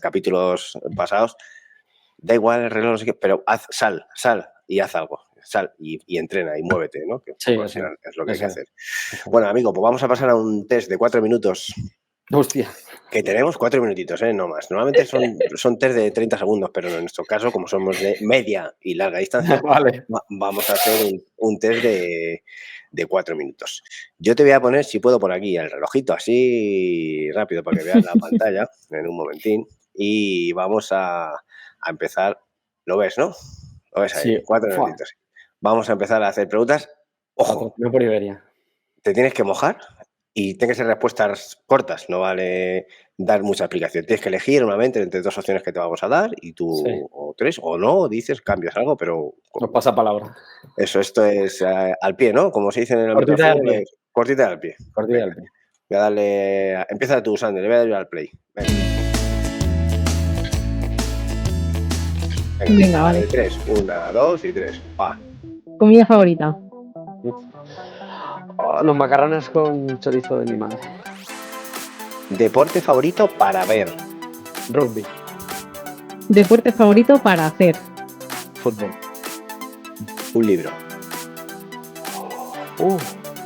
capítulos pasados, da igual el reloj, no sé qué, pero sal y haz algo. Sal y entrena y muévete, ¿no? Que al final es lo que hay que hacer. Bueno, amigo, pues vamos a pasar a un test de 4 minutos. Hostia. Que tenemos 4 minutitos, no más. Normalmente son test de 30 segundos, pero en nuestro caso, como somos de media y larga distancia, vamos a hacer un test de 4 minutos. Yo te voy a poner, si puedo, por aquí el relojito, así rápido, para que veas la pantalla en un momentín. Y vamos a empezar. ¿Lo ves, no? Lo ves ahí, sí. 4 minutitos. Vamos a empezar a hacer preguntas. Ojo, no por Iberia. Te tienes que mojar y tienes que ser respuestas cortas. No vale dar mucha explicación. Tienes que elegir normalmente entre 2 opciones que te vamos a dar y tú o 3 o no, dices, cambias algo, pero... Nos pasa palabra. Eso, esto es al pie, ¿no? Como se dice en el cortita del pie. Cortita del pie. Cortita del pie. Voy a darle... Empieza tú, Sander, le voy a dar yo al play. Venga, vale. 3, 1, 2 y 3. ¡Pa! ¿Comida favorita? Los macarrones con chorizo de mi madre. ¿Deporte favorito para ver? Rugby. ¿Deporte favorito para hacer? Fútbol. Un libro.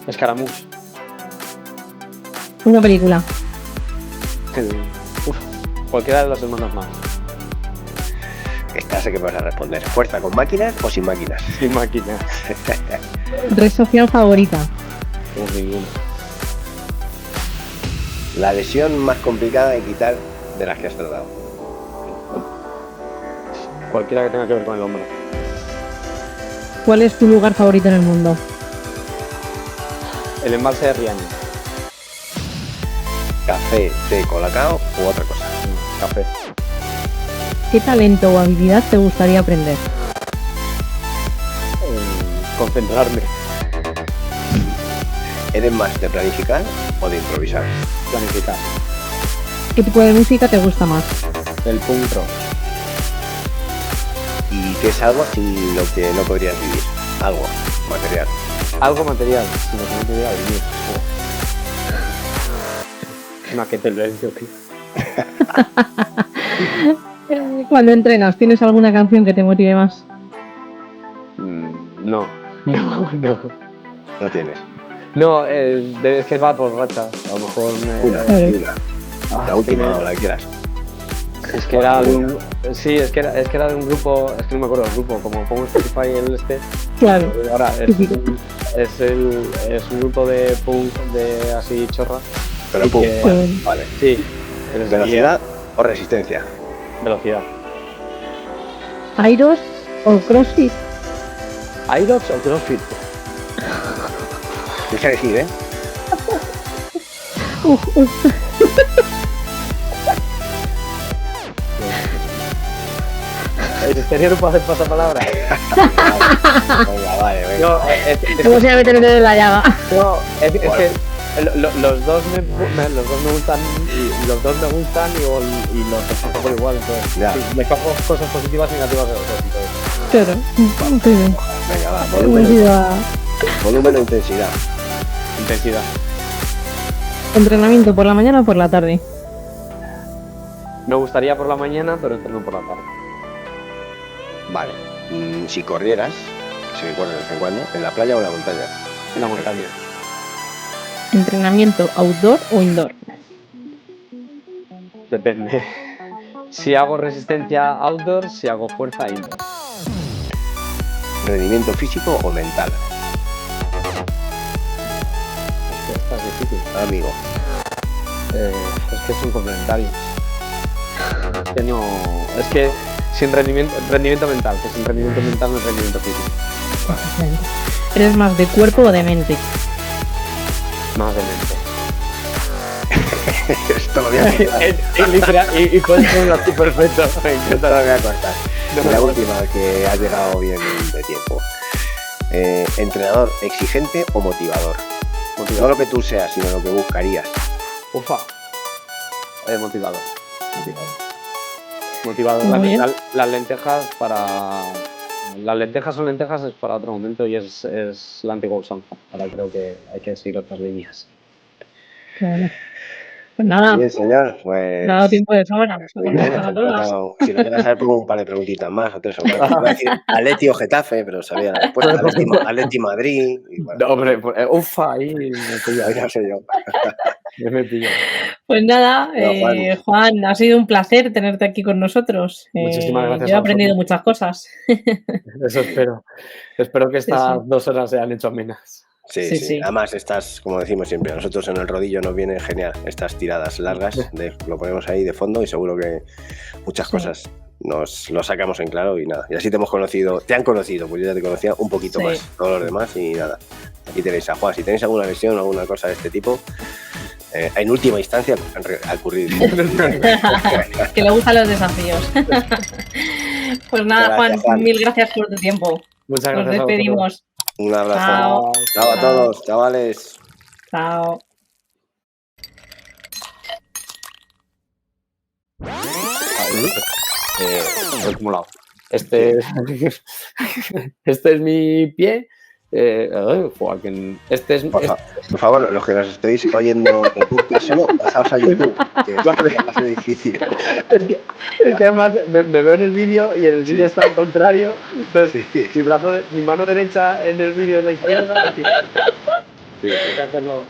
Escaramuz. Una película. Cualquiera de los hermanos más. Esta sé que me vas a responder. ¿Fuerza con máquinas o sin máquinas? Sin máquinas. ¿Red social favorita? Ninguna. La lesión más complicada de quitar de las que has tratado. Cualquiera que tenga que ver con el hombro. ¿Cuál es tu lugar favorito en el mundo? El embalse de Riaño. ¿Café, té, colacao u otra cosa? Café. ¿Qué talento o habilidad te gustaría aprender? Concentrarme. ¿Eres más de planificar o de improvisar? Planificar. ¿Qué tipo de música te gusta más? El punk rock. ¿Y qué es algo sin lo que no podrías vivir? Algo material. Algo material, sin lo que no podría vivir. Una que te lo he dicho, tío. Cuando entrenas, ¿tienes alguna canción que te motive más? No No. tienes. No, es que va por rachas. A lo mejor La última, o la que quieras. Es que era de un... Sí, es que era de un grupo... Es que no me acuerdo del grupo. Como pongo Spotify el Claro. Ahora es un grupo de punk de así chorra. Pero punk, vale. Sí. ¿Velocidad o resistencia? Velocidad. ¿Airos o CrossFit? ¿Airox o CrossFit? Tienes que elegir, ¿eh? ¿En serio no puedo hacer pasapalabra? Venga, vale. No, ¿cómo se va a meter en la llaga? No, es que los dos me gustan y los dos me gustan y los dos por igual, entonces sí, me cojo cosas positivas y negativas de los dos. Claro. Venga, va, volumen o intensidad. Intensidad. ¿Entrenamiento por la mañana o por la tarde? Me gustaría por la mañana, pero entreno por la tarde. Vale. Si corrieras, si corres de vez en cuando, ¿en la playa o en la montaña? En la montaña. ¿Entrenamiento outdoor o indoor? Depende. Si hago resistencia outdoor, si hago fuerza indoor. ¿Rendimiento físico o mental? Esta es difícil. Amigo. Es que son complementarios. Es que sin rendimiento mental, que sin rendimiento mental no es rendimiento físico. ¿Eres más de cuerpo o de mente? Más de mente. Esto lo voy a cortar. y puedes ponerlo así perfecto. Esto lo voy a cortar. La última, que has llegado bien de tiempo. ¿Entrenador exigente o motivador? No lo que tú seas, sino lo que buscarías. Ufa. Motivador. Motivador. Las lentejas son lentejas, es para otro momento y es la antigua Song. Ahora creo que hay que seguir otras líneas. Claro. Pues nada. Bien, señor. Pues. Dado tiempo de sobra. Si lo quieres saber, pongo un par de preguntitas más o 3 o 4. Iba a decir Atleti o Getafe, pero sabía la respuesta. Atleti Madrid. Y bueno, no, hombre, ufa, ahí me pillo. ahí no sé yo. Me pillo. Pues nada, Juan, ha sido un placer tenerte aquí con nosotros. Muchísimas gracias. Yo he aprendido muchas cosas. Eso espero. Espero que estas 2 horas se han hecho amenas. Sí. Además, estas, como decimos siempre, a nosotros en el rodillo nos vienen genial estas tiradas largas. Lo ponemos ahí de fondo y seguro que muchas cosas nos lo sacamos en claro y nada. Y así te hemos conocido, te han conocido, pues yo ya te conocía un poquito más, todos los demás y nada. Aquí tenéis a Juan. Si tenéis alguna lesión o alguna cosa de este tipo, en última instancia, acudir. Que le gustan los desafíos. Pues nada, gracias, Juan, mil gracias por tu tiempo. Muchas gracias. Nos despedimos. Un abrazo. Chao a todos, chavales. Chao. Acumulado. Este es mi pie. Este es. Por favor, los que nos estéis oyendo en podcast solo, pasaos a YouTube, que es más difícil. Es que además me veo en el vídeo y en el vídeo está al contrario. Entonces, mi mano derecha en el vídeo es la izquierda. Sí, hay que hacerlo.